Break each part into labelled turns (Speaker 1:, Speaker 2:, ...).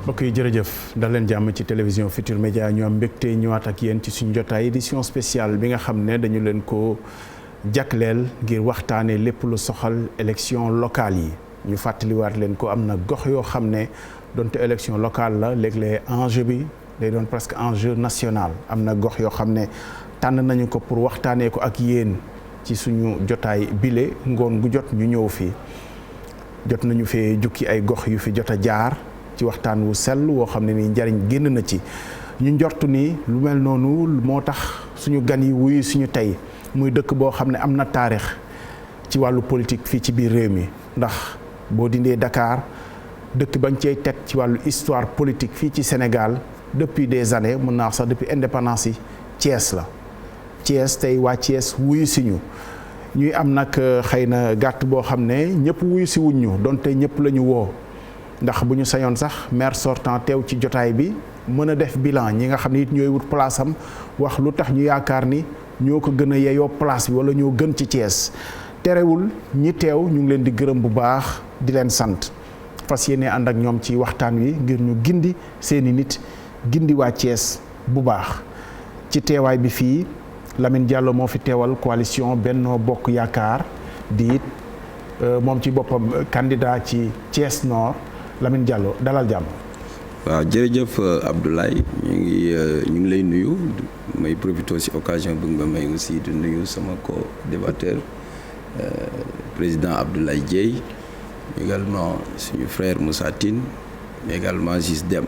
Speaker 1: mbokk yi jërëjëf dal leen jàmm ci télévision Futur Média ñu am mbégte ñëwaat ak yéen ci suñu jotaay édition spéciale bi nga xam ne dañu leen ko jagleel ngir waxtaanee lépp lu soxal élection locale yi ñu fàttaliwaat leen ko am na gox yoo xam ne donte élection locale la léeg-léeg enjeu bi day doon presque enjeu national am na gox yoo xam ne tànn nañu ko pour waxtaanee ko ak yéen ci suñu jotaay bile ngoon gu jot ñu ñëw fii jot nañu fee jukki ay gox yu fi jot a jaar ci waxtaan wu sell woo xam ne ni njariñ génn na ci ñu njortu ni lu mel noonu moo tax suñu gan yi wuyu suñu tey muy dëkk boo xam ne am na taarix ci wàllu politique fii ci biir réew mi ndax boo dindee Dakar dëkk bañ cey teg ci wàllu histoire politique fii ci Sénégal depuis des années mën naa wax sax depuis indépendance yi Thiès la Thiès tey waa Thiès wuyu si ñu ñuy am nag xëy na gàtt boo xam ne ñëpp wuyu si wuñ ñu donte ñëpp la ñu woo ndax bu ñu sañoon sax maire sortant teew ci jotaay bi mën a def bilan ñi nga xam ne it ñooy wut place am wax lu tax ñu yaakaar ni ñoo ko gën a yeyoo place bi wala ñoo gën ci Thiès terewul ñi teew ñu ngi leen di gërëm bu baax di leen sant fas yéene ànd ak ñoom ci waxtaan wi ngir ñu gindi seeni nit gindi waa Thiès bu baax ci teewaay bi fii Lamine Diallo moo fi teewal coalition Benno Bokk Yaakaar di it moom ci boppam candidat ci Thiès Nord Lamine Diallo dalal jàmm.
Speaker 2: waaw jërëjëf Abdoulaye ñu ngi lay nuyu may profité ci occasion bi nga may aussi di nuyu sama co-débatteur président Abdoulaye Dieye également suñu frère Moussa Tine mais également Gis Dem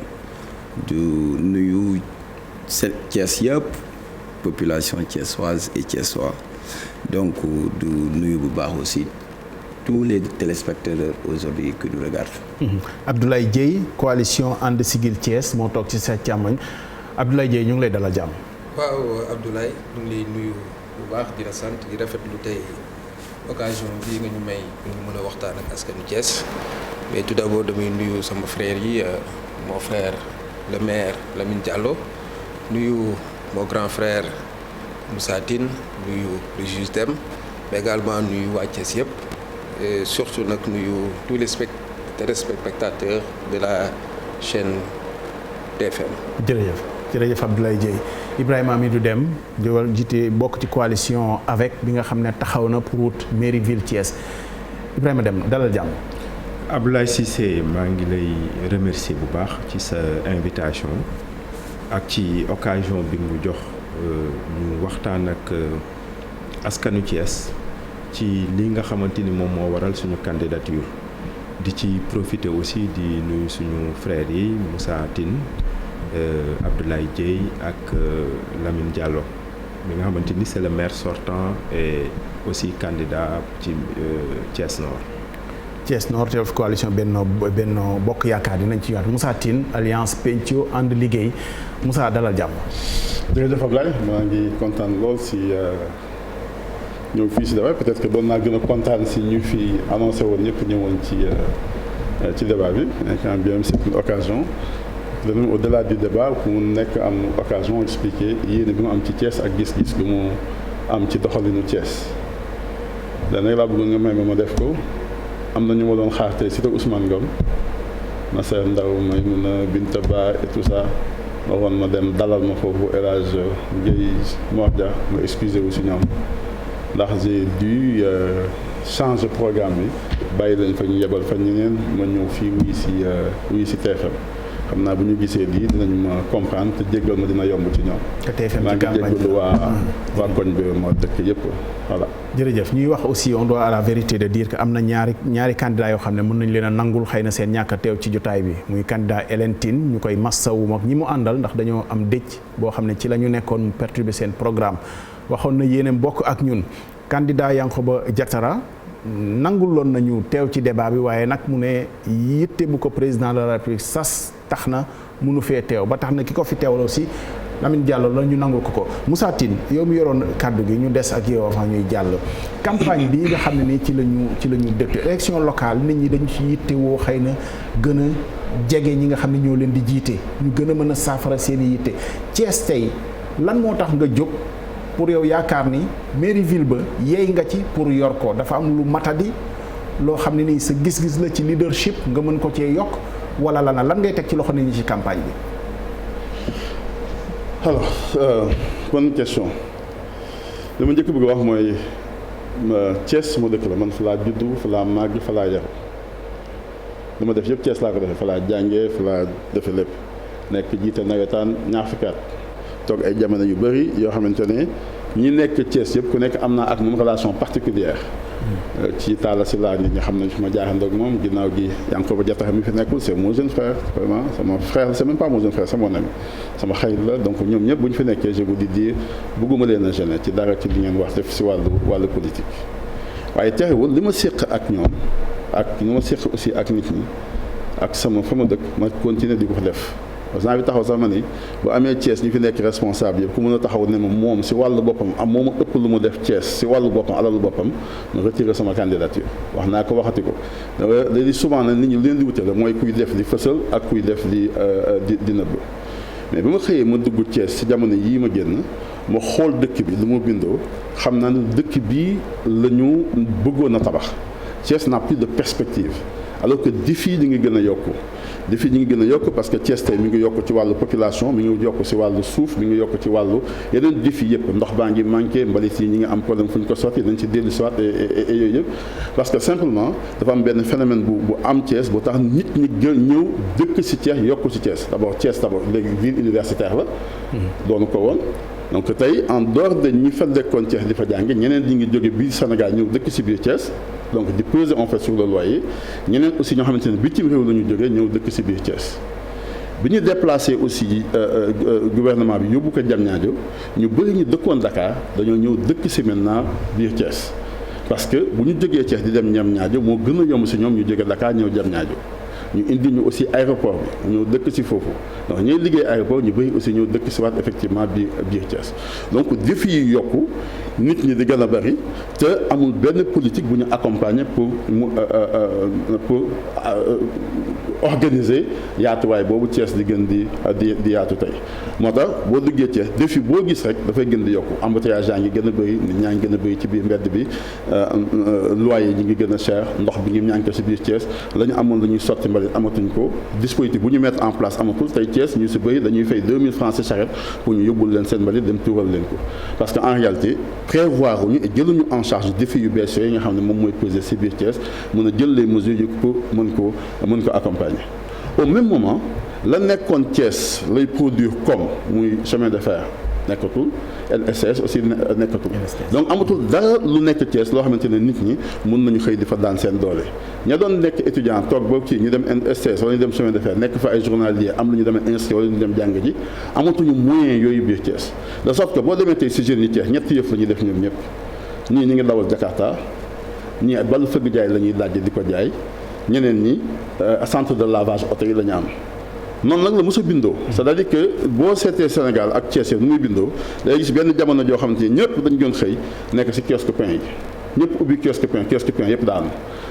Speaker 2: du nuyu Thiès yëpp population thiessoise et thiessois donc du nuyu bu baax aussi tous les téléspectateurs aujourd'hui qui nous regardent.
Speaker 1: Abdoulaye Dieye coalition And Siggil Thiès moo toog ci sa càmmoñ Abdoulaye Dieye ñu ngi lay dalal jàmm.
Speaker 3: waaw Abdoulaye ñu ngi lay nuyu bu baax di la sant di rafetlu tey occasion bii nga ñu may ñu mën a waxtaan ak askanu Thiès mais tout d'abord damay nuyu sama frère yi mon frère le maire Lamine Diallo nuyu mon grand frère Moussa Tine nuyu le juge Dem mais également nuyu waa Thiès yëpp. Et surtout nag nuyu tous les téléspectateurs de la chaîne TFM.
Speaker 1: jërëjëf Abdoulaye Dieye Ibrahima Amidou Dem jowal jiite bokk ci coalition avec bi nga xam ne taxaw na pour wut mairie ville Thiès Ibrahima Dem dalal jàmm.
Speaker 4: Abdoulaye Cissé maa ngi lay remercier bu baax ci sa invitation ak ci occasion bi mu jox ñu waxtaan ak askanu Thiès. ci li nga xamante ni moom moo waral suñu candidature di ci profiter aussi di nuyu suñu frères yi Moussa Tine Abdoulaye Dieye ak Lamine Diallo mi nga xamante ni c'est le maire sortant et aussi candidat ci Thiès Nord.
Speaker 1: Thiès Nord te coalition Benno Bokk Yaakaar dinañ ci ñëwaat Moussa Tine alliance Pencco ànd liggéey Moussa dalal jàmm.
Speaker 5: jërëjëf Abdoulaye maa ngi kontaan lool si. ñëw fii si débat peut-être que doon naa gën a kontaan si ñu fi annoncé woon ñëpp ñëwoon ci débat bi quand bien c'est une occasion de même au-delà du débat pour mu nekk am occasion expliquer yéene bi mu am ci Thiès ak gis-gis bi mu am ci doxalinu Thiès dana laa bëggoon nga may ma def ko am na ñu ma doon xaar tey surtout Ousmane Ngom Nasser Ndaw Maymouna Binta Ba et tout ça ma woon ma dem dalal ma foofu El Hadj Guèye Mordia ma excusé wu si ñoom ndax j'ai dû changer programme bi bàyyi leen fa ñu yebal fa ñeneen ma ñëw fii wuyu si TFM xam naa bu ñu gisee lii dinañ ma comprendre te jéggal ma dina yomb ci ñoom.
Speaker 1: te TFM
Speaker 5: maa ngi jéggalu waa koñ bi moo dëkk yëpp voilà.
Speaker 1: jërëjëf ñuy wax aussi on doit à la vérité de dire que am na ñaari candidats yoo xam ne mën nañ leen a nangul xëy na seen ñàkk a teew ci jotaay bi muy candidat Hélène Tine ñu koy massawum ak ñi mu àndal ndax dañoo am dëj boo xam ne ci la ñu nekkoon mu perturber seen programme. waxoon na yéeneem bokk ak ñun candidat Yankhoba Diattara nanguloon nañu teew ci débat bi waaye nag mu ne yitte bu ko président de la République sas tax na mënu fee teew ba tax na ki ko fi teewal aussi Lamine Diallo la ñu nangul ko Moussa Tine yow mi yoroon kàddu gi ñu des ak yow avant ñuy jàll campagne bi nga xam ne nii ci la ñu dëkk élection locale nit ñi dañu ci yitte woo xëy na gën a jege ñi nga xam ne ñoo leen di jiite ñu gën a mën a saafara seen i yitte Thiès tey lan moo tax nga jóg pour yow yaakaar ni mairie ville ba yeey nga ci pour yor ko dafa am lu matadi loo xam ne nii sa gis-gis la ci leadership nga mën ko cee yokk wala lan ngay teg ci loxo nit ñi ci campagne bi.
Speaker 5: alors bonne question li ma njëkk bëgg wax mooy Thiès sama dëkk la man fa laa juddu fa laa màgg fa laa yaru li ma def yëpp Thiès laa ko defee fa laa jàngee fa laa defee lépp nekk jiite nawetaan ñaar fukki at toog ay jamono yu bëri yoo xamante ne ñi nekk Thiès yëpp ku nekk am naa ak moom relation particulière ci Talla Sylla nit ñi xam nañ fi ma jaaxandoog moom ginnaaw gi Yankhoba Diattara mi fi nekkul c'est mon jeune frère vraiment sama frère c'est même pas mon jeune frère c'est mon ami sama xarit la donc ñoom ñëpp bu ñu fi nekkee je vous dis dire bëgguma leen a gêner ci dara ci li ngeen wax def si wàllu politique waaye terewul li ma séq ak ñoom ak li ma séq aussi ak nit ñi ak sama fa ma dëkk ma continuer di ko def parce que bi taxaw sax ma ni bu amee Thiès ñu fi nekk responsable yëpp ku mën a taxaw ne ma moom si wàllu boppam am moom a ëpp lu mu def Thiès si wàllu boppam alalu boppam ma retiré sama candidature wax naa ko waxati ko léegi souvent nag nit ñi leen di wute la mooy kuy def di fësal ak kuy def di nëbb mais bi ma xëyee ma dugg Thiès si jamono yii ma génn ma xool dëkk bi lu mu bindoo xam naa ne dëkk bi la ñu bëggoon a tabax Thiès n'a plus de perspective alors que défi yi ngi gën a yokku défi ñi ngi gën a yokk parce que Thiès tey mi ngi yokk ci wàllu population mi ngi yokk ci wàllu suuf mi ngi yokk ci wàllu yeneen défi yëpp ndox baa ngi manqué mbalit yi ñi ngi am problème fu ñu ko sotti dañ ci dellu soit et yooyu yëpp parce que simplement dafa am benn phénomène bu am Thiès bu tax nit ñi ñëw dëkk ci Thiès yokk ci Thiès d'abord léegi ville universitaire la doonu ko woon donc tey en dehors de ñi fa dekkoon Thiès di fa jàngi ñeneen ñi ngi jóge biir Sénégal ñëw dëkk ci biir Thiès donc di peser en fait sur le loyer ñeneen aussi ñoo xamante ne bitim réew la ñu jógee ñëw dëkk ci biir Thiès bi ñu déplacé aussi gouvernement bi yóbbu ko Diamniadio ñu bëri ñu dëkkoon Dakar dañoo ñëw dëkk ci maintenant biir Thiès parce que bu ñu jógee Thiès di dem Diamniadio moo gën a yomb ci ñoom ñu jóge Dakar ñëw Diamniadio ñu indi ñu aussi aéroport bi ñëw dëkk ci foofu donc ñooy liggéey aéroport ñu bëri aussi ñëw dëkk ci waat effectivement biir Thiès donc défi yi yokku nit ñi di gën a bëri te amul benn politique bu ñu accompagner pour organiser yaatuwaay boobu Thiès di gën di yaatu tey moo tax boo duggee Thiès défi boo gis rek dafay gën di yokku embouteillage yaa ngi gën a bëri nit ñaa ngi gën a bëri ci biir mbedd bi loyer ñi ngi gën a cher ndox bi ngi ñaa ngi ko ci biir Thiès la ñu amoon la ñuy sotti mbalit amatuñ ko dispositif bu ñu mettre en place amatul tey Thiès ñu ci bëri dañuy fay 2000 francs ci charrette pour ñu yóbbul leen seen mbalit dem tuural leen ko parce que en réalité prévoir ñu et jëluñu en charge défi yu bees yooyu nga xam ne moom mooy peser ci biir Thiès mën a jël les mesures yu pour mën ko accompagner au même moment la nekkoon Thiès lay produire comme muy chemin de fer nekkatul LSS aussi nekkatul donc amatul dara lu nekk Thiès loo xamante ne nit ñi mën nañu xëy di fa daan seen doole ña doon nekk étudiant toog boobu ci ñu dem STS wala ñu dem chemin de fer nekk fa ay journalier am lu ñu demee inscrit wala ñu dem jàng ji amatuñu moyen yooyu biir Thiès de sorte que boo demee tey si jeunes yi Thiès ñetti yëf la ñuy def ñoom ñëpp ñii ñi ngi dawal Jakarta ñii balu fëgg jaay la ñuy dajje di ko jaay ñeneen ñi centre de lavage oto yi la ñu am noonu nag la mos a bindoo c'est-à-dire que boo seetee Sénégal ak Thiès yi nu muy bindoo day gis benn jamono joo xamante ni ñëpp dañu doon xëy nekk ci kiosque pain yi ñëpp ubbi kiosque pain yëpp daanu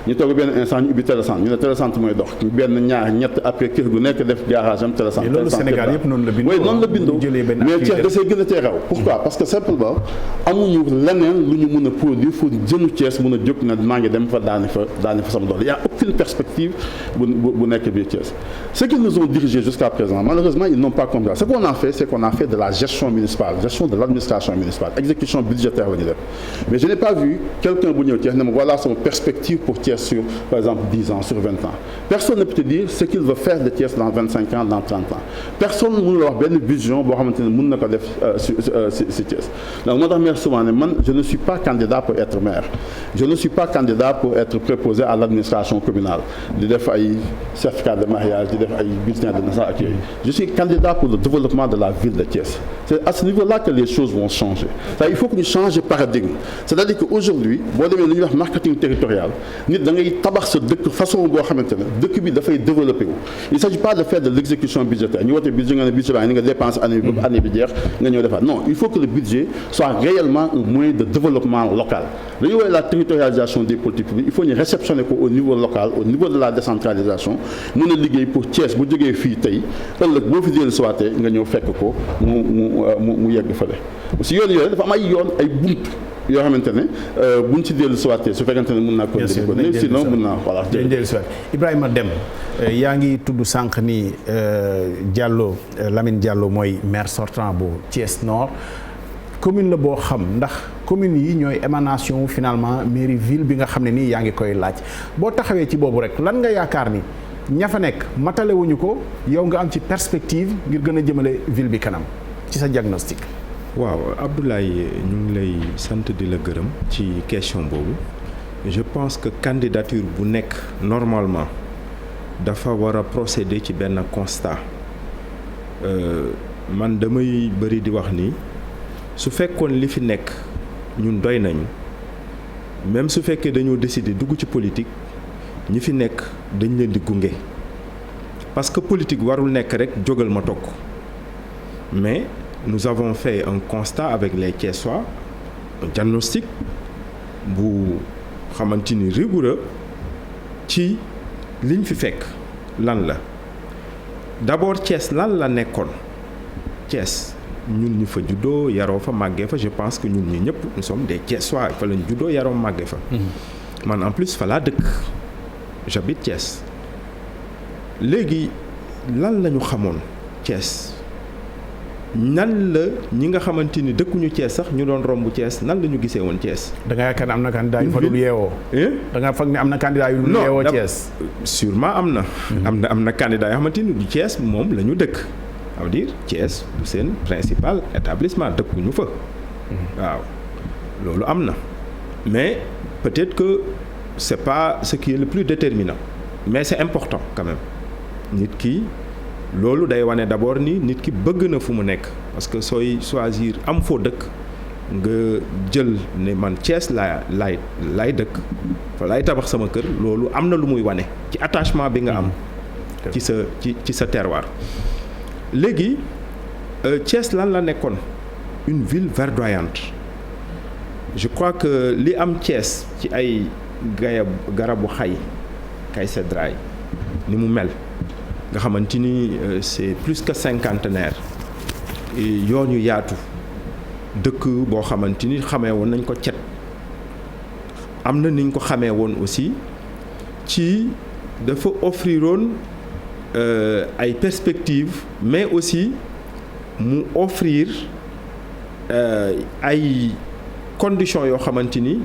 Speaker 5: ñu toog benn instant ñu ubbi télécentre ñu ne télécentre mooy dox benn ñaar ñett après kër gu nekk def garage am télécentre.
Speaker 1: loolu Sénégal yëpp noonu la bindoo.
Speaker 5: oui noonu la bindoo mais Thiès da see gën a tee raw. pourquoi parce que simplement amuñu leneen lu ñu mën a produire fu jënu Thiès mën a jóg na maa ngi dem fa daani fa sama doole y a aucune perspective bu nekk biir Thiès. ce qu'ils nous ont dirigé jusqu'à présent malheureusement ils n'ont pas compris ce qu'on a fait c'est qu'on a fait de la gestion municipale gestion de l'administration municipale exécution budgétaire la ñu def mais je n'ai pas vu quelqu'un bu ñëw Thiès ne ma voilà sama perspective pour Thiès sur par exemple 10 ans sur 20 ans personne ne peut te dire ce qu'il veut faire de Thiès dans 25 ans dans 30 ans personne mënu la wax benn vision boo xamante ne mën na ko def si Thiès donc moo tax maire souvent ne man je ne suis pas candidat pour être maire je ne suis pas candidat pour être préposé à l'administration communale di def ay certificat de mariage di def ay bulletins de naissance ak yooyu je suis candidat pour le développement de la ville de Thiès c'est à ce niveau-là que les choses vont changer il faut que ñu changer paradigme c'est-à-dire que aujourd'hui boo demee lu ñuy wax marketing territorial nit da ngay tabax sa dëkk façon boo xamante ne dëkk bi dafay développé wu il s'agit pas de faire de l'exécution budgétaire ñu wote budget nga ne budget baa ni nga dépense année bi jeex nga ñëw defaat non il faut que le budget soit réellement un moyen de développement local dañuy woowee la territorialisation des politiques publiques il faut ñu réceptionner ko au niveau local au niveau de la décentralisation mën a liggéey pour Thiès bu jógee fii tey ëllëg boo fi dellu siwaatee nga ñëw fekk ko mu yegg fële si yoon yooyu dafa am ay yoon ay bunt yoo xamante ne bu ñu ci dellu si waatee su fekkente ne mën naa ko déglu sinon mën naa voilà.
Speaker 1: dañ dellu si waat Ibrahima Deme yaa ngi tudd sànq ni Diallo Lamine Diallo mooy maire sortant bu Thiès Nord commune la boo xam ndax commune yi ñooy émanation finalement mairie ville bi nga xam ne nii yaa ngi koy laaj boo taxawee ci boobu rek lan nga yaakaar ni ña fa nekk matalewuñu ko yow nga am ci perspective ngir gën a jëmale ville bi kanam ci sa diagnostic.
Speaker 4: waaw Abdoulaye ñu ngi lay sant di la gërëm ci question boobu je pense que candidature bu nekk normalement dafa war a procéder ci benn constat man damay bëri di wax ni su fekkoon li fi nekk ñun doy nañu même su fekkee dañoo décider dugg ci politique ñi fi nekk dañ leen di gunge parce que politique warul nekk rek jógal ma toog mais nous avons fait un constat avec les Thiessois un diagnostic bu xamante ni rigoureux ci liñ fi fekk lan la d'abord Thiès lan la nekkoon Thiès ñun ñu fa juddoo yaroo fa màggee fa je pense que ñun ñi ñëpp nous sommes des Thiessois fa lañ juddoo yaroo màggee fa man en plus fa laa dëkk j'habite Thiès léegi lan la ñu xamoon Thiès nan la ñi nga xamante ni dëkkuñu Thiès sax ñu doon romb Thiès nan la ñu gisee woon Thiès.
Speaker 1: da nga yaakaar ne am na candidat yu fa dul yeewoo. da nga foog ne am na candidat yu dul yeewoo Thiès.
Speaker 4: sûrement am na. am na candidat yoo xamante ni du Thiès moom la ñu dëkk. ça veut dire Thiès du seen principal établissement dëkkuñu fa. waaw loolu am na mais peut-être que c'est pas ce qui est le plus déterminant mais c'est important quand même nit ki. loolu day wane d'abord ni nit ki bëgg na fu mu nekk parce que sooy choisir am foo dëkk nga jël ne man Thiès laay dëkk fa laay tabax sama kër loolu am na lu muy wane ci attachement bi nga am ci sa terroir léegi Thiès lan la nekkoon une ville verdoyante je crois que li am Thiès ci ay garabu xay kay sedraay ni mu mel nga xamante ni c'est plus que cinquantenaire yoon yu yaatu dëkk boo xamante ni xamee woon nañ ko cet am na niñ ko xamee woon aussi ci dafa offriroon ay perspectives mais aussi mu offrir ay conditions yoo xamante ni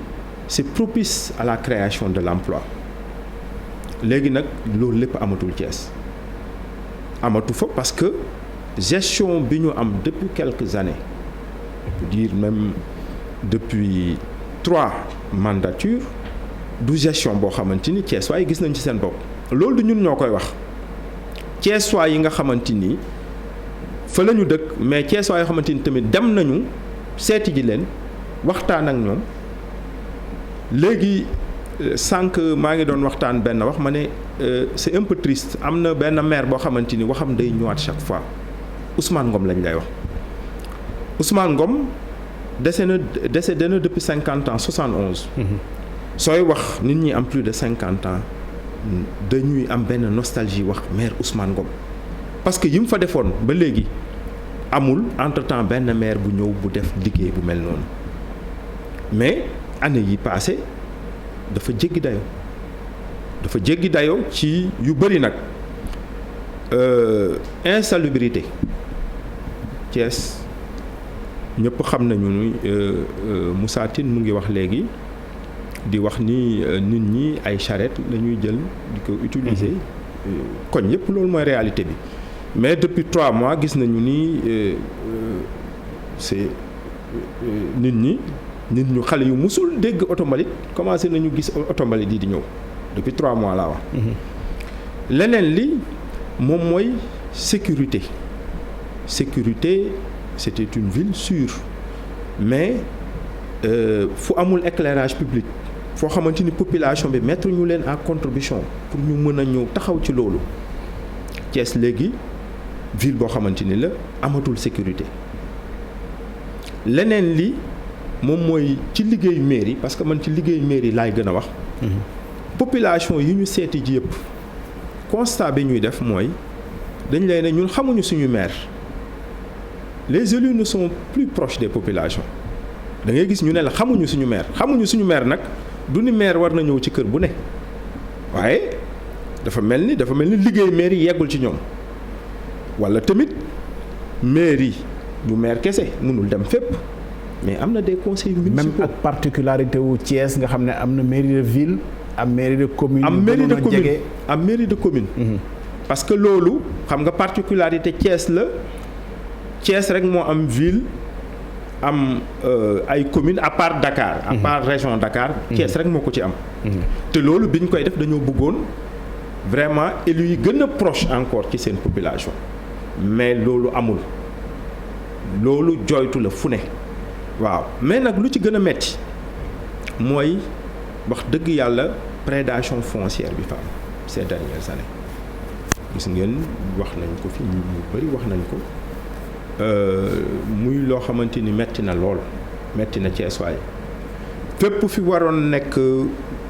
Speaker 4: c'est propice à la création de l'emploi léegi nag loolu lépp amatul Thiès. amatu fa parce que gestion bi ñu am depuis quelques années on peut dire même depuis 3 mandatures du gestion boo xamante ni Thiessois yi gis nañ ci seen bopp loolu du ñun ñoo koy wax Thiessois yi nga xamante ni fa la ñu dëkk mais Thiessois yoo xamante ni tamit dem nañu seeti ji leen waxtaan ak ñoom léegi sànq maa ngi doon waxtaan benn wax ma ne c'est un peu triste am na benn maire boo xamante ni waxam day ñëwaat chaque fois Ousmane Ngom lañ lay wax Ousmane Ngom décédé na depuis 50 ans 71. sooy wax nit ñi am plus de 50 ans dañuy am benn nostalgie wax maire Ousmane Ngom parce que yi mu fa defoon ba léegi amul entre-temps benn maire bu ñëw bu def liggéey bu mel noonu mais année yi passé dafa jéggi dayoo ci yu bëri nag insalubrité Thiès ñëpp xam nañu ni Moussa Tine mu ngi wax léegi di wax ni nit ñi ay charrette la ñuy jël di ko utiliser koñ yëpp loolu mooy réalité bi mais depuis 3 mois gis nañu ni c'est nit ñu xale yu musul dégg oto mbalit commencé nañu gis oto mbalit yi di ñëw depuis 3 mois laa wax. leneen li moom mooy sécurité c'était une ville sûre mais fu amul éclairage public foo xamante ni population bi mettre ñu leen à contribution pour ñu mën a ñëw taxaw ci loolu Thiès léegi ville boo xamante ni la amatul sécurité leneen li. moom mooy ci liggéeyu mairie parce que man ci liggéeyu mairie laay gën a wax. population yi ñu seeti ji yëpp constat bi ñuy def mooy dañ lay ne ñun xamuñu suñu maire les élus ne sont plus proches des populations da ngay gis ñu ne la xamuñu suñu maire nag du ni maire war na ñëw ci kër bu ne waaye dafa mel ni liggéey maire yi yeggul ci ñoom wala tamit maire yi du maire kese mënul dem fépp mais am na des conseils municipaux.
Speaker 1: même ak particularité wu Thiès nga xam ne am na mairie de ville am mairie de commune.
Speaker 4: am mairie de commune. parce que loolu xam nga particularité Thiès la Thiès rek moo am ville am ay communes à part Dakar. à part région Dakar. Thiès rek moo ko ci am. te loolu bi ñu koy def dañoo bëggoon vraiment élus yi gën a proche encore ci seen population mais loolu amul loolu jooytu la fu ne. waaw mais nag lu ci gën a metti mooy wax dëgg yàlla prédation foncière bi fa am ces dernières années gis ngeen wax nañ ko fi ñu bari wax nañ ko muy loo xamante ni metti na lool metti na Thiès waaye fépp fi waroon nekk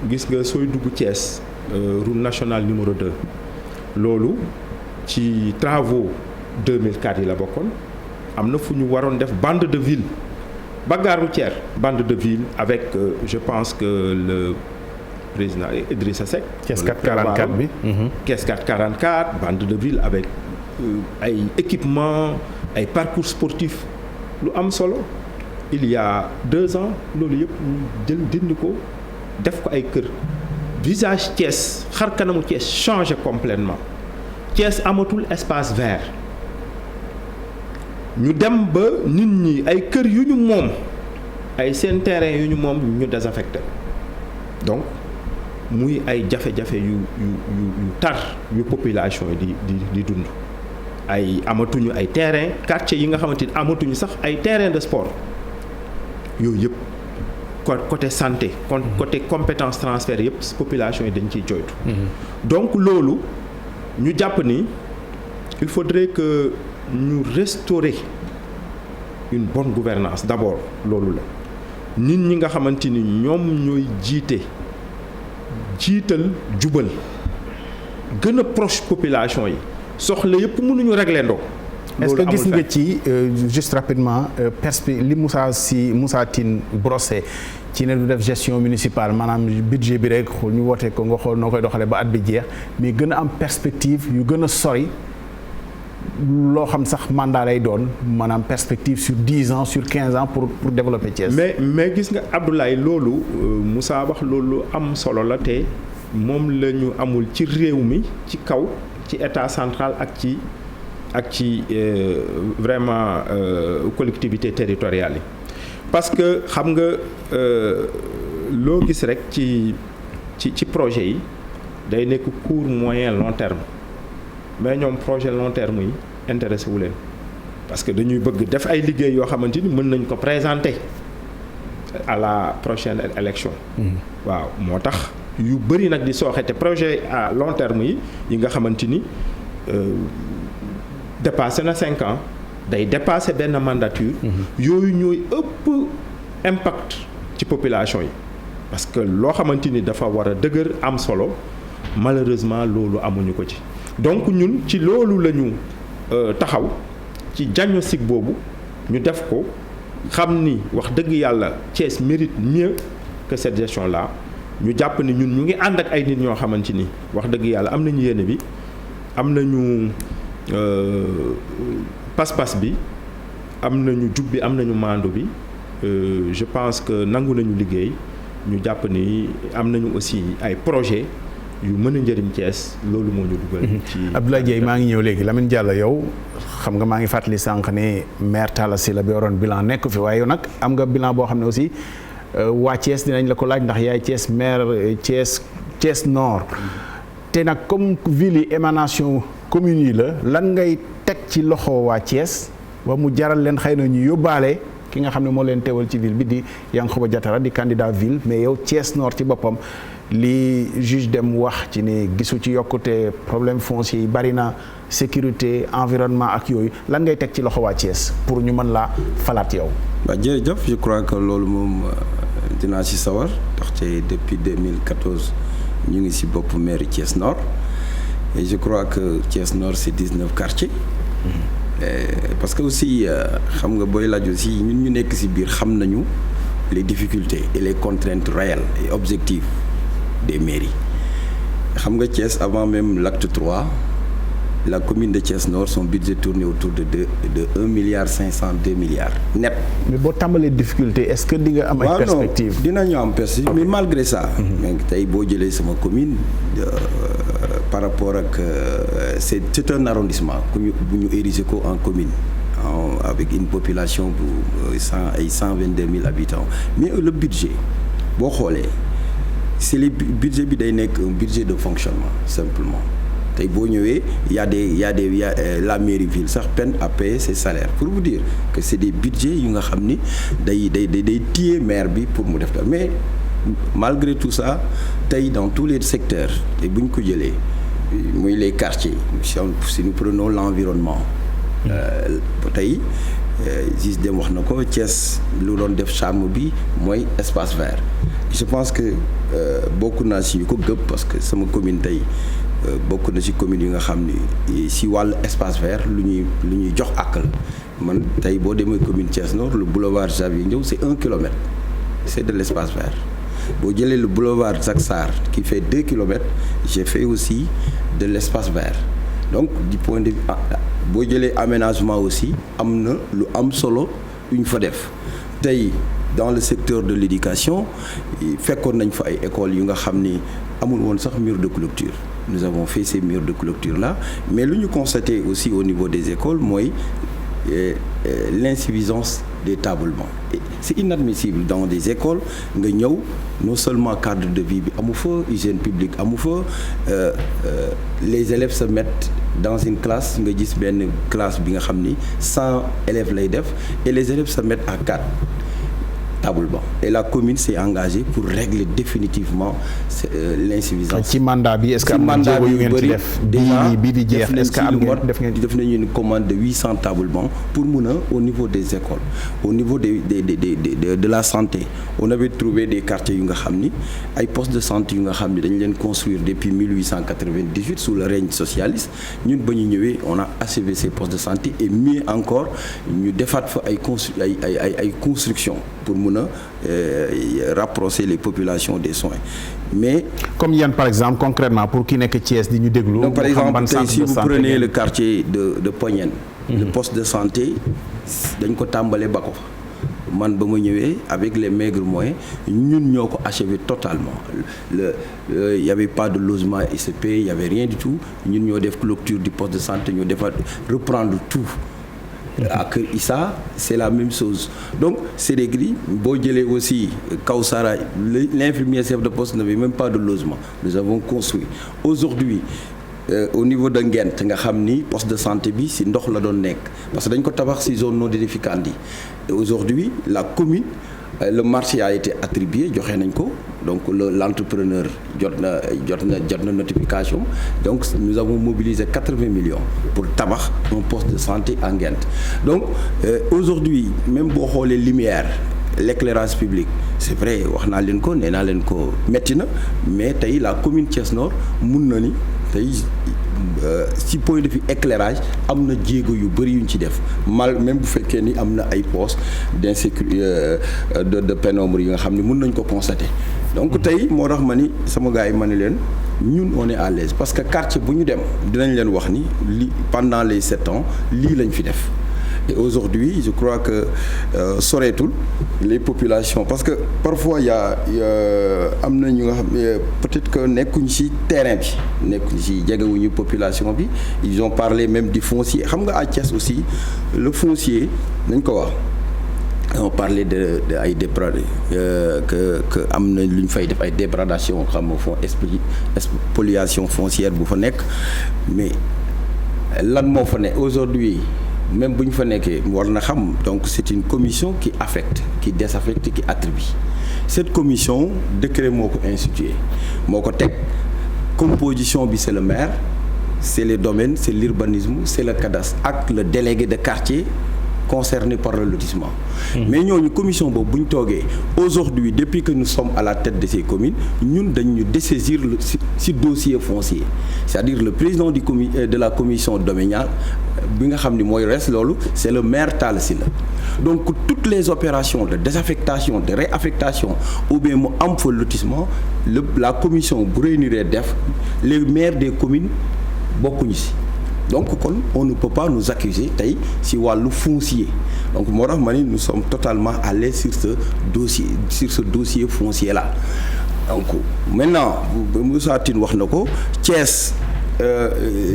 Speaker 4: gis nga sooy dugg Thiès route nationale numéro 2 loolu ci travaux 2004 yi la bokkoon am na fu ñu waroon def bande de ville ba gare routière bande de ville avec je pense que le président Idrissa Seck.
Speaker 1: Thiès 444 bi.
Speaker 4: Thiès 444 bande de ville avec ay équipements ay parcours sportifs lu am solo il y a 2 ans loolu yëpp ñu jël dindi ko def ko ay kër visage Thiès xar kanamu Thiès changé complètement Thiès amatul espace vert. ñu dem ba nit ñi ay kër yu ñu moom ay seen terrain yu ñu moom ñu désaffecté donc muy ay jafe-jafe yu tar yu population yi di dund ay amatuñu ay terrain quartier yi nga xamante ni amatuñu sax ay terrain de sport yooyu yëpp côté santé côté compétence transfert yëpp population yi dañ ciy joytu donc loolu ñu jàpp ni il faudrait que ñu restaurer une bonne gouvernance d'abord loolu la nit ñi nga xamante ni ñoom ñooy jiital jubal gën a proche population yi soxla yëpp mënuñu régler ndoo.
Speaker 1: est-ce que gis nga ci juste rapidement li Moussa Tine brossé ci ne du def gestion municipale maanaam budget bi rek ñu woote ko nga xool noo koy doxalee ba at bi jeex mais gën a am perspective yu gën a sori loo xam sax mandat lay doon maanaam perspective sur 10 ans sur 15 ans pour développer Thiès.
Speaker 4: mais gis nga Abdoulaye loolu Moussa wax loolu am solo la te moom la ñu amul ci réew mi ci kaw ci état central ak ci vraiment collectivité territoriale yi parce que xam nga loo gis rek ci projet yi day nekk court moyen long terme mais ñoom projet long terme yi intéressé wu leen parce que dañuy bëgg def ay liggéey yoo xamante ni mën nañ ko présenter à la prochaine élection. waaw moo tax yu bëri nag di sooxe te projet à long terme yi nga xamante ni dépassé na 5 ans day dépassé benn mandature. yooyu ñooy ëpp impact ci population yi parce que loo xamante ni dafa war a dëgër am solo malheureusement loolu amuñu ko ci. donc ñun ci loolu la ñu taxaw ci diagnostic boobu ñu def ko xam ni wax dëgg yàlla Thiès mérite mieux que cette gestion là ñu jàpp ni ñun ñu ngi ànd ak ay nit ñoo xamante ni wax dëgg yàlla am nañu yéene bi am nañu pas-pas bi am nañu jub bi am nañu maandu bi je pense que nangu nañu liggéey ñu jàpp ni am nañu aussi ay projet yu mën a njëriñ Thiès loolu moo ñu dugal. ci
Speaker 1: Abdoulaye Dieye maa ngi ñëw léegi Lamine Diallo yow xam nga maa ngi fàttali sànq ne maire Talla Sylla bi yoroon bilan nekk fi waaye yow nag am nga bilan boo xam ne aussi waa Thiès dinañ la ko laaj ndax yaay Thiès maire Thiès Nord. te nag comme ville yi émanation commune yi la lan ngay teg ci loxo waa Thiès ba mu jaral leen xëy na ñu yóbbaale ki nga xam ne moo leen teewal ci ville bi di Yankhoba Diattara di candidat ville mais yow Thiès Nord ci boppam. li juge dem wax ci ne gisu ci yokkute problème foncier yi bari na sécurité environnement ak yooyu lan ngay teg ci loxo waa Thiès pour ñu mën laa falaat yow.
Speaker 2: waaw jërëjëf je crois que loolu moom dinaa ci sawar ndaxte depuis 2014 ñu ngi ci bopp mairie Thiès Nord et je crois que Thiès Nord c'est 19 quartiers. parce que aussi xam nga booy laaj aussi ñun ñu nekk ci biir xam nañu les difficultés et les contraintes réelles et objectives des mairies. Xam nga Thiès, avant même l'acte 3, la commune de Thiès Nord, son budget tournait autour de 1,5 milliard, 2 milliards net.
Speaker 1: Mais boo tàmbalee difficulté, est-ce que di nga am ay perspectives?
Speaker 2: Non, dinañu am perspective, mais malgré ça. tey boo jëlee sama commune par rapport ak c'est un arrondissement bu ñu érigé ko en commune. Avec une population bu 122 000 habitants. Mais le budget boo xoolee c'est le budget bi day nekk un budget de fonctionnement simplement. tey boo ñëwee y a la mairie ville sax peine à payer ses salaires pour vous dire que c'est des budgets yu nga xam ni day téye maire bi pour mu def dara. Mais malgré tout ça tey dans tous les secteurs te bu ñu ko jëlee muy les quartiers si nous prenons l'environnement tey gis dem wax na ko Thiès lu doon def charme bi mooy espace vert. Je pense que bokk naa si ñu ko gëpp parce que sama commune tey bokk na ci commune yi nga xam ni si wàllu espace vert lu ñuy jox àq la man tey boo demee commune Thiès Nord le boulevard Xavier Ndiaye c'est 1 kilomètre c'est de l'espace vert. boo jëlee le boulevard Jacques Sarr qui fait 2 kilomètres j'ai fait aussi de l'espace vert. Donc du point de vue boo jëlee aménagement aussi am na lu am solo yu ñu fa def tey dans le secteur de l'éducation fekkoon nañ fa ay écoles yu nga xam ni amul woon sax mur de clôture. Nous avons fait ces murs de clôture là mais lu ñu constaté aussi au niveau des écoles mooy l'insuffisance des tablements. Et c'est inadmissible dans des écoles nga ñëw non seulement cadre de vie bi amu fa hygiène publique amu fa les élèves se mettent dans une classe nga gis benn classe bi nga xam ni 100 élèves lay def et les élèves se mettent à 4 tablement. Et la commune s'est engagée pour régler définitivement l'insuffisance.
Speaker 1: ci mandat bi est-ce que am na jéego yu ngeen ci def bii di jeex est-ce que am ngeen
Speaker 2: def nañu une commande de 800 tablements pour mun a au niveau des écoles au niveau de la santé on avait trouvé des quartiers yu nga xam ni ay postes de santé yu nga xam ni dañu leen construire depuis 1898 sous le règne socialiste ñun ba ñu ñëwee on a achevé ces postes de santé et mieux encore ñu defaat fa ay construction pour mun a rapprocher les populations des soins. Mais
Speaker 1: comme yan par exemple concrètement pour ki nekk Thiès di ñu déglu.
Speaker 2: Donc par exemple tey si vous prenez le quartier de Pognène. Le poste de santé dañ ko tàmbale ba ko fa. Man ba ma ñëwee avec les maigres moyens ñun ñoo ko achevé totalement il y avait pas de logement ICP il y avait rien du tout ñun ñoo def clôture du poste de santé ñoo defaat reprendre tout. ak Issa c'est la même chose donc c'est des grilles boo jëlee aussi Kawsara l'infirmier chef de poste n'avait même pas de logement nous avons construit aujourd'hui au niveau de Nguent nga xam ni poste de santé bi ci ndox la doon nekk parce que dañ ko tabax ci zone non aedificandi et aujourd'hui la commune le marché a été attribué joxe nañ ko donc l'entrepreneur jot na notification donc nous avons mobilisé 80 millions pour tabax un poste de santé à Nguent donc aujourd'hui même boo xoolee lumière l'éclairage public c'est vrai wax naa leen ko nee naa leen ko metti na mais tey la commune Thiès Nord mun na ni tey ci point de vue éclairage am na jéego yu bëri yu ñu ci def même bu fekkee ni am na ay postes d'insécurité de pénombre yi nga xam ne mën nañ ko constater donc tey moo tax ma ni sama gars yi ma ni leen ñun on est à l'aise parce que quartier bu ñu dem dinañ leen wax ni li pendant les 7 ans lii lañ fi def et aujourd'hui je crois que soreetul les populations parce que parfois am na ñu nga xam peut-être que nekkuñ ci terrain bi nekkuñ ci jegewuñu population bi ils ont parlé même du foncier xam nga à Thiès aussi le foncier nañ ko wax on parlait de ay dépradé que am na lu ñu fay def ay dépradation xam nga fond spoliation foncière bu fa nekk mais lan moo fa ne aujourd'hui même bu ñu fa nekkee war na xam donc c'est une commission qui affecte qui désaffecte qui attribue cette commission décret moo ko institué moo ko teg composition bi c'est le maire c'est les domaines c'est l'urbanisme c'est le cadastre ak le délégué de quartier concernés par le lotissement. Mais ñooñu commission boobu bu ñu toogee aujourd'hui depuis que nous sommes à la tête de ces communes ñun dañu dessaisir ci dossier foncier c'est-à-dire le président de la commission domaniale bi nga xam ni mooy res loolu c'est le maire Talla Sylla donc toutes les opérations de désaffectation de réaffectation ou bien mu am fa lotissement la commission bu réunir def les maires des communes bokkuñu ci donc kon on ne peut pas nous accuser tey ci wàllu foncier donc moo tax ma ni nous sommes totalement à l'aise sur ce dossier foncier là donc maintenant Moussa Tine wax na ko Thiès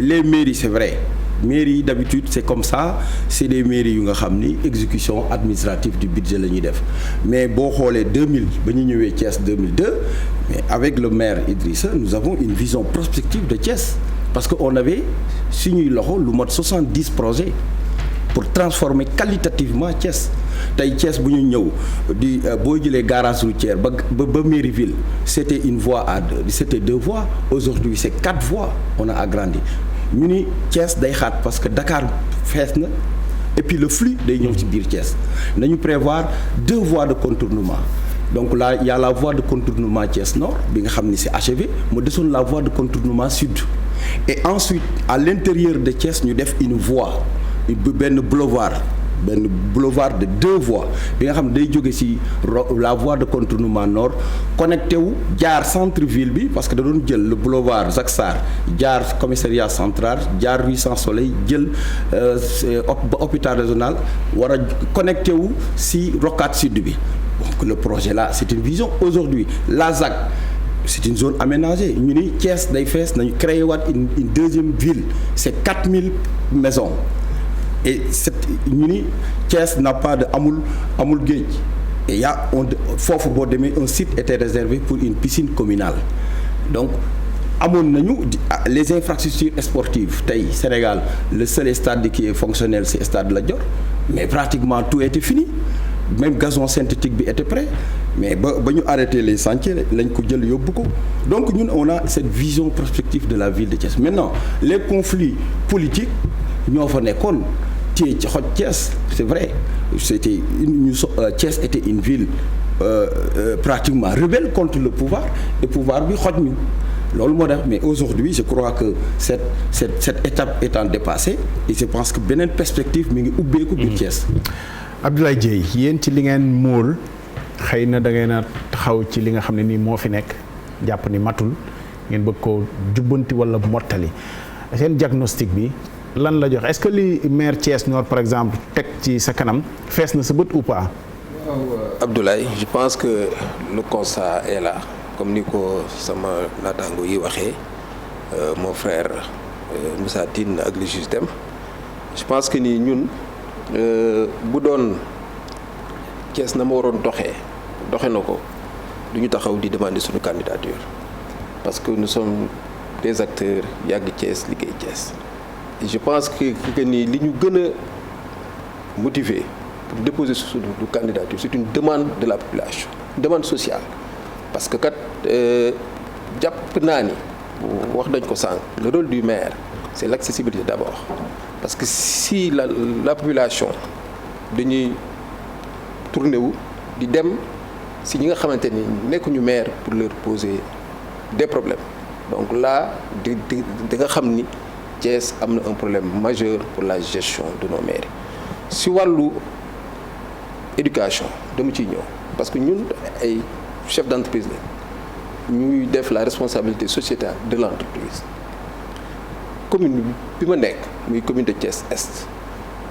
Speaker 2: les mairies c'est vrai mairies yi d'habitude c'est comme ça c'est des mairies yu nga xam ni exécution administrative du budget la ñuy def mais boo xoolee 2000 ba ñu ñëwee Thiès 2002 mais avec le maire Idrissa nous avons une vision prospective de Thiès parce que on avait suñuy loxo lu mot 70 projets pour transformer qualitativement Thiès tey Thiès bu ñu ñëw di boo jëlee garage routière ba mairie ville c'était une voie c'était 2 voies aujourd'hui c'est 4 voies on a agrandi ñu ni Thiès day xaat parce que Dakar fees na et puis le flux day ñëw ci biir Thiès nañu prévoir 2 voies de contournement donc là il y a la voie de contournement Thiès Nord bi nga xam ni c'est achevé mu desoon la voie de contournement sud et ensuite à l'intérieur de Thiès ñu def une voie benn boulevard de 2 voies bi nga xam ne day jóge ci la voie de contournement nord connecté wu jaar centre-ville bi parce que da doon jël le boulevard Jacques Sarr jaar commissariat central jaar rue Sans Soleil jël ba hôpital régional war a connecté wu ci rocade sud bi donc le projet là c'est une vision aujourd'hui la ZAC c'est une zone aménagée ñu ni Thiès day fees nañu créé waat une deuxième ville c'est 4000 maisons et ñu ni Thiès n'a pas de amul géej et y a foofu boo demee un site était réservé pour une piscine communale donc amoon nañu les infrastructures sportives tey Sénégal le seul stade qui est fonctionnel c'est stade Lat Dior mais pratiquement tout était fini même gazon synthétique bi était prêt mais ba ñu arrêté les chantiers lañ ko jël yóbbu ko donc ñun on a cette vision prospective de la ville de Thiès maintenant les conflits politiques ñoo fa nekkoon ci xoj Thiès c'est vrai c'était Thiès était une ville pratiquement rebelle contre le pouvoir et pouvoir bi xoj ñu loolu moo tax mais aujourd'hui je crois que cette étape étant dépassée et je pense que beneen perspective mi ngi ubbeeku biir Thiès.
Speaker 1: Abdoulaye Dieye yéen ci li ngeen móol xëy na da ngeen a taxaw ci li nga xam ne nii moo fi nekk jàpp ni matul ngeen bëgg ko jubbanti wala mottali seen diagnostic bi lan la jox est-ce que li maire Thiès Nord par exemple teg ci sa kanam fees na sa bët ou pas.
Speaker 3: waaw Abdoulaye je pense que le constat est là comme ni ko sama naataango yi waxee mon frère Moussa Tine ak le juge Dème je pense que ni ñun bu doon Thiès na ma waroon doxe na ko du ñu taxaw di demander suñu candidature parce que nous sommes des acteurs yàgg Thiès liggéey Thiès et je pense que ni li ñu gën a motiver pour déposer suñu candidature c'est une demande de la population une demande sociale parce que kat jàpp naa ni wax nañ ko sànq le rôle du maire c'est l'accessibilité d'abord parce que si la population dañuy tourner wu di dem si ñi nga xamante ni nekkuñu maire pour leur poser des problèmes donc là di nga xam ni Thiès am na un problème majeur pour la gestion de nos mairies si wàllu éducation dama ciy ñëw parce que ñun ay chef d'entreprise la ñuy def la responsabilité sociétale de l'entreprise commune bi ma nekk muy commune de Thiès Est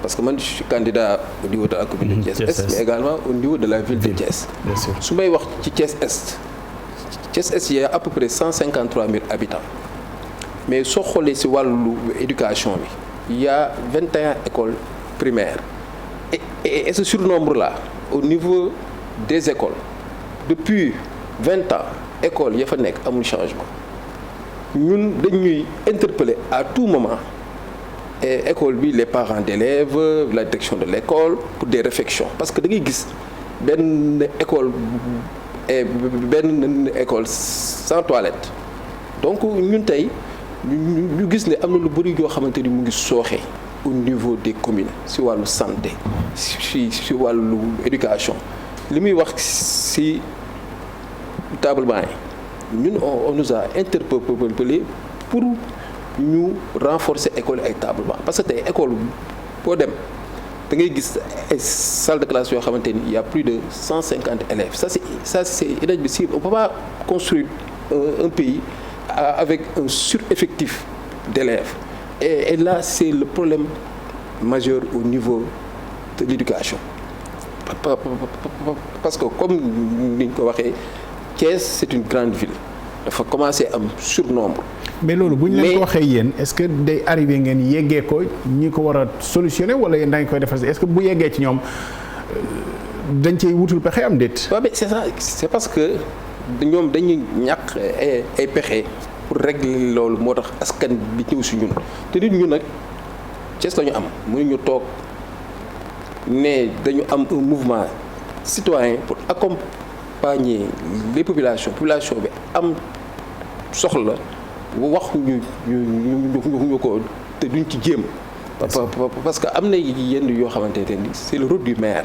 Speaker 3: parce que man je suis candidat au niveau de la commune de Thiès Est mais également au niveau de la ville de Thiès su may wax ci Thiès Est il y a à peu près 153 000 habitants mais soo xoolee ci wàllu éducation bi il y a 21 écoles primaires et ce surnombre là au niveau des écoles depuis 20 ans écoles ya fa nekk amul changement ñun dañuy interpeller à tout moment et école bi les parents d'élèves la direction de l'école pour des réflexions parce que da ngay gis benn école sans toilette donc ñun tey ñu gis ne am na lu bari yoo xamante ni mu ngi sooxe au niveau des communes ci wàllu santé si wàllu éducation li muy wax si table banc yi ñun on nous a interpellé pour ñu renforcer école ay table banc parce que tey école boo dem da ngay gis ay salle de classe yoo xamante ni il y a plus de 150 élèves ça c'est inadmissible on peut pas construire un pays avec un sureffectif d'élèves et là c'est le problème majeur au niveau de l'éducation parce que comme ni ñu ko waxee Thiès c'est une grande ville dafa commencer am surnombre.
Speaker 1: mais loolu bu ñu leen ko waxee yéen est-ce que day arrivé ngeen yeggee ko ñi ko war a solutionner wala yéen da ngeen koy defar est-ce que bu yeggee ci ñoom dañ cey wutul pexe am déet.
Speaker 3: waaw mais c'est ça c'est parce que ñoom dañuy ñàkk ay pexe pour régler loolu moo tax askan bi ñëw si ñun te nit ñu nag Thiès la ñu am mënuñu toog ne dañu am un mouvement citoyen pour accompagner les populations bi am soxla wax ñu ko te duñ ci jéem parce que am na yenn yoo xamante ne c'est le rôle du maire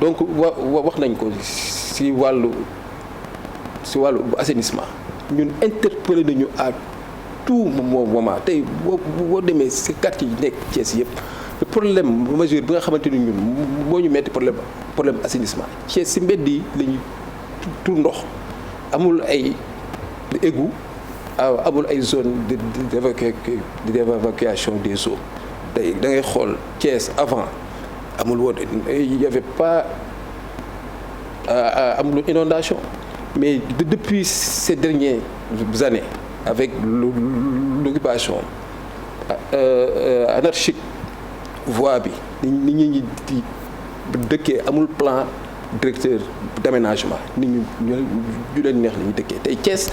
Speaker 3: donc wax nañ ko si wàllu assainissement ñun interpellé nañu à tout moment tey boo demee si quartier yi nekk Thiès yëpp le problème majeur bi nga xamante ni ñun moo ñu metti problème assainissement Thiès si mbedd yi la ñuy tur ndox amul ay égout amul ay zone d'évacuation des eaux tey da ngay xool Thiès avant amul woon il y avait pas amul inondation mais depuis ces dernières années avec l'occupation anarchique voie bi nit ñi di dëkkee amul plan directeur d'aménagement nit ñu leen neex la ñu dëkkee tey Thiès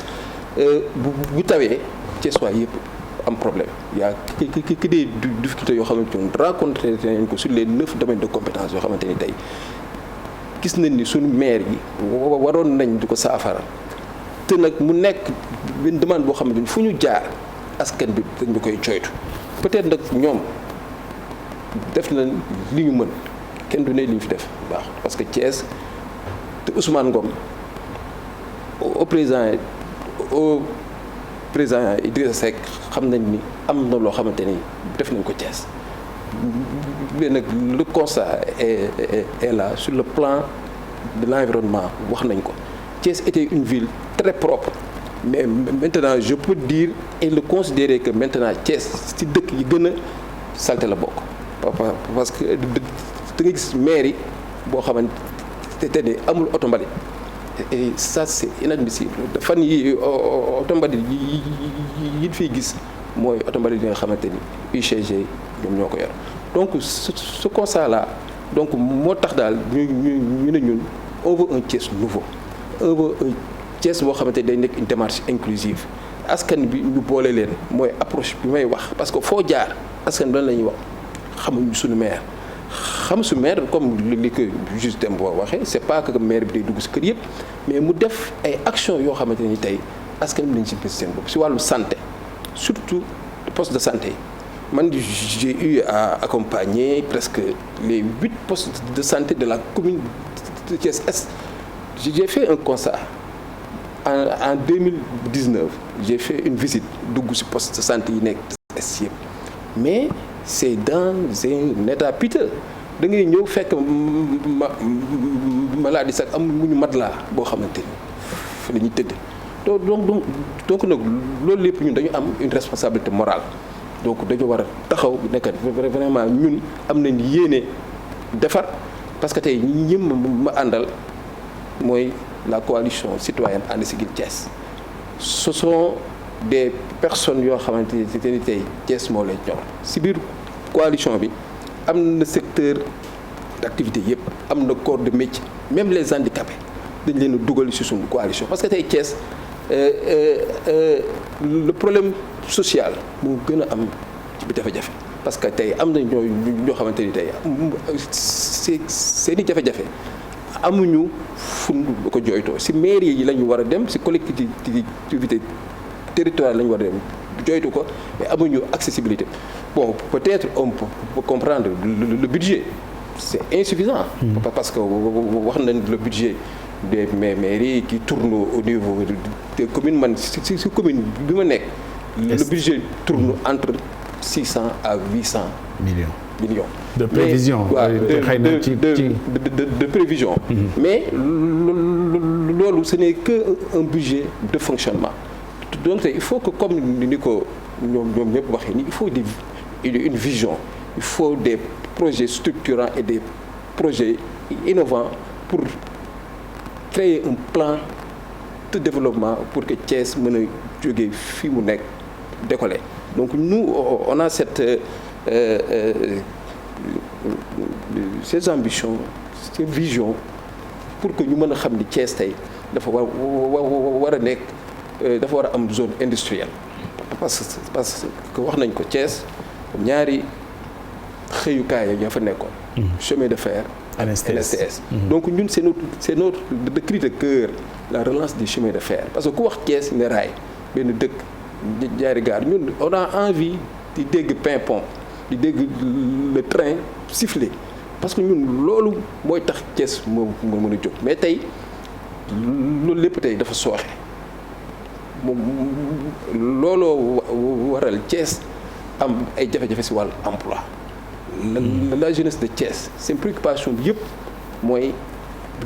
Speaker 3: bu tawee Thiès waa yëpp am problème y a que des difficultés yoo xamante ni rencontré nañ ko sur les 9 domaines de compétences yoo xamante ni tey gis nañ ni suñu maire yi waroon nañ di ko saafara te nag mu nekk benn demande boo xamante ni fu ñu jaar askan bi dañ ñu koy coytu peut-être nag ñoom def na li ñu mën kenn du ne li ñu fi def baax parce que Thiès te Ousmane Ngom au président Idrissa Seck xam nañ ni am na loo xamante ni def nañ ko Thiès mais nag le constat est là sur le plan de l'environnement wax nañ ko Thiès était une ville très propre mais maintenant je peux dire et le considérer que maintenant Thiès ci dëkk yi gën a salte la bokk parce que da nga gis maire yi boo xamante ne amul oto mbalit et ça c'est inadmissible fan yi oto mbalit yi fiy gis mooy oto mbalit yi nga xamante ni UCG ñoom ñoo ko yor donc ce constat là donc moo tax daal ñu ne ñun on veut un Thiès nouveau on veut un Thiès boo xamante ni day nekk une démarche inclusive askan bi ñu boole leen mooy approche bi may wax parce que foo jaar askan bi lan la ñuy wax xamuñu suñu maire xam su maire comme li ko juste dem boo waxee c'est pas que maire bi day dugg si kër yëpp mais mu def ay actions yoo xamante ni tey askan bi lañ si gis seen bopp si wàllu santé surtout poste de santé yi man j'ai eu à accompagner presque les 8 postes de santé de la commune de Thiès Est. J'ai fait un constat en 2019 j'ai fait une visite dugg si poste de santé yi nekk Est yëpp mais c'est dans un état piteux da ngay ñëw fekk maladie sax amuñu matelas boo xamante ni fa la ñuy tëdd donc nag loolu lépp ñun dañu am une responsabilité morale donc dañu war a taxaw nekk vraiment ñun am nañ yéene defar parce que tey ñi ma àndal mooy la coalition citoyenne And Siggil Thiès ce sont des personnes yoo xamante ni tey Thiès moo lay ñor si biir coalition bi am na secteur d'activité yëpp am na corps de métier même les handicapés dañ leen a dugal ci suñu coalition parce que tey Thiès le problème social moo gën a am ci bi jafe-jafe parce que tey am na ñoo xamante ni tey seeni jafe-jafe amuñu fund bu ko jooytoo ci mairie yi la ñu war a dem ci collectivité territoriale la ñu war a dem jooytu ko mais amuñu accessibilité bon peut-être on peut comprendre le budget c'est insuffisant. Parce que wax nañ le budget des mairies qui tourne au niveau des communes man si commune bi ma nekk. Le budget tourne entre 600 à 800 millions. De prévision. De prévision. Mais loolu ce n'est que un budget de fonctionnement. Donc il faut que comme ni ko ñoom ñëpp waxee ni il faut une vision. Il faut des projets structurants et des projets innovants pour créer un plan de développement pour que Thiès mën a jógee fii mu nekk décoller. Donc nous on a ces ambitions, cette vision pour que ñu mën a xam ni Thiès tey dafa war a nekk dafa war a am zone industrielle parce que wax nañ ko Thiès ñaari xëyukaay ya fa nekkoon. chemin de fer ak NSTS. Donc ñun c'est notre cri de cœur la relance du chemin de fer parce que ku wax Thiès ne raay benn dëkk ñaari gaar ñun on a envie di dégg pimpon di dégg le train siffler parce que ñun loolu mooy tax Thiès moo mën a jóg mais tey loolu lépp tey dafa sooxe moom looloo waral Thiès am ay jafe-jafe si wàllu emploi. La jeunesse de Thiès seen préoccupation bi yëpp mooy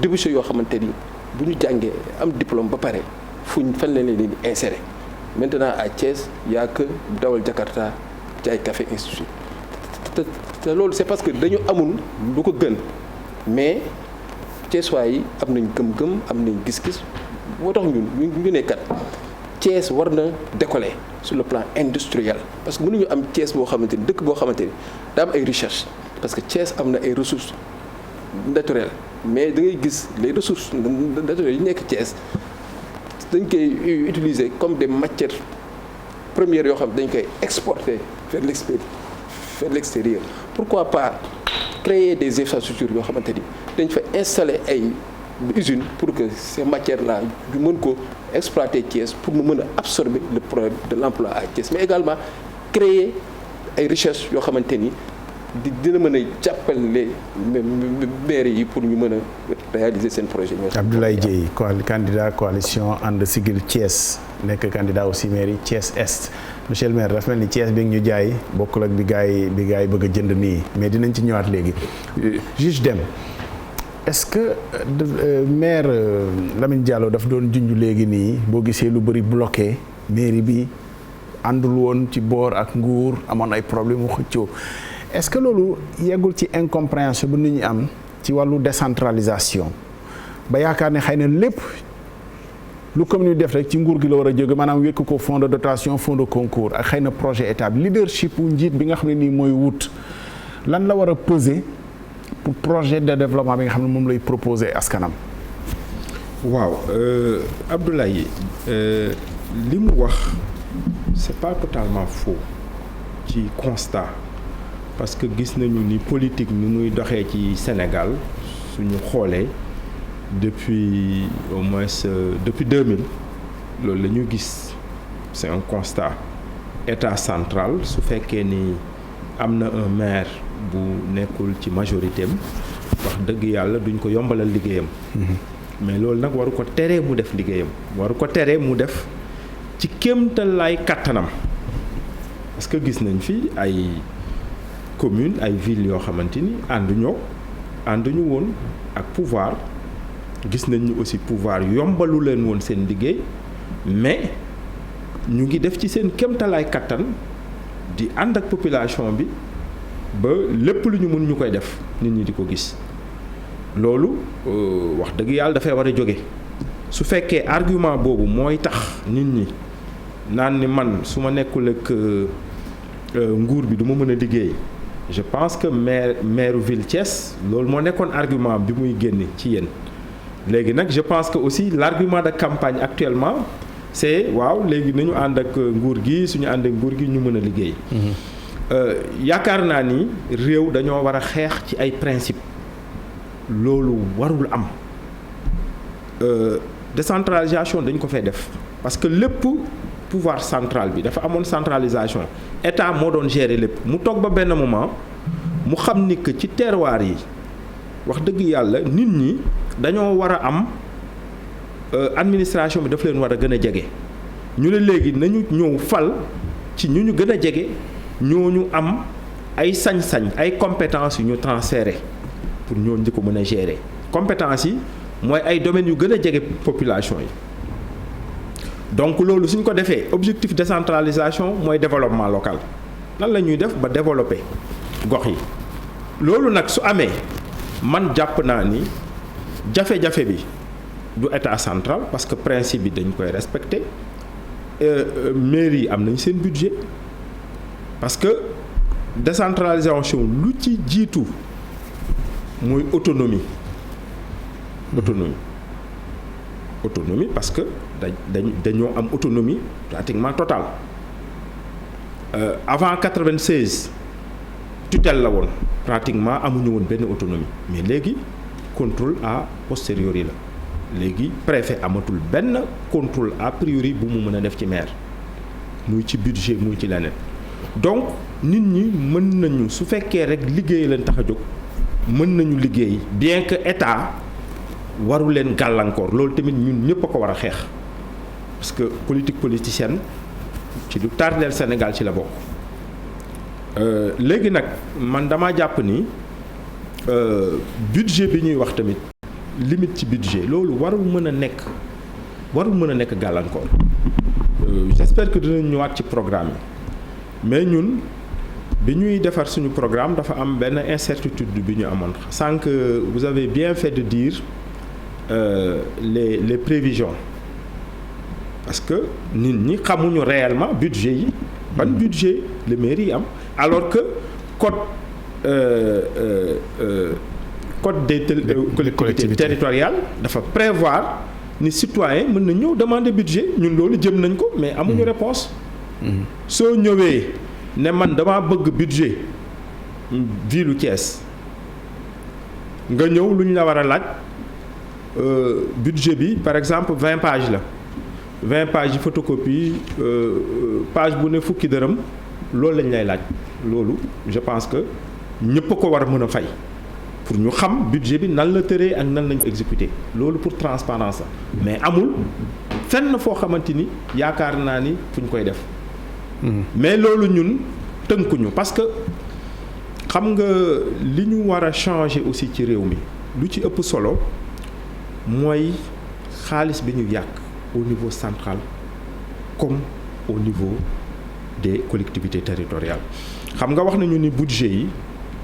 Speaker 3: débouché yoo xamante ni bu ñu jàngee am diplôme ba pare fan leen leen insérer maintenant à Thiès y a que dawal Jakarta jaay café institut te loolu c'est parce que dañu amul lu ko gën mais Thiessois yi am nañ gëm-gëm am nañ gis-gis moo tax ñu ne kat Thiès war na décoller sur le plan industriel parce que mënuñu am Thiès boo xamante ni dëkk boo xamante ni daa am ay recherche parce que Thiès am na ay ressources naturelles mais da ngay gis les ressources naturelles yi nekk Thiès dañ koy utiliser comme des matières premières yoo xam dañ koy exporter vers l'extérieur. Pourquoi pas créer des infrastructures yoo xamante ni dañ fa installer ay usines pour que ces matières là ñu mën ko exploiter Thiès pour mu mën a absorber le problème de l'emploi à Thiès mais également créer ay recherches yoo xamante ni dina mën a jàppale maires yi pour ñu mën a réaliser seen projet.
Speaker 1: Abdoulaye Dieye candidat coalition ànd Siggil Thiès nekk candidat aussi mairie Thiès Est monsieur le maire dafa mel ni Thiès bi ñu jaay bokkul ak bi gars yi bëgg a jënd nii mais dinañ ci ñëwaat léegi. Juge Dème est-ce que maire Lamine Diallo daf doon junj léegi nii boo gisee lu bëri bloqué mairie bi àndul woon ci boor ak nguur amoon ay problème mu xëccoo est-ce que loolu yeggul ci incompréhension bu nit ñi am ci wàllu décentralisation ba yaakaar ne xëy na lépp lu commune def rek ci nguur gi la war a jóge maanaam wékk ko fonds de dotation fonds de concours ak xëy na projet état leadership wu njiit bi nga xam ne nii mooy wut lan la war a peser pour projet de développement bi nga xam ne moom lay proposer askanam.
Speaker 4: waaw Abdoulaye li mu wax c'est pas totalement faux ci constat parce que gis nañu ni politique ni muy doxee ci Sénégal suñu xoolee depuis au moins depuis 2000 loolu la ñu gis c'est un constat état central su fekkee ni am na un maire bu nekkul ci majorité am wax dëgg yàlla duñ ko yombalal liggéeyam. mais loolu nag waru ko teree mu def liggéeyam waru ko teree mu def ci kéemtalaay kattanam parce que gis nañ fi ay communes ay villes yoo xamante ni ànduñu woon ak pouvoir gis nañ ni aussi pouvoir yombalu leen woon seen liggéey mais ñu ngi def ci seen kéemtalaay kattan di ànd ak population bi ba lépp lu ñu mën ñu koy def nit ñi di ko gis loolu wax dëgg yàlla dafay war a jóge su fekkee argument boobu mooy tax nit ñi naan ni man su ma nekkul ak nguur bi du ma mën a liggéey je pense que maire ville Thiès loolu moo nekkoon argument bi muy génn ci yéen léegi nag je pense que aussi l'argument de campagne actuellement c'est waaw léegi nañu ànd ak nguur gi suñu ànd ak nguur gi ñu mën a liggéey. yaakaar naa ni réew dañoo war a xeex ci ay principe loolu warul am décentralisation dañ ko fay def parce que lépp pouvoir central bi dafa amoon centralisation état moo doon gérer lépp mu toog ba benn moment mu xam ni que ci terroir yi wax dëgg yàlla nit ñi dañoo war a am administration bi daf leen war a gën a jege ñu ne léegi nañu ñëw fal ci ñu gën a jege ñooñu am ay sañ-sañ ay compétences yu ñu transféré pour ñooñu di ko mën a gérer compétences yi mooy ay domaines yu gën a jege population yi donc loolu suñ ko defee objectif décentralisation mooy développement local nan la ñuy def ba développer gox yi loolu nag su amee man jàpp naa ni jafe-jafe bi du état central parce que principe bi dañ koy respecter mairie yi am nañ seen budget parce que décentralisation lu ci jiitu mooy autonomie parce que dañoo am autonomie pratiquement totale avant 96 tutelle la woon pratiquement amuñu woon benn autonomie mais léegi contrôle a posteriori la léegi préfet amatul benn contrôle a priori bu mu mën a def ci maire muy ci budget muy ci leneen donc nit ñi mën nañu su fekkee rek liggéey leen tax a jóg mën nañu liggéey bien que état waru leen gàllankoor loolu tamit ñun ñëpp a ko war a xeex parce que politique politicienne ci lu tardeel Sénégal ci la bokk léegi nag man dama jàpp ni budget bi ñuy wax tamit limite ci budget loolu warul mën a nekk gàllankoor j'espère que dinañ ñëwaat ci programme yi mais ñun bi ñuy defar suñu programme dafa am benn incertitude bi ñu amoon sànq vous avez bien fait de dire les prévisions parce que nit ñi xamuñu réellement budget yi ban budget les mairies yi am alors que code des collectivités territoriales dafa prévoir ni citoyen mën na ñëw demander budget ñun loolu jëm nañ ko mais amuñu réponse soo ñëwee ne man dama bëgg budget ville Thiès nga ñëw lu ñu la war a laaj budget bi par exemple 20 pages la 20 pages yi photocopie page bu ne fukki dërëm loolu lañ lay laaj loolu je pense que ñëpp a ko war a mën a fay pour ñu xam budget bi nan la tëree ak nan lañ ko exécuter loolu pour transparence la mais amul fenn foo xamante ni yaakaar naa ni fu ñu koy def mais loolu ñun tënkuñu parce que xam nga li ñu war a changer aussi ci réew mi lu ci ëpp solo mooy xaalis bi ñu yàq au niveau central comme au niveau des collectivités territoriales xam nga wax nañu ni budget yi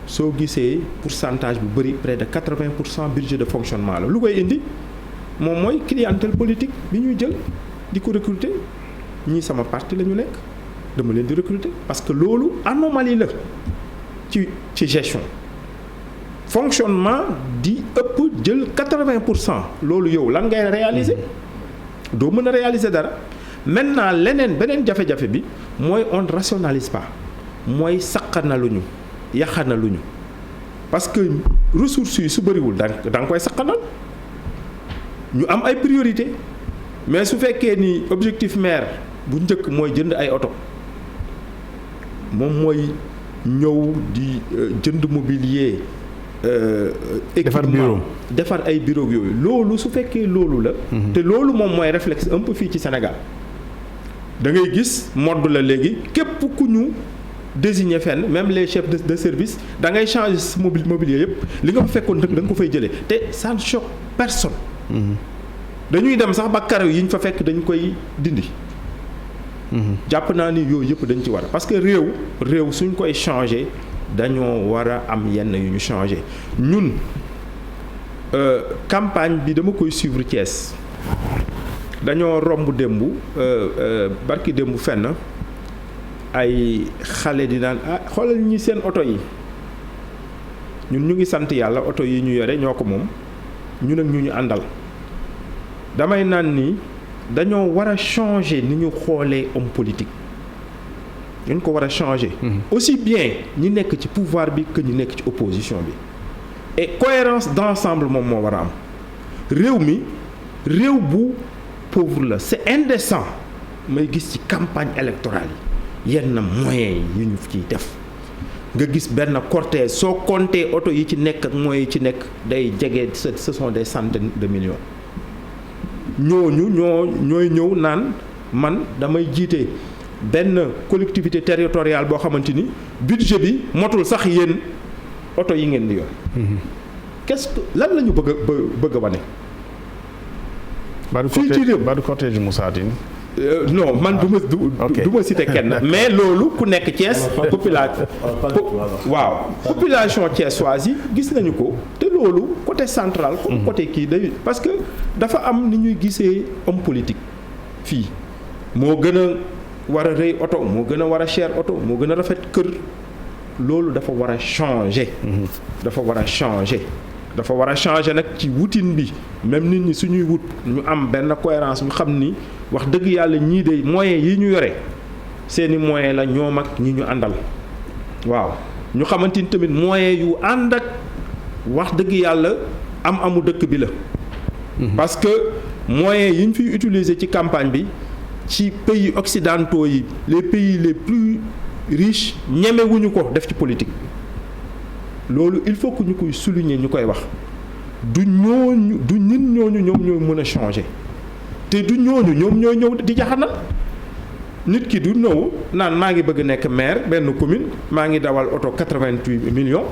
Speaker 4: soo gisee pourcentage bu bëri près de 80% budget de fonctionnement la lu koy indi moom mooy clientèle politique bi ñuy jël di ko recruter ñii sama parti la ñu nekk dama leen di recruter parce que loolu anomalie la ci gestion fonctionnement di ëpp jël 80% loolu yow lan ngay réaliser doo mën a réaliser dara maintenant beneen jafe-jafe bi mooy on ne rationalise pas mooy saqanaluñu yaxanaluñu parce que ressources yi su bëriwul da nga koy saqanal ñu am ay priorité mais su fekkee ni objectif maire bu njëkk mooy jënd ay oto moom mooy ñëw di jënd mobilier équipement defar ay bureau yooyu loolu su fekkee loolu la te loolu moom mooy réflexe un peu fii ci Sénégal da ngay gis mode la léegi képp ku ñu désigné fenn même les chefs de service da ngay changer sa mobilier yëpp li nga fa fekkoon dëkk da nga ko fay jëlee te ça ne choque personne dañuy dem sax ba karaw yi ñu fa fekk dañ koy dindi jàpp naa ni yooyu yëpp dañ ci war parce que réew suñ koy changer dañoo war a am yenn yu ñu changer ñun campagne bi dama koy suivre Thiès dañoo romb démb barki démb fenn ay xale di naan xoolal ñi seen oto yi ñun ñu ngi sant yàlla oto yi ñu yore ñoo ko moom ñun ak ñu àndal damay naan ni dañoo war a changer ni ñu xoolee homme politique ñu ko war a changer. aussi bien ñi nekk ci pouvoir bi que ñi nekk ci opposition bi et cohérence d'ensemble moom moo war a am réew mi réew bu pauvre la c'est indécent may gis ci campagne électorale yi yenn moyens yi ñu ciy def nga gis benn cortège soo compté oto yi ci nekk ak moyens yi ci nekk day jege ce sont des centaines de millions ñooy ñëw naan man damay jiite benn collectivité territoriale boo xamante ni budget bi motul sax yéen oto yi ngeen di yor. qu'est-ce que lan la ñu bëgg a wane. fii ci réew
Speaker 1: ba du cortège Moussa Tine.
Speaker 4: Non man du ma citer kenn mais loolu ku nekk Thiès population thiessoise yi gis nañu ko te loolu côté central comme côté kii day parce que dafa am ni ñuy gisee homme politique fii moo gën a war a rëy oto moo gën a war a cher oto moo gën a rafet kër loolu dafa war a changer dafa war a changer nag ci wutin bi même nit ñi suñuy wut ñu am benn cohérence ñu xam ni wax dëgg yàlla ñii de moyens yi ñu yore seeni moyens la ñoom ak ñi ñu àndal waaw ñu xamante ni tamit moyens yu ànd ak wax dëgg yàlla amu dëkk bi la. parce que moyens yi ñu fiy utiliser ci campagne bi ci pays occidentaux yi les pays les plus riches ñemewuñu ko def ci politique. loolu il faut que ñu koy souligner ñu koy wax du nit ñooñu ñoom ñooy mën a changer te du ñooñu ñoom ñooy ñëw di jaxanal nit ki du ñëw naan maa ngi bëgg nekk maire benn commune maa ngi dawal oto 88 millions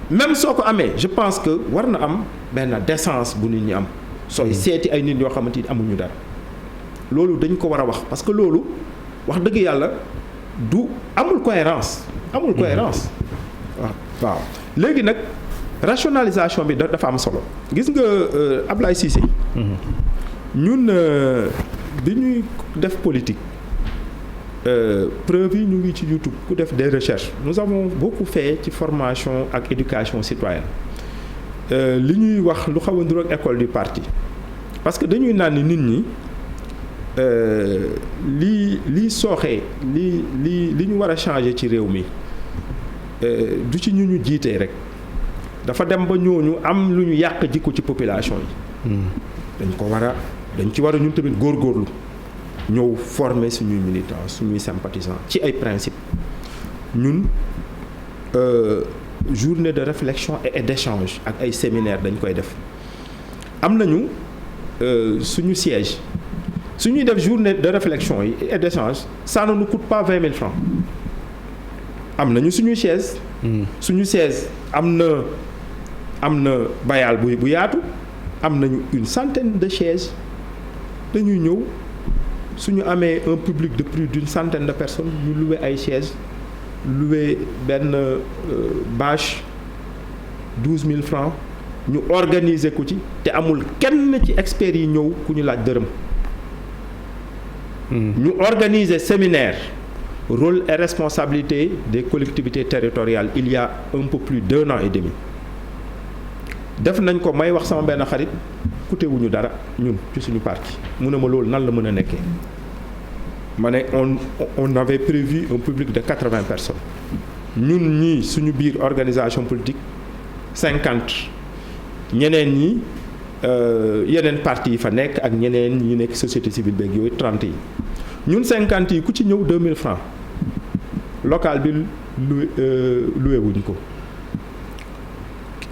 Speaker 4: même soo ko amee je pense que war na am benn décence bu nit ñi am sooy seeti ay nit yoo xamante ni amuñu dara loolu dañ ko war a wax parce que loolu wax dëgg yàlla du amul cohérence waaw léegi nag rationalisation bi dafa am solo gis nga Ablaye Cissé ñun bi ñuy def politique preuve yi ñu ngi ci YouTube ku def des recherches nous avons beaucoup fait ci formation ak éducation citoyenne li ñuy wax lu xaw a ndur ak école du parti parce que dañuy naan ni nit ñi lii sooxee li ñu war a changer ci réew mi du ci ñu jiitee rek dafa dem ba ñooñu am lu ñu yàq jikko ci population yi. dañ ci war a ñun tamit góorgóorlu ñëw former suñuy militants suñuy sympathisants ci ay principes ñun journée de réflexion et d'échange ak ay séminaires dañ koy def am nañu suñu siège suñuy def journée de réflexion yi et d'échange ça ne nous coûte pas 20 000 francs. am nañu suñu chaise. suñu chaise am na bayal bu yaatu am nañu une centaine de chaises dañuy ñëw suñu amee un public de plus d'une centaine de personnes ñu loué ay chaises loué benn bâche 12 000 francs ñu organiser ko ci te amul kenn ci experts yi ñëw ku ñu laaj dërëm. ñu organiser séminaire. Rôle et responsabilité des collectivités territoriales il y a un peu plus d'1 an et demi def nañ ko may wax sama benn xarit coûté wuñu dara ñun ci suñu parti mu ne ma loolu nan la mën a nekkee ma ne on avait prévu un public de 80 personnes ñun ñii suñu biir organisation politique 50 ñeneen ñi yeneen parti yi fa nekk ak ñeneen ñi nekk société civile beeg yooyu 30 yi ñun 50 yi ku ci ñëw 2000 francs local bi loué wuñ ko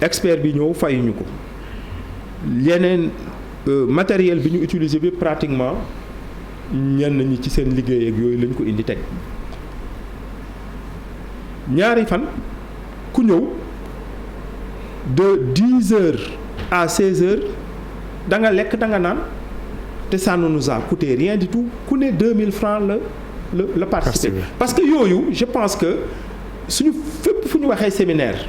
Speaker 4: expert bi ñëw fayuñu ko yeneen matériel bi ñu utilisé bi pratiquement ñenn ñi ci seen liggéey ak yooyu lañ ko indi teg ñaari fan ku ñëw de 10 heures à 16 heures da nga lekk da nga naan te ça ne nous a coûté rien du tout ku ne 2000 francs la participer parce que yooyu je pense que suñu fépp fu ñu waxee séminaire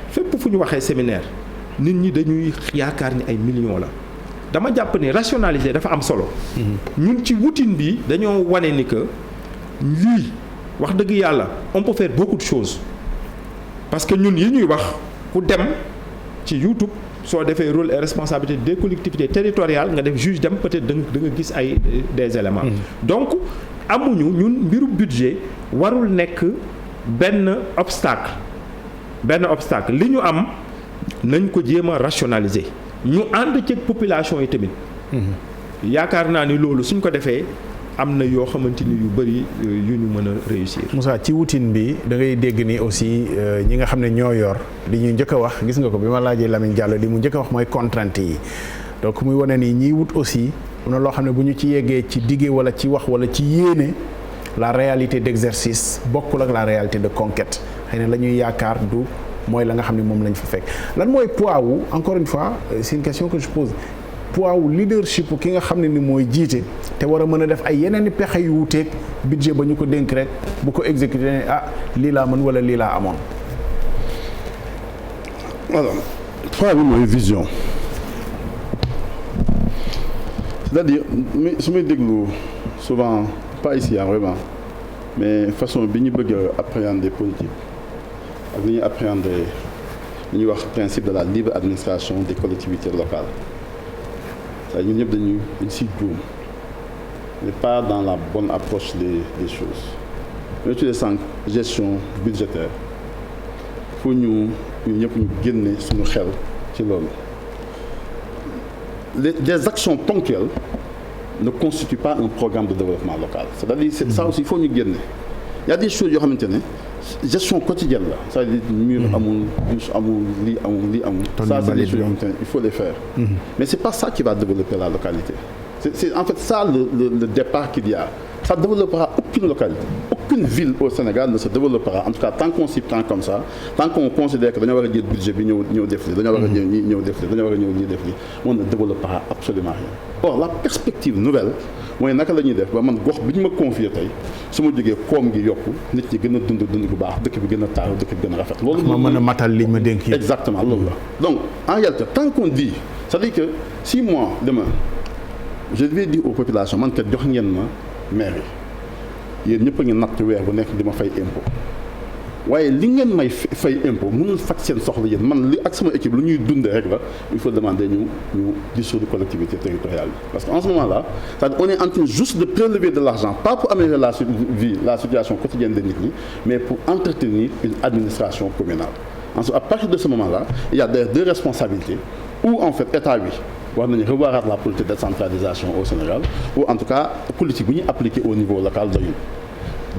Speaker 4: nit ñi dañuy yaakaar ni ay millions la dama jàpp ni rationaliser dafa am solo ñun ci wutin bi dañoo wane ni que lii wax dëgg yàlla on peut faire beaucoup de choses parce que ñun yi ñuy wax ku dem ci YouTube soo defee rôle et responsabilité des collectivités territoriales nga def juge dem peut-être da nga gis ay des éléments donc amuñu ñun mbiru budget warul nekk benn obstacle li ñu am nañ ko jéem a rationaliser ñu ànd ci population yi tamit yaakaar naa ni loolu suñ ko defee am na yoo xamante ni yu bëri yu ñu mën a réussir.
Speaker 1: Moussa ci wutin bi da ngay dégg ni aussi ñi nga xam ne ñoo yor li ñu njëkk a wax gis nga ko bi ma laajee Lamine Diallo li mu njëkk a wax mooy contrainte yi donc muy wane ni ñiy wut aussi am na loo xam ne bu ñu ci yeggee ci diggé wala ci wax wala ci yéene la réalité d'exercice bokkul ak la réalité de conquête xëy na la ñuy yaakaar du mooy la nga xam ne moom lañ fa fekk lan mooy poids wu encore une fois c'est une question que je pose poids wu leadership ki nga xam ne ni mooy jiite te war a mën a def ay yeneen i pexe yu wuuteeg budget ba ñu ko dénk rek bu ko exécuté ne lii laa mën wala lii laa amoon.
Speaker 5: alors poids bi mooy vision c'est-à-dire su may déglu souvent pas ici vraiment mais façon bi ñu bëgg a appréhender politique ak li ñuy appréhender li ñuy wax principe de la libre administration des collectivités locales. c'est-à-dire ñun ñëpp dañ siy juum mais pas dans la bonne approche des choses mais tu les sens gestion budgétaire faut ñu ñëpp ñu génne suñu xel ci loolu les actions ponctuelles ne constituent pas un programme de développement local c'est-à-dire ça aussi il faut ñu génne il y a des choses yoo xamante ne gestion quotidienne la c'est-à-dire mur amul douche amul lii amul ça c'est des choses yoo xamante ne il faut les faire mais c'est pas ça qui va développer la localité c'est en fait ça le départ qu'il y a ça ne développera aucune localité aucune ville au Sénégal ne se développera en tout cas tant qu'on s'y prend comme ça tant qu'on considère que dañoo war a jël budget bi ñëw def li dañoo war a ñëw def li dañoo war a ñëw def li on ne développera absolument rien or la perspective nouvelle mooy naka la ñuy def ba man gox bi ñu ma confié tey su ma jógee koom gi yokku nit ñi gën a dund bu baax dëkk bi gën a taaru dëkk bi gën a rafet loolu
Speaker 1: ma mën a matal liñ ma dénk yi
Speaker 5: exactement loolu la donc en réalité tant qu'on dit c'est-à-dire que si moi demain je vais dire aux populations man kat jox ngeen ma maire yi yéen ñëpp a ngi natt weer bu nekk di ma fay impôt waaye li ngeen may fay impôt mënul faj seen soxla yéen man li ak sama équipe lu ñuy dundee rek la il faut demander ñu dissoudre collectivité territoriale bi parce que en ce moment là c'est-à-dire on est en train juste de prélever de l'argent pas pour améliorer la situation quotidienne de nit ñi mais pour entretenir une administration communale ensuite à partir de ce moment là il y a deux responsabilités où en fait état bi war nañu revoir la politique de décentralisation au Sénégal ou en tout cas politique bu ñuy appliquer au niveau local doyul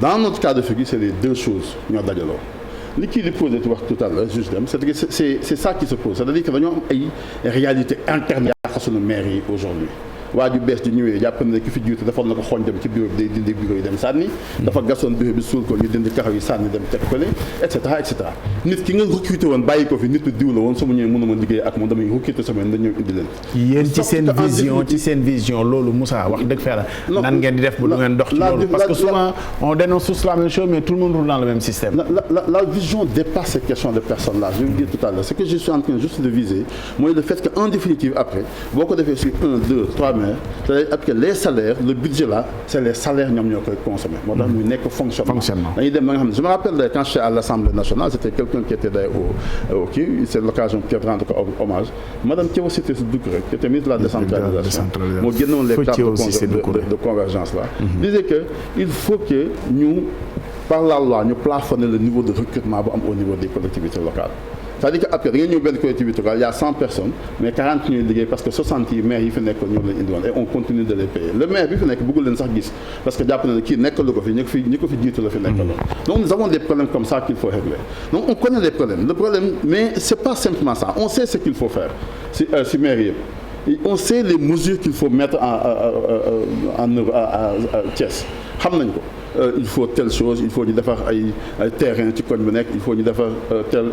Speaker 5: dans notre cas de figure c'est les deux choses ñoo dajaloo li kii di posé wax tout à l'heure juste dem c'est-à-dire que c'est ça qui se pose c'est-à-dire que dañoo am ay réalités internes yaa suñu maire yi aujourd'hui waa ju bees di ñëwee jàpp na ki fi jiitu defoon na ko xooñ dem ci bureau bi day dindi bureau yi dem sànni dafa gasoon bureau bi suul ko ñu dindi kaxaw yi sànni dem teg ko et cetera et cetera nit ki nga recruté woon bàyyi ko fi nit diw la woon su ma ñëwee mënuma liggéey ak moom damay recruté semaine dañ ñëw indi leen
Speaker 1: yéen ci seen vision loolu Moussa wax dëgg fa la nan ngeen di def bu du ngeen dox ci loolu parce que souvent on dénonce tous la même chose mais tout le monde roule dans le même système
Speaker 5: la vision dépasse ces questions de personnes là je vais dire tout à l'heure ce que je suis en train juste de viser mooy le fait que en définitive après boo ko defee sur 1 2 3 c'est-à-dire que les salaires le budget là c'est les salaires ñoom ñoo koy consommer moo tax ñu nekk fonctionnement dañuy dem ba nga xam ne je me rappelle quand j'étais à l'Assemblée nationale c'était quelqu'un qui était d'ailleurs au kii c'est l'occasion peut-être rendre ko hommage madame Thiaw Cissé Doucouré qui était ministre de la décentralisation moo génnoon les cartes de convergence là disait que il faut que ñu par la loi ñu plafonner le niveau de recrutement bu am au niveau des collectivités locales c'est-à-dire que après da ngeen ñëw benn collectivité locale il y a 100 personnes mais 40 ñuy liggéey parce que 60 yi maires yi fi nekkoon ñoo leen indiwoon et on continue de les payer le maire bi fi nekk bëggul leen sax gis parce que jàpp na ne kii nekkalu ko fi ñi ko fi jiitu la fi nekkaloon donc nous avons des problèmes comme ça qu'il faut régler donc on connaît les problèmes le problème mais c'est pas simplement ça on sait ce qu'il faut faire si maire yëpp on sait les mesures qu'il faut mettre en œuvre à Thiès xam nañ ko il faut telle chose il faut ñu defar ay terrain ci koñ bu nekk il faut ñu defar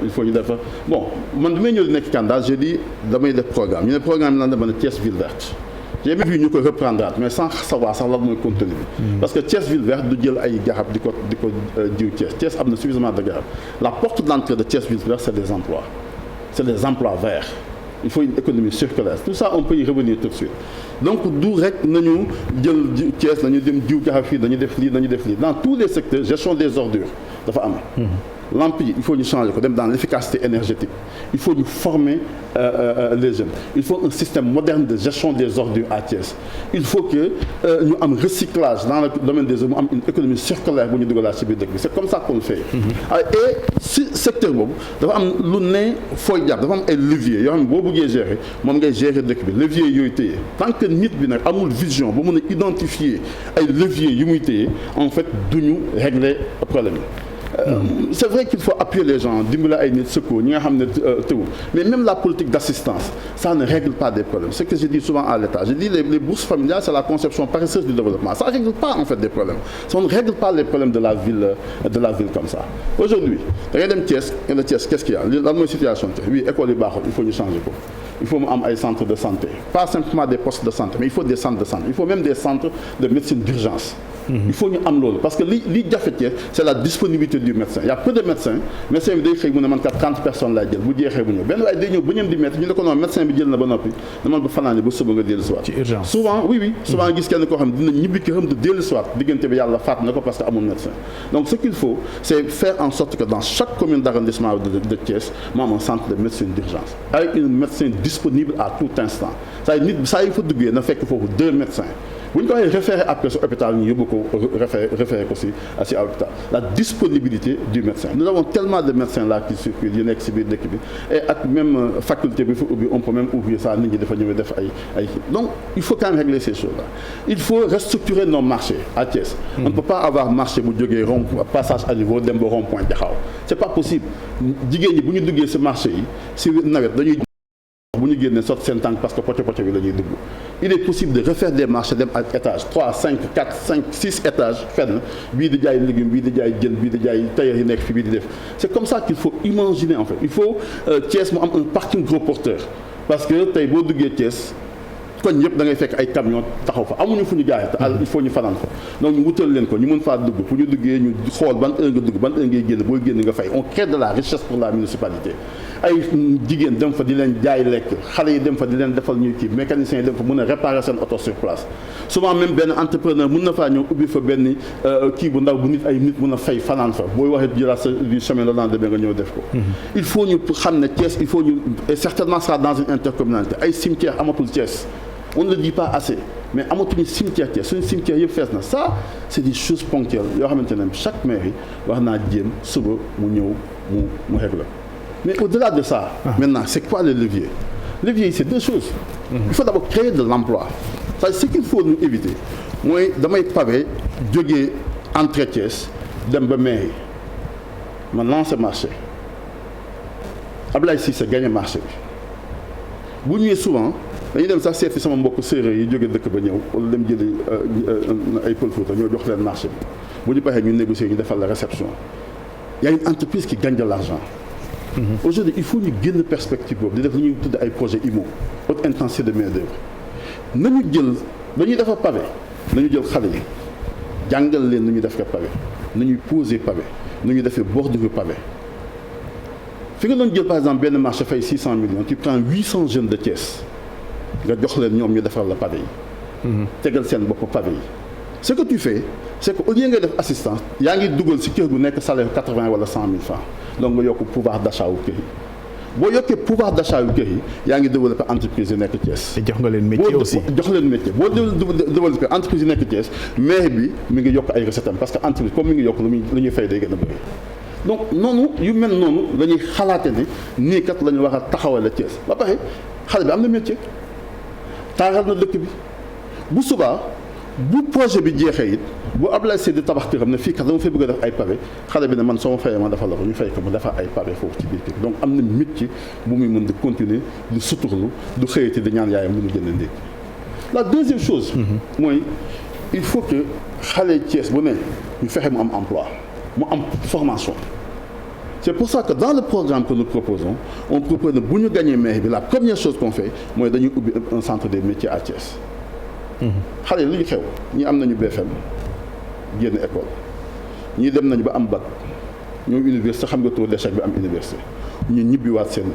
Speaker 5: il faut ñu defar bon man bi may ñëw di nekk candidat j'ai dit damay def programme ñu ne programme bi lan la mën a Thiès ville verte j'ai même vu ñu ko reprendre mais sans savoir sax lan mooy contenu bi parce que Thiès ville verte du jël ay garab di ko jiw Thiès am na suffisamment de garab la porte d'entrée de Thiès ville verte c'est des emplois verts il faut une économie circulaire tout ça on peut y revenir tout de suite donc du rek nañu jël Thiès nañu dem jiw garab fii dañu def lii dans tous les secteurs gestion des ordures dafa am lampe yi il faut ñu changer ko dem dans l'efficacité énergétique il faut ñu former les jeunes il faut un système moderne de gestion des ordures à Thiès il faut que ñu am recyclage dans le domaine des eaux mu am une économie circulaire bu ñu dugalaat ci biir dëkk bi c'est comme ça qu'on le fait et si secteur boobu dafa am lu ne fooy jàpp dafa am ay leviers yoo xam ne boo bëggee gérer moom ngay gérer dëkk bi leviers yooyu téye tant que nit bi nag amul vision ba mën a identifier ay leviers yu muy téye en fait duñu régler problème c'est vrai qu'il faut appuyer les gens dimbali ay nit secours ñi nga xam ne tëwul mais même la politique d'assistance ça ne règle pas des problèmes ce que je dis souvent à l'État je dis les bourses familiales c'est la conception paresseuse du développement ça ne règle pas en fait des problèmes ça ne règle pas les problèmes de la ville comme ça aujourd'hui da ngay dem Thiès nga ne Thiès qu'est-ce qu'il y a lan mooy situation Thiès oui école yi baaxul il faut ñu changer ko il faut mu am ay centres de santé pas simplement des postes de santé mais il faut des centres de santé il faut même des centres de médecine d'urgence il faut ñu am loolu parce que li jafe Thiès c'est la disponibilité du médecin il y a peu de médecins médecin bi day xëy mu ne man kat 30 personnes laay jël bu jeexee bu ñëw benn waaye day ñëw ba ñëm di métti ñu ne ko non médecin bi jël na ba noppi ne man ba fanaani ba suba nga dellu si waat
Speaker 1: ci urgence
Speaker 5: souvent oui souvent gis kenn koo xam ne dina ñibbi këram de dellu si waat diggante bi yàlla faat na ko parce que amul médecin donc ce qu'il faut c'est faire en sorte que dans chaque commune d'arrondissement de Thiès mu am un centre de médecine d'urgence avec un médecin disponible à tout instant c'est-à-dire nit saa yu fa duggee na fekk foofu 2 médecins bu ñu ko waxee référé après su hôpital ñu yóbbu ko référé ko si hôpital la disponibilité du médecin nous avons tellement de médecins là qui circulent yu nekk si biir dëkk bi et ak même faculté bi fa ubbi on peut même ouvrir ça nit ñi dafa ñëw def ay donc il faut quand même régler ces choses là il faut restructurer nos marchés à Thiès on ne peut pas avoir marché bu jógee rond passage à niveau dem ba rond-point Jaxaaw c'est pas possible jigéen ñi bu ñu duggee si marché yi si nawet dañuy bu ñu génnee sotti seen tànk parce que poche bi la ñuy dugg il est possible de refaire des marchés dem ak étage 3 5 4 5 6 étages fenn bii di jaay légumes bii di jaay jën bii di jaay tailleur yi nekk fi bii di def c'est comme ça qu'il faut imaginer en fait il faut Thiès mu am un parking gros porteur parce que tey boo duggee Thiès koñ yëpp da ngay fekk ay camion taxaw fa amuñu fu ñu gaaree te il faut ñu fanaan fa donc ñu wutal leen ko ñu mën faa dugg fu ñu duggee ñu xool ban heure nga dugg ban heure ngay génn booy génn nga fay on crée de la richesse pour la municipalité ay jigéen dem fa di leen jaay lekk xale yi dem fa di leen defal ñuy kii mécaniciens yi dem fa mën a réparer seen auto sur place souvent même benn entrepreneur mën na faa ñëw ubbi fa benn kii bu ndaw bu nit ay nit mën a fay fanaan fa booy waxee jëlaat sa du chemin le lendemain nga ñëw def ko il faut ñu xam ne Thiès il faut ñu et certainement ça dans une intercommunalité ay cimetière amatul Thiès on ne le dit pas assez mais amatuñu cimetière Thiès suñu cimetière yëpp fees na ça c'est des choses ponctuelles yoo xamante ne chaque mairie wax naa jéem suba mu ñëw mu régler mais au-delà de ça maintenant c'est quoi le levier levier c'est deux choses il faut d'abord créer de l'emploi c'est ce qu'il faut nous éviter mooy damay pavé jógee entrée Thiès dem ba mairie ma lancer marché Ablaye Cissé gagné marché bi bu ñëwee souvent dañuy dem sax seeti sama mbokk séeréer yi jóge dëkk ba ñëw wala dem jëli ay Pël Fuuta ñoo jox leen marché bi bu ñu paree ñu négocier ñu defal la réception il y a une entreprise qui gagne de l'argent aujourd'hui il faut ñu génn perspective boobu di def lu ñuy tudd ay projet IMO haute intensité de main-d'œuvre nañu jël dañuy defar pavé nañu jël xale yi jàngal leen nu ñuy def ko pavé nañuy poser pavé nu ñuy defee bordure pavé fi nga doon jël par exemple benn marché fay 600 millions tu prends 800 jeunes de Thiès nga jox leen ñoom ñu defal la pavé yi tegal seen bopp pavé yi ce que tu fais c'est que au lieu ngay def assistance yaa ngi dugal ci kër gu nekk salaire 80 wala 100 000 francs donc nga yokk pouvoir d'achat wu kër yi boo yokkee pouvoir d'achat wu kër yi yaa ngi développer entreprise yu nekk Thiès.
Speaker 1: te jox nga leen métier aussi
Speaker 5: jox leen métier boo développer entreprise yu nekk Thiès maire bi mi ngi yokk ay recettes am parce que entreprise comme mi ngi yokk lu ñuy fay day gën a bëri donc noonu yu mel noonu la ñuy xalaate ne nii kat la ñu war a taxawale Thiès ba pare xale bi am na métier taaral na dëkk bi bu subaa bu projet bi jeexee it bu Ablaye Seydi tabax këram ne fii kat dama fay bëgg a def ay pavé xale bi ne man soo ma fayee ma defal la ko ñu fay ko mu defar ay pavé foofu ci biir kër donc am na métier bu muy mën di continuer di suturlu du xëyati di ñaan yaayam lu mu jënd ndékki la deuxième chose mooy il faut que xale Thiès bu ne ñu fexe mu am emploi mu am formation c'est pour ça que dans le programme que nous proposons on propose ne bu ñu gagné maire bi la première chose qu'on fait mooy dañuy ubbi un centre des métiers à Thiès xale yi lu ñu xew ñi am nañu BFM génn école ñii dem nañu ba am bac ñëw université xam nga taux d'échec bi am université ñu ñibbiwaat seen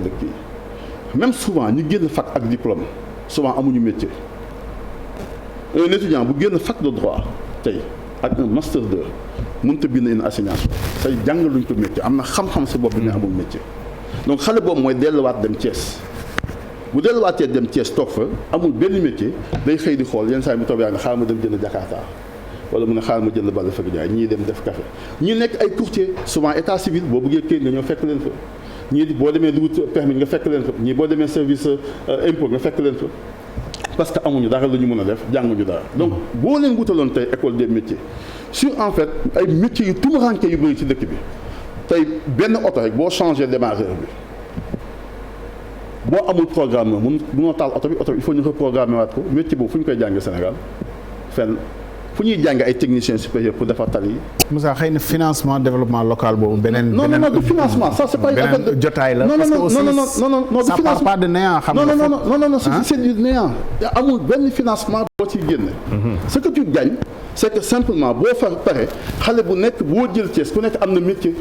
Speaker 5: dëkk yi même souvent ñu génn fac ak diplôme souvent amuñu métier un étudiant bu génn fac de droit tey ak un master 2 mënut a bind une assignation say jàngaluñ ko métier am na xam-xam si bopp bi ne amul métier donc xale boobu mooy delluwaat dem Thiès bu delluwaatee dem Thiès toog fa amul benn métier day xëy di xool yenn saa yi mu toog yaa ne xaaral ma dem jënd Jakarta wala mu ne xaaral ma jënd bala fekk jaay ñii dem def café ñi nekk ay courtier souvent état civil boo bëggee këyit nga ñëw fekk leen fa ñii boo demee di wut permis nga fekk leen fa ñii boo demee service impôt nga fekk leen fa parce que amuñu dara lu ñu mën a def jànguñu dara donc boo leen wutaloon tey école des métiers sur en fait ay métiers yu tumuranke yu bëri ci dëkk bi tey benn oto rek boo changé démarreur bi boo amul programme mënoo taal oto bi il faut ñu reprogrammer waat ko métier boobu fu ñu koy jàngee Sénégal fenn fu ñuy jàng ay techniciens supérieurs pour defar tali yi.
Speaker 1: Moussa xëy na financement développement local boobu beneen.
Speaker 5: non du financement ça c'est pas
Speaker 1: beneen jotaay la. parce que aussi
Speaker 5: non
Speaker 1: ça part pas de néant xam nga.
Speaker 5: non c'est du néant amul benn financement boo ciy génne. ce que tu gagnes c'est que simplement boo pare xale bu nekk boo jël Thiès ku nekk am na métier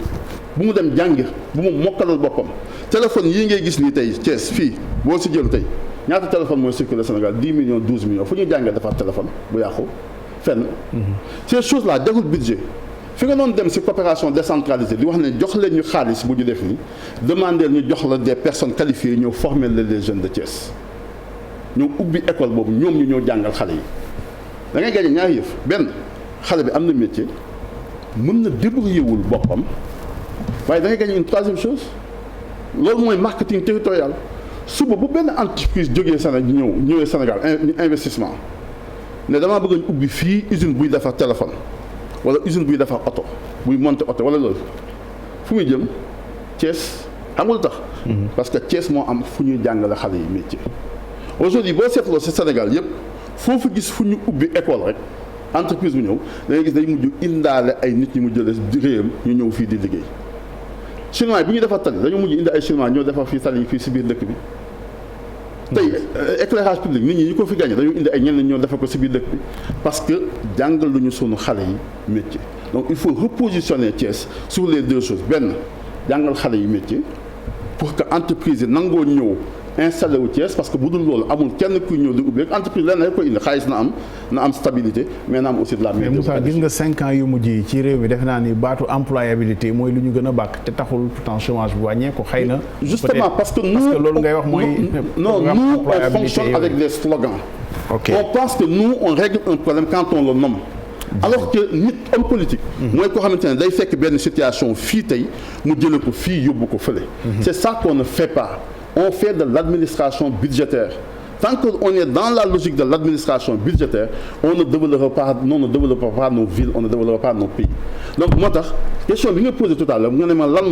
Speaker 5: bu mu dem jàngi bu mu mokkalal boppam téléphone yii ngay gis nii tey Thiès fii boo si jël tey ñaata téléphone mooy circuler Sénégal 10 millions 12 millions fu ñuy jàngee defar téléphone bu yàqu. fenn ces choses là deful budget fi nga doon dem ci coopération décentralisée di wax ne jox leen ñu xaalis bu ñu def nii demander ñu jox la des personnes qualifiées ñëw former les jeunes de Thiès ñoo ubbi école boobu ñoom ñu ñëw jàngal xale yi da ngay gagné ñaari yëf benn xale bi am na métier mën na débrouiller wul boppam waaye da ngay gagné une troisième chose loolu mooy marketing territorial suba bu benn entreprise jógee Sénégal ñëwee Sénégal investissement ne damaa bëgg a ubbi fii usine buy defar téléphone wala usine buy defar oto buy monter oto wala loolu fu muy jëm Thiès amul tax. parce que Thiès moo am fu ñuy jàngale xale yi métier. aujourd'hui boo seetloo ci Sénégal yëpp foofu gis fu ñu ubbi école rek entreprise bu ñëw da ngay gis day mujj indaale ay nit ñi mu jëlee réewam ñu ñëw fii di liggéey chinois yi bu ñuy defar tali dañoo mujj indi ay chinois ñoo defar fii tali yi fii ci biir dëkk bi. tey éclairage public nit ñi ñu ko fi gagné dañu indi ay ñenn ñoo defal ko ci biir dëkk bi parce que jàngal lu ñu sunu xale yi métier donc il faut repositionner Thiès sur les deux choses benn jàngal xale yi métier pour que entreprise yi nangoo ñëw installé wu Thiès parce que bu dul loolu amul kenn kuy ñëw di ubbi rek entreprise lenn rek koy indi xaalis na am stabilité mais na am aussi de la
Speaker 1: mais Moussa gis nga 5 ans yu mujj yi ci réew mi defe naa ni baatu employabilité mooy lu ñu gën a bàkk te taxul pourtant chômage bu wàññeeku xëy na.
Speaker 5: justement parce que
Speaker 1: loolu ngay wax mooy.
Speaker 5: non nous on fonctionne avec des slogans.
Speaker 1: ok
Speaker 5: on pense que nous on règle un problème quand on le nomme. alors que nit homme politique. mooy koo xamante ne day fekk benn situation fii tey mu jëlee ko fii yóbbu ko fële. c'est ça qu'on ne fait pas. On fait de l'administration budgétaire. Tant qu'on est dans la logique de l'administration budgétaire, on ne développera pas nos villes, on ne développera pas nos pays. Donc moo tax question bi nga posé tout à l'heure nga ne ma lan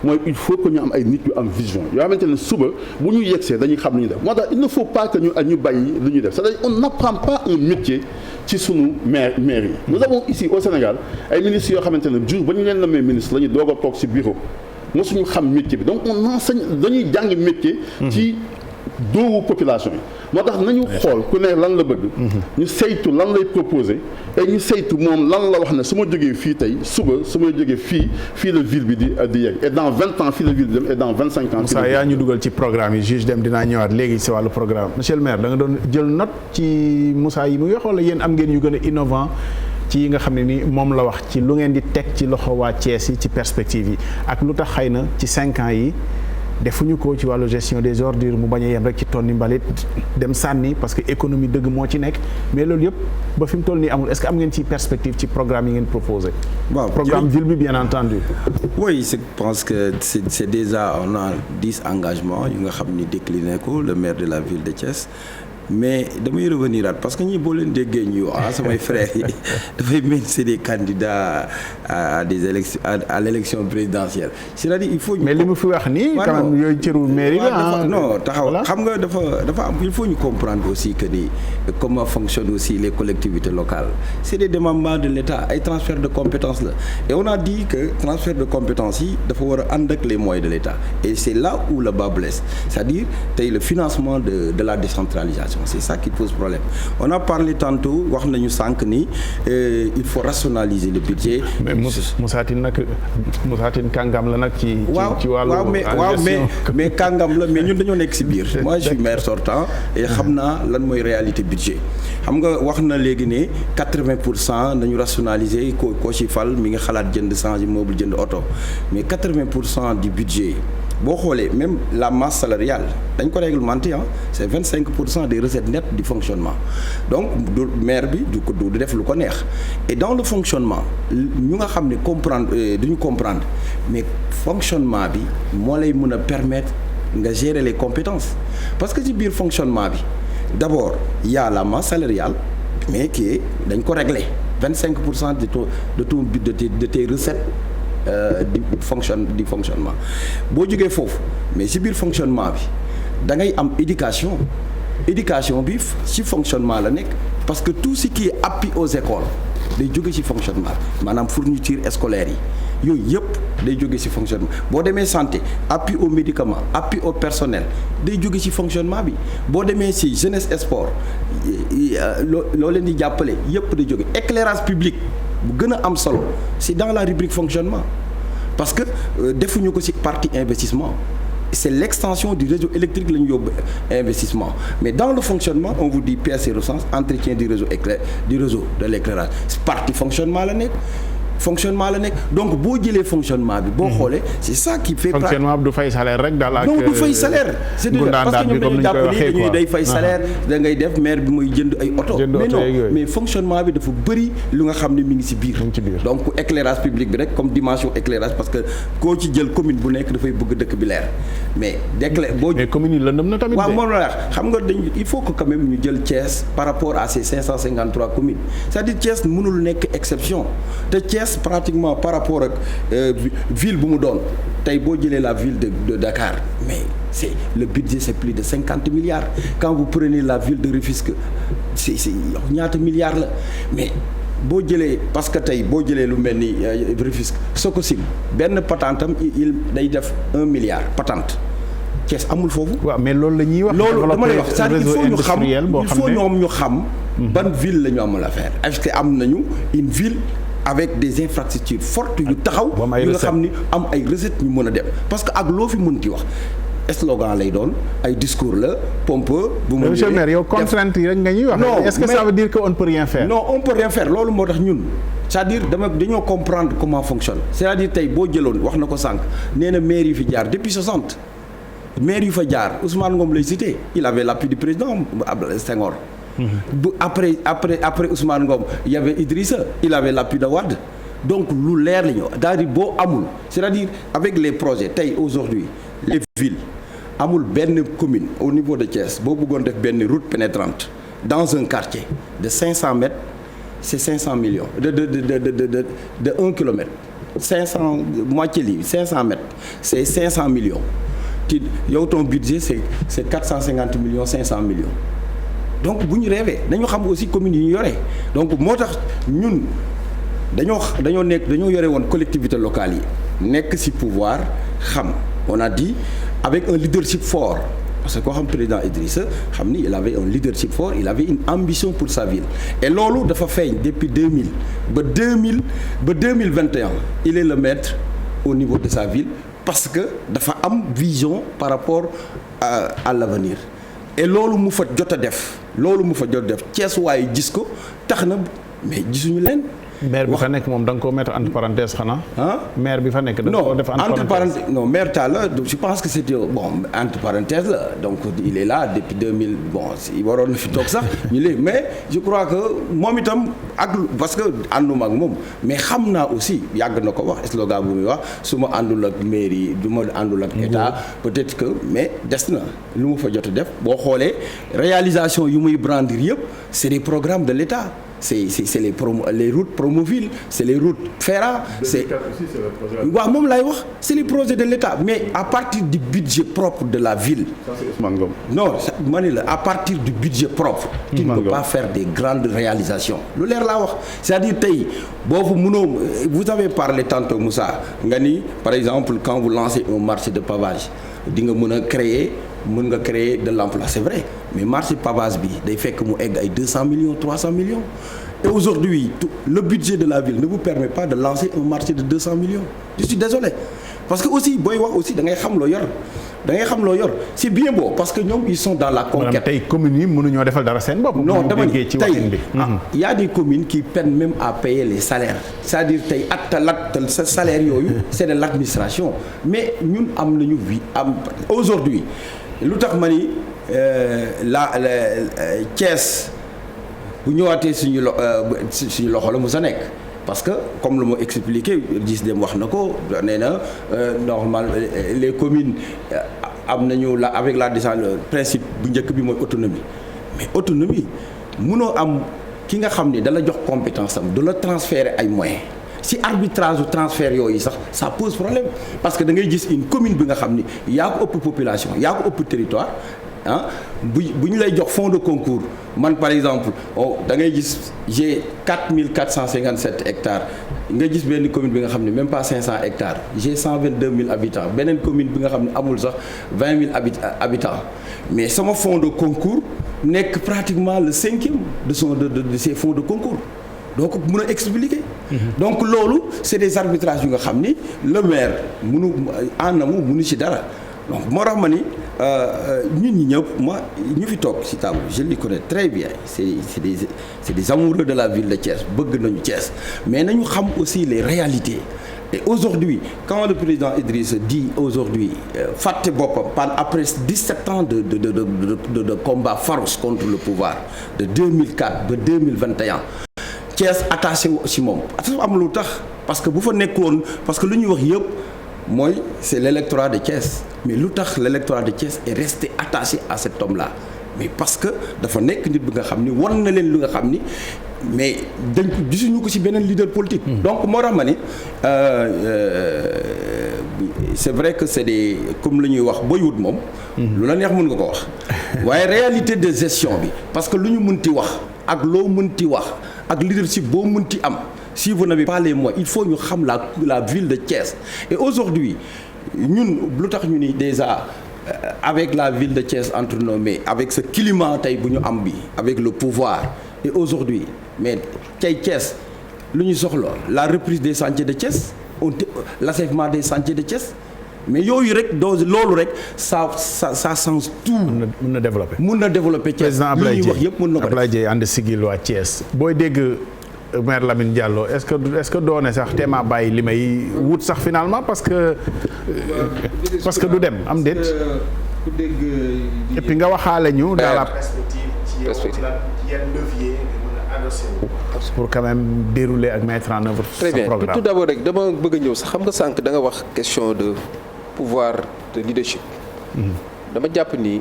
Speaker 5: mooy il faut que ñu am ay nit yu am vision yoo xamante ne suba bu ñu yegsee dañuy xam lu ñuy def moo tax il ne faut pas que ñu bàyyi lu ñuy def c'est-à-dire on n'apprend pas un métier ci sunu maire yi. Nous avons ici au Sénégal ay ministres yoo xamante ne jour ba ñu leen nommé ministre la ñu doog a toog ci bureau. mosuñu xam métier bi donc on enseigne dañuy jàng métier ci doowu population yi moo tax nañu xool ku ne lan la bëgg ñu saytu lan lay proposer et ñu saytu moom lan la wax ne su ma jógee fii tey suba su ma jógee fii la ville bi di yegg et dans 20 ans fii la ville bi dem et dans 25 ans
Speaker 1: Moussa yaa ñu dugal ci programme yi juge dem dinaa ñëwaat léegi si wàllu programme monsieur le maire da nga doon jël note ci Moussa yi muy wax wala yéen am ngeen yu gën a innovant ci yi nga xam ne ni moom la wax ci lu ngeen di teg ci loxo waa Thiès yi ci perspective yi ak lu tax xëy na ci 5 ans yi defuñu ko ci wàllu gestion des ordures mu bañ a yem rek ci tonni mbalit dem sànni parce que économie dëgg moo ci nekk mais loolu yëpp ba fi mu toll nii amul est-ce que am ngeen ci perspective ci programme yi ngeen proposé.
Speaker 2: waaw
Speaker 1: programme ville bi bien entendu.
Speaker 2: oui je pense que c'est déjà on a 10 engagements yu nga xam ni décliné ko le maire de la ville de Thiès. mais damay revenir parce que ñi boo leen déggee ñu samay frères yi dafay mel c'est des candidats à des élections à l'élection présidentielle c'est-à-dire il faut.
Speaker 1: mais li mu fi wax nii. quand même yooyu cëru mairie la
Speaker 2: non taxaw xam nga dafa am il faut ñu comprendre aussi que ni comment fonctionnent aussi les collectivités locales c'est des démembrements de l'État ay transfert de compétences la et on a dit que transfert de compétences yi dafa war a ànd ak les moyens de l'État et c'est là où le bas blesse c'est-à-dire tey le financement de la décentralisation. d'administration. C'est ça qui pose problème. On a parlé tantôt wax nañu sànq ni il faut rationaliser le budget.
Speaker 1: mais Moussa Tine kàngam la nag ci wàllu
Speaker 2: mais kàngam la mais ñun dañoo nekk ci biir. Moi je suis maire sortant et xam naa lan mooy réalité budget. xam nga wax na léegi ne 80% nañu rationaliser ko ci fal mi nga xalaat jënd changer meuble jënd oto mais 80% du budget boo xoolee même la masse salariale dañ ko réglementé c'est 25% des recettes nettes du fonctionnement donc du maire bi du def lu ko neex et dans le fonctionnement ñu nga xam ne duñu comprendre mais fonctionnement bi moo lay mën a permettre nga gérer les compétences parce que ci biir fonctionnement bi d'abord il y a la masse salariale mais qui dañ ko régler 25% de tes recettes du fonctionnement boo jógee foofu mais ci biir fonctionnement bi da ngay am éducation bi ci fonctionnement la nekk parce que tout ce qui est appui aux écoles day jóge ci fonctionnement maanaam fourniture scolaire yi yooyu yëpp day jóge ci fonctionnement boo demee santé appui aux médicaments appui au personnel day jóge ci fonctionnement bi boo demee ci jeunesse et sport loo leen di jàppale yëpp day jóge éclairage public bu gën a am solo c'est dans la rubrique fonctionnement parce que defuñu ko ci partie investissement c'est l'extension du réseau électrique la ñu yóbbu investissement mais dans le fonctionnement on vous dit pièces et rechange entretien du réseau de l'éclairage partie fonctionnement la nekk donc boo jëlee fonctionnement bi boo xoolee c'est ça qui fait
Speaker 1: fonctionnement bi du fay salaire rek daal ak
Speaker 2: non du fay salaire c'est parce que ñoom dañu jàpp ni dañuy day fay salaire da ngay def maire bi mooy jënd ay oto mais non mais fonctionnement bi dafa bëri lu nga xam ne mi ngi ci biir donc éclairage public bi rek comme dimension éclairage parce que koo ci jël commune bu nekk dafay bëgg dëkk bi leer mais mais
Speaker 1: commune yi lëndëm na tamit
Speaker 2: waaw moom la xam nga il faut que quand même ñu jël Thiès par rapport à ces 553 communes c'est-à-dire Thiès mënul nekk exception te Thiès pratiquement par rapport ak ville bu mu doon tey boo jëlee la ville de Dakar mais c'est le budget c'est plus de 50 milliards quand vous prenez la ville de Rufisque c'est ñaata milliards la mais boo jëlee parce que tey boo jëlee lu mel ni Rufisque Sococim benn patentam il day def 1 milliard patente Thiès amul foofu.
Speaker 1: waaw mais loolu la ñuy wax.
Speaker 2: loolu dama lay wax c'est-à-dire il faut ñoom ñu xam. ban ville la ñu amal affaire est-ce que am nañu une ville. avec des infrastructures fortes yu taxaw yu nga xam ni am ay recettes ñu mën a dem parce que ak loo fi mën ci wax slogan lay doon ay discours la pompeux bu mu
Speaker 1: monsieur le maire yow contrainte yi rek nga ñuy wax est-ce que ça veut dire que on ne peut rien faire
Speaker 2: non on peut rien faire loolu moo tax ñun c'est-à-dire dañoo comprendre comment fonctionne c'est-à-dire tey boo jëloon wax na ko sànq nee na maire yi fi jaar depuis 60 maire yu fa jaar Ousmane Ngom lay cité il avait l'appui du président Senghor après Ousmane Ngom il y avait Idrissa il avait l'appui de Wade donc lu leer la ñu c'est-à-dire boo amul c'est-à-dire avec les projets tey aujourd'hui les villes amul benn commune au niveau de Thiès boo bëggoon def benn route pénétrante dans un quartier de 500 mètres c'est 500 millions de 1 kilomètre 500 moitié li 500 mètres c'est 500 millions ti yow ton budget c'est 450 millions 500 millions donc bu ñu rêvé dañoo xam aussi communes yi ñu yore donc moo tax ñun dañoo yore woon collectivités locales yi nekk ci pouvoir xam on a dit avec un leadership fort parce que koo xam président Idrissa xam ni il avait un leadership fort il avait une ambition pour sa ville et loolu dafa feeñ depuis 2000 ba 2021 il est le maître au niveau de sa ville parce que dafa am vision par rapport à l'avenir et loolu mu fa jot a def Thiès waaye gis ko tax na mais gisuñu leen.
Speaker 1: maire bi fa nekk moom da nga koo mettre entre parenthèse xanaa. maire bi fa nekk da nga koo def entre parenthèse
Speaker 2: non maire Talla je pense que c'était bon entre parenthèse la donc il est là depuis 2000 bon si waroon na fi toog sax ñu léegi mais je crois que moom itam ak parce que ànduma ak moom mais xam naa aussi yàgg na ko wax slogan bu muy wax su ma àndul ak mairie du ma àndul ak état peut-être que mais des na lu mu fa jot a def boo xoolee réalisation yu muy brandir yëpp c'est des programmes de l'état. C'est les routes Promoville, c'est les routes FERA, waaw moom lay wax c'est les projets de l'État mais à partir du budget propre de la ville.
Speaker 5: Ça c'est Ousmane Ngom.
Speaker 2: Non ma ne la à partir du budget propre. Tu ne peux pas faire des grandes réalisations. lu leer laa wax c'est-à-dire tey boobu mënoo vous avez parlé tantôt Moussa nga ni par exemple quand vous lancez un marché de pavage di nga mën a créer mën nga créer de l'emploi c'est vrai mais marché pavage bi day fekk mu egg ay 200 millions 300 millions et aujourd'hui le budget de la ville ne vous permet pas de lancer un marché de 200 millions je suis désolé parce que aussi booy wax aussi da ngay xam loo yor c'est bien beau parce que ñoom ils sont dans la conquête.
Speaker 1: maanaam tey communes yi mënuñoo defal dara seen bopp.
Speaker 2: non dama ni
Speaker 1: ci waxin bi.
Speaker 2: y a des communes qui peinent même à payer les salaires c'est-à-dire tey sa salaire yooyu c'est de l'administration mais ñun am nañu vie aujourd'hui lu tax ma ni Thiès bu ñëwaatee suñu loxo la mu sa nekk. parce que comme lu ma expliqué gis dem wax na ko nee na normal les communes am nañu la avec la descente principe bu njëkk bi mooy autonomie mais autonomie mënoo am ki nga xam ni dala jox compétence am du la transférer ay moyens si arbitrage ou transfert yooyu sax ça pose problème parce que da ngay gis une commune bi nga xam ni yaa ko ëpp population yaa ko ëpp territoire bu ñu lay jox fonds de concours man par exemple da ngay gis j'ai 4457 hectares nga gis benn commune bi nga xam ne même pas 500 hectares j'ai 122 000 habitants beneen commune bi nga xam ne amul sax 20 000 habitants mais sama fonds de concours nekk pratiquement le 5e de ces fonds de concours donc mën a expliquer. donc loolu c'est des arbitrages yu nga xam ni le maire en amont mënu ci dara. donc moo tax ma ni ñun ñi ñëpp ñu fi toog ci table je les connais très bien c'est des amoureux de la ville de Thiès bëgg nañu Thiès mais nañu xam aussi les réalités et aujourd'hui quand le président Idriss dit aujourd'hui fàtte boppam après 17 ans de combat farouche contre le pouvoir de 2004 ba 2021 Thiès attaché ci moom am lu tax parce que bu fa nekkoon parce que lu ñuy wax yëpp mooy c'est l'électorat de Thiès mais lu tax l'électorat de Thiès est resté attaché à cet homme-là mais parce que dafa nekk nit bi nga xam ni war na leen lu nga xam ni mais dañ ko gisuñu ko ci beneen leader politique. donc moo tax ma ni c'est vrai que c'est des comme la ñuy wax booy wut moom. lu la neex mën nga ko wax. waaye réalité de gestion bi parce que lu ñu mënti wax ak loo mënti wax ak leadership boo mënti am. si vous n'avez pas les moyens il faut ñu xam la ville de Thiès et aujourd'hui ñun lu tax ñu ni déjà avec la ville de Thiès entre nous mais avec ce climat tey bu ñu am bi avec le pouvoir et aujourd'hui mais tey Thiès lu ñu soxla la reprise des chantiers de Thiès l'achèvement des chantiers de Thiès mais yooyu rek loolu rek ça change tout.
Speaker 1: mën na développer Thiès.
Speaker 2: président Abdoulaye Dièye yëpp mën na ko def
Speaker 1: Abdoulaye Dièye ànd sigil waa Thiès booy dégg. maire Lamine Diallo est-ce que doone sax téema bàyyi li may wut sax finalement parce que du dem am déet et puis nga waxaale ñu dans la perspective ci yenn levier mën a adossé pour quand même dérouler ak mettre en œuvre
Speaker 3: très bien
Speaker 1: programme.
Speaker 3: tout d'abord rek dama bëgg a ñëw sax xam nga sànq da nga wax question de pouvoir de leadership dama jàpp ni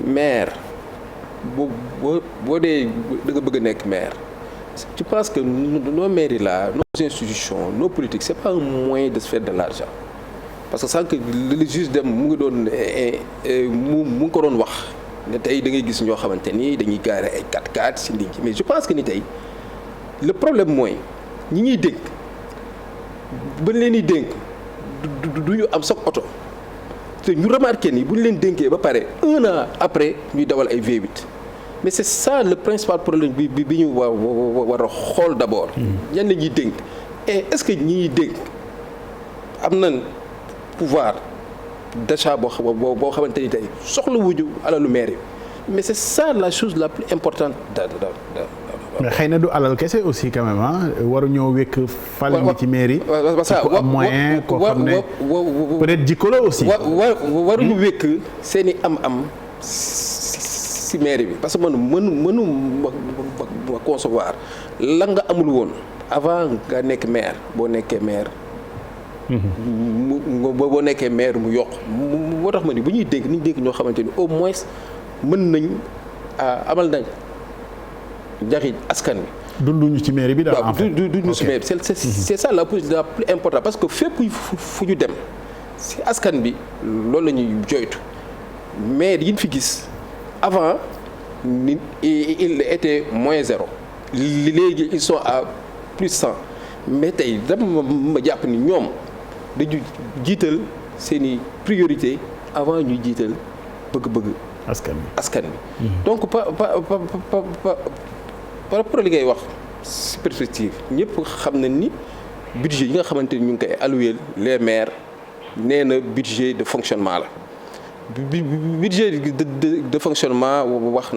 Speaker 3: maire boo dee da nga bëgg a nekk maire je pense que nos mairies là nos institutions nos politiques c'est pas un moyen de se faire de l'argent parce que sànq le juge dem mu ngi doon mu ngi ko doon wax ne tey da ngay gis ñoo xamante ni dañuy gaare ay 4x4 ci nit ñi mais je pense que ni tey le problème mooy ñi ñuy dénk ba leen di dénk du ñu am sax oto te ñu remarqué ni bu ñu leen dénkee ba pare 1 an après ñuy dawal ay V8 mais c'est ça le principal problème bi ñu war a xool d'abord. ñan la ñuy dénk et est-ce que ñi ñuy dénk am nañ pouvoir d'achat boo xamante ni tey soxla wuñu alalu maire yi mais c'est ça la chose la plus importante
Speaker 1: mais xëy na du alal kese aussi quand même waruñoo wékk fal ñi ci mairie. ku am moyen koo xam ne peut-être jikko la aussi.
Speaker 3: waruñu wékk seeni am ci mairie bi parce que mënu ma concevoir la nga amul woon avant nga nekk maire boo nekkee maire. boo nekkee maire mu yokk moo tax ma ni bu ñuy dénk niñ dénk ñoo xamante ni au moins mën nañ amal nañ njariñ askan wi.
Speaker 1: dunduñu ci mairie bi daal en fait
Speaker 3: dunduñu ci mairie c'est ça la plus importante parce que fépp fu ñu dem ci askan bi loolu la ñuy joytu maire yi ñu fi gis avant il était moins 0 léegi ils sont à plus 100 mais tey dama ma jàpp ni ñoom dañu jiital seeni priorité avant ñuy jiital bëgg-bëgg askan bi donc par rapport li ngay wax ci perspective ñëpp xam nañ ni budget yi nga xamante ni ñu ngi koy allouer les maires nee na budget de fonctionnement la budget de fonctionnement wax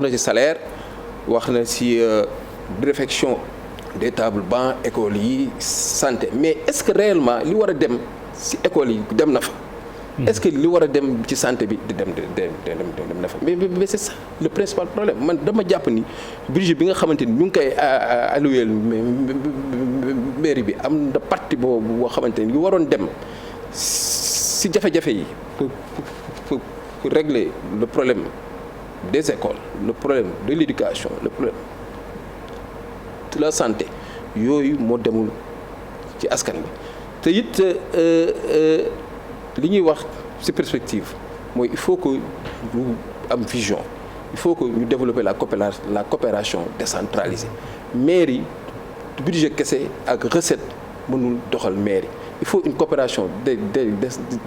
Speaker 3: na ci salaire wax na ci réfection des tables bancs écoles yi santé mais est-ce que réellement li war a dem ci écoles yi dem na fa est-ce que li war a dem ci santé bi di dem na fa mais c'est ça le principal problème man dama jàpp ni budget bi nga xamante ni ñu ngi koy allouer mairie bi am na partie boo xamante ni li waroon dem ci jafe-jafe yi pour régler le problème des écoles le problème de l'éducation le problème de la santé yooyu moo demul ci askan bi te it li ñuy wax ci perspective mooy il faut que ñu am vision il faut que ñu développer la coopération décentralisée mairie budget kese ak recette mënul doxal mairie il faut une coopération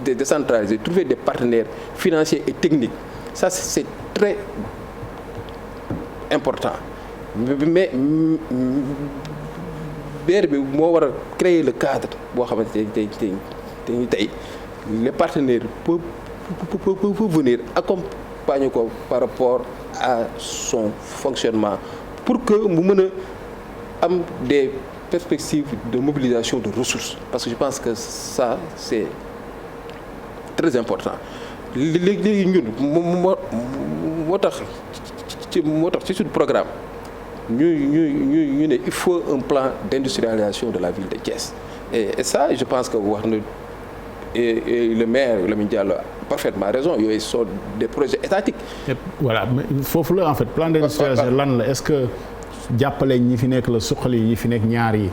Speaker 3: décentralisée trouver des partenaires financiers et techniques ça c'est très important mais maire bi moo war a créer le cadre boo xamante ne tey les partenaires peuvent venir accompagner ko par rapport à son fonctionnement pour que mu mën a am des perspectives de mobilisation de ressources parce que je pense que ça c'est très important léegi ñun moo tax ci suñu programme ñu ne il faut un plan d'industrialisation de la ville de Thiès et ça je pense que wax na et le maire Lamine Diallo a parfaitement raison yooyu sont des projets étatiques.
Speaker 1: Voilà foofu la en fait plan d'industrialisation lan la est-ce que jàppale ñi fi nekk la suqali ñi fi nekk ñaar yi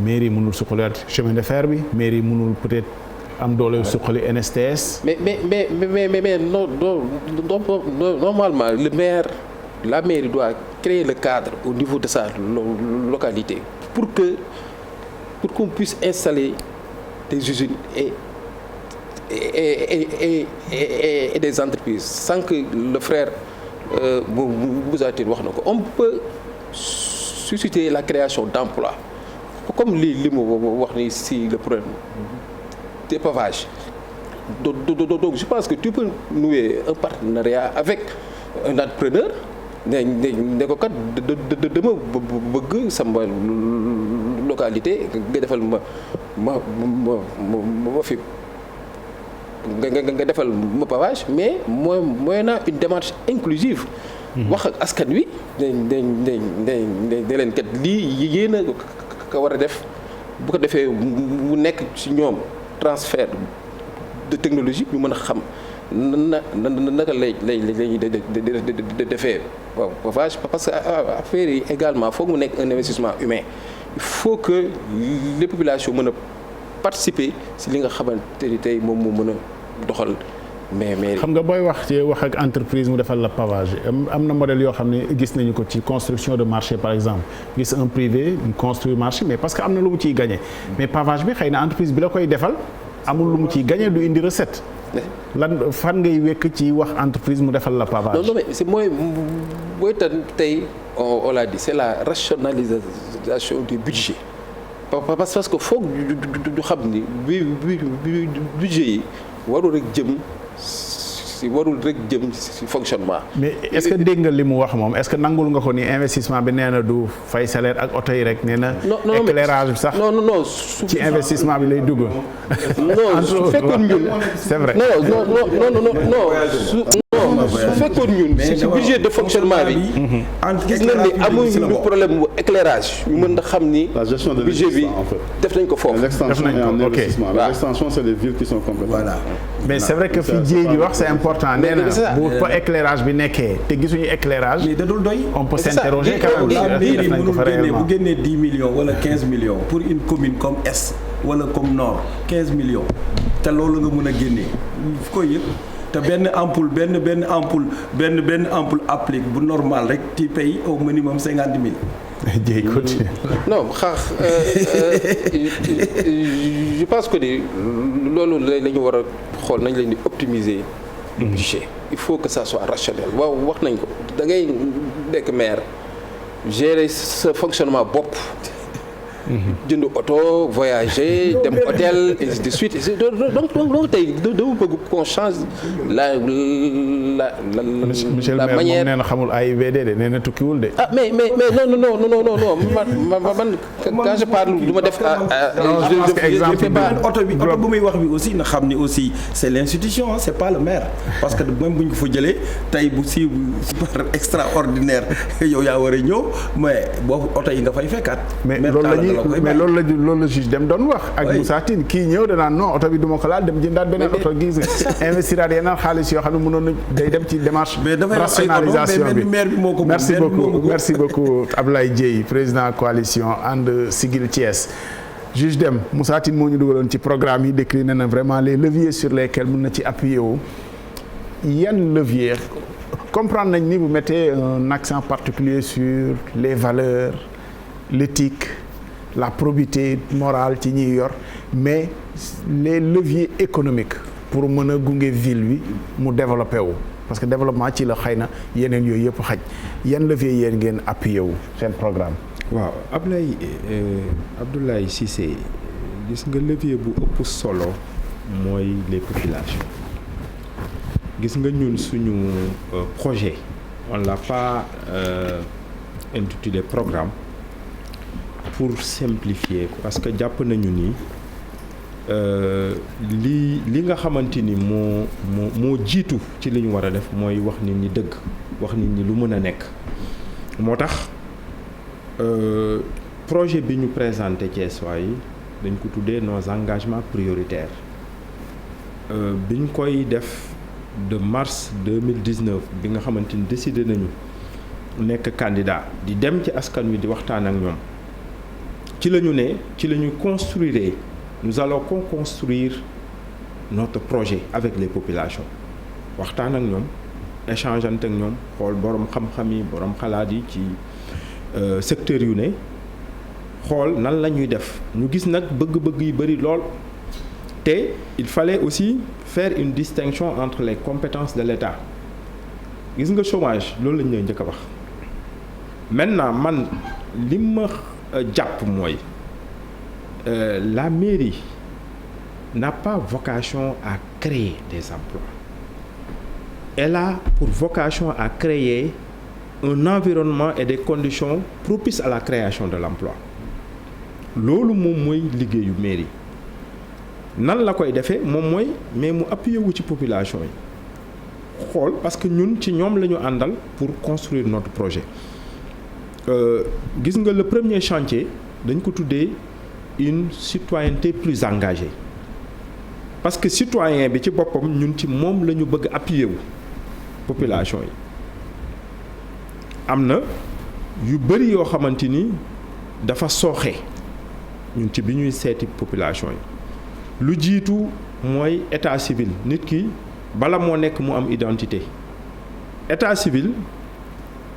Speaker 1: mairie mënul suqaliwaat chemin de fer bi mairie mënul peut-être am doole suqali NSTS.
Speaker 3: mais non normalement la mairie doit créer le cadre au niveau de sa localité pour qu'on puisse installer des usines et des entreprises sans que le frère Bouzatir wax na ko on peut susciter la création d'emplois comme li mu wax ni si le problème des pavages donc je pense que tu peux nouer un partenariat avec un entrepreneur ne ko kat dama bëgg sama localité nga defal ma fi nga defal ma pavage mais mooy na une démarche inclusive wax ak askan wi de leen kat lii yéen a ko war a def bu ko defee mu nekk ci ñoom transfert de technologie ñu mën a xam naka lay defee waaw pavage parce que affaire yi également foog mu nekk un investissement humain il faut que les populations mën a participer si li nga xamante ni tey moom moo mën a doxal mais
Speaker 1: xam nga booy wax ak entreprise mu defal la pavage am na modèle yoo xam ne gis nañu ko ci construction de marché par exemple gis un privé construire marché mais parce que am na lu mu ciy gagné mais pavage bi xëy na entreprise bi la koy defal amul lu mu ciy gagné du indi recette lan fan ngay wekk ci wax entreprise mu defal la pavage.
Speaker 3: non mais c'est mooy tey on l'a dit c'est la rationalisation du budget parce que foog du xam ni budget yi warul rek jëm ci fonctionnement.
Speaker 1: mais est-ce que dégg nga li mu wax moom est-ce que nangul nga ko ni investissement bi nee na du fay salaire ak oto yi rek nee na. éclairage bi sax.
Speaker 3: non
Speaker 1: ci investissement bi lay dugg.
Speaker 3: non su fekkoon ñun.
Speaker 1: c'est vrai
Speaker 3: non su fekkoon ñun ci budget de fonctionnement bi. gis nañ ni amuñu problème bu éclairage. ñu mën a xam ni.
Speaker 5: la gestion de
Speaker 3: budget bi def nañ ko foofu.
Speaker 5: l'extension est un investissement. L'extension c'est les villes qui sont compétentes.
Speaker 2: Voilà.
Speaker 1: mais c'est vrai que fii jéey bi wax c'est important nee na bu fa éclairage bi nekkee te gisuñu éclairage.
Speaker 2: mais da dul doy.
Speaker 1: on peut s'interroger quand même.
Speaker 2: la mairie mënul génne bu génnee 10 millions wala 15 millions pour une commune comme Est wala comme Nord 15 millions te loolu nga mën a génnee fu koy yëpp te benn ampoule benn ampoule applique bu normal rek tu payes au minimum 50 000.
Speaker 1: jéey continue.
Speaker 3: non je pense que ni loolu la ñu war a xool nañ leen di optimiser le budget. Il faut que ça soit rationnel waaw wax nañ ko da ngay nekk maire gérer ce fonctionnement bopp. jënd oto voyager dem hôtel et ainsi de suite donc tey dama bëgg qu'on change la
Speaker 1: monsieur le maire
Speaker 3: manière.
Speaker 1: moom nee na xamul AIBD de nee na tukkiwul de.
Speaker 3: ah mais non man quand je parle du ma def.
Speaker 6: oto bu muy wax bi aussi na xam ni aussi c'est l'institution c'est pas le maire parce que même bu ñu ko fa jëlee tey bu si par extraordinaire yow yaa war a ñëw mais boobu oto yi nga fay fekkaat.
Speaker 1: mais loolu la juge dem doon wax. ak Moussa Tine kii ñëw danaan non oto bi du ma ko laal dem jëndaat beneen oto gis nga investiraat yeneen xaalis yoo xam ne mënoon na day dem ci démarche. rationalisation bi merci beaucoup Ablaye Dieye président coalition ànd Siggil Thiès. juge Dème Moussa Tine moo ñu dugaloon ci programme yi décliné na vraiment les leviers sur lesquels mën na ci appuyer wu yan levier comprendre nañ ni vous mettez un accent particulier sur les valeurs l'éthique la probité morale ci ñiy yor mais les leviers économiques pour mën a gunge ville bi mu développé wu parce que développement ci la xëy na yeneen yooyu yëpp xaj yan levier yéen ngeen appuyé wu seen programme.
Speaker 4: waaw Abdoulaye Cissé gis nga levier bu ëpp solo mooy les populations gis nga ñun suñu projet on l'a pas intitulé programme pour simplifier parce que jàpp nañu ni li nga xamante ni moo jiitu ci li ñu war a def mooy wax nit ñi dëgg wax nit ñi lu mën a nekk moo tax projet bi ñu présenté Thiessois yi dañ ko tuddee nos engagements prioritaires bi ñu koy def de mars 2019 bi nga xamante ni décidé nañu nekk candidat di dem ci askan wi di waxtaan ak ñoom ci la ñu construire nous allons co-construire notre projet avec les populations waxtaan ak ñoom échangeante ak ñoom xool borom xam-xam yi borom xalaat yi ci secteur yu ne xool nan la ñuy def ñu gis nag bëgg-bëgg yi bari lool te il fallait aussi faire une distinction entre les compétences de l'État gis nga chômage loolu la ñu lay njëkk a wax maintenant man li ma jàpp mooy la mairie n'a pas vocation à créer des emplois elle a pour vocation à créer un environnement et des conditions propices à la création de l'emploi loolu moom mooy liggéeyu mairie nan la koy defee moom mooy mais mu appuyer wu ci population yi xool parce que ñun ci ñoom la ñu àndal pour construire notre projet gis nga le premier chantier dañ ko tuddee une citoyenneté plus engagée parce que citoyen bi ci boppam ñun ci moom la ñu bëgg appuyer wu population yi am na yu bëri yoo xamante ni dafa sooxe ñun ci bi ñuy seeti population yi lu jiitu mooy état civil nit ki bala moo nekk mu am identité état civil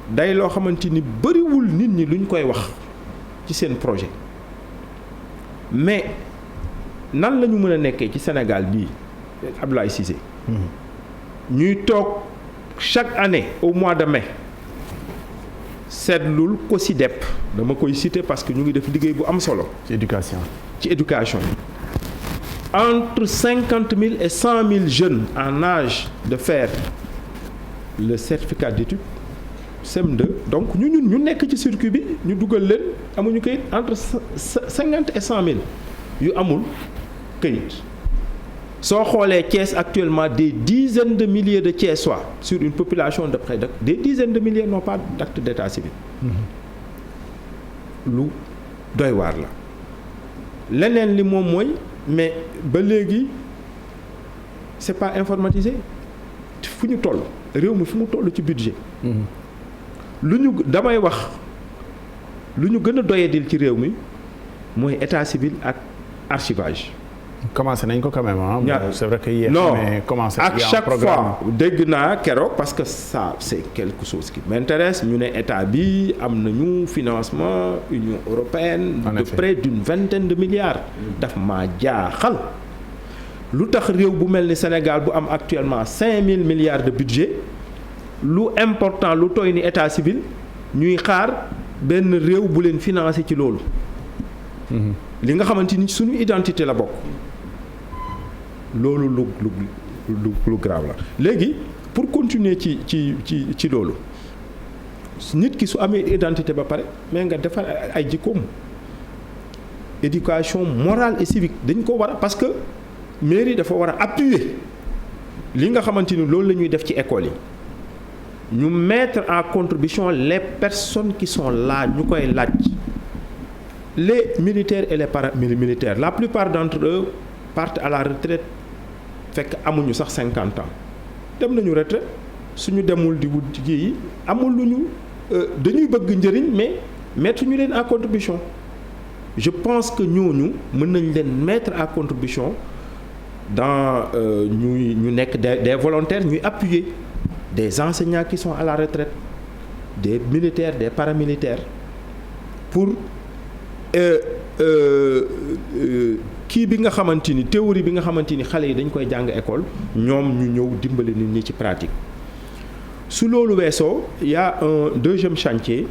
Speaker 4: day loo xamante ni bëriwul nit ñi luñ koy wax ci seen projet mais nan la ñu mën a nekkee ci Sénégal bii Abdoulaye Cissé ñuy toog chaque année au mois de mai seetlul COSYDEP dama koy citer parce que ñu ngi def liggéey bu am solo.
Speaker 1: ci éducation
Speaker 4: entre 50 000 et 100 000 jeunes en âge de faire le certificat d'études CM2 donc ñu nekk ci circuit bi ñu dugal leen amuñu kayit entre 50 et 100 000 yu amul kayit soo xoolee Thiès actuellement des dizaines de milliers de Thiessois sur une population de près de des dizaines de milliers n'ont pas d'acte d'état civil. lu doy waar la leneen li moom mooy mais ba léegi c'est pas informatisé fu ñu toll réew mi fu mu toll ci budget. lu ñu damay wax lu ñu gën a doyadil ci réew mi mooy état civil ak archivage.
Speaker 1: commencé nañ ko quand même c'est vrai que yéex mais commencé
Speaker 4: à chaque fois dégg naa keroog parce que ça c'est quelque chose qui m'intéresse ñu ne état bi am nañu financement Union européenne de près d'une vingtaine de milliards daf maa jaaxal lu tax réew bu mel ni Sénégal bu am actuellement 5000 milliards de budget lu important lu toy ni état civil ñuy xaar benn réew bu leen financer ci loolu. li nga xamante ni suñu identité la bokk loolu lu grave la léegi pour continuer ci loolu nit ki su amee identité ba pare mais nga defar ay jikkoom éducation morale et civique dañ ko war a parce que mairie dafa war a appuyer li nga xamante ni loolu la ñuy def ci école yi ñu mettre en contribution les personnes qui sont là ñu koy laaj les militaires et les paramilitaires la plupart d'entre eux partent à la retraite fekk amuñu sax 50 ans dem nañu retraite suñu demul di wut ji yi amul lu ñu dañuy bëgg njëriñ mais mettre ñu leen en contribution je pense que ñooñu mën nañ leen mettre à contribution dans ñu nekk des volontaires ñuy appuyer des enseignants qui sont à la retraite des militaires des paramilitaires pour kii bi nga xamante ni théorie bi nga xamante ni xale yi dañ koy jàng école ñoom ñu ñëw dimbali nit ñi ci pratique su loolu weesoo y a un deuxième chantier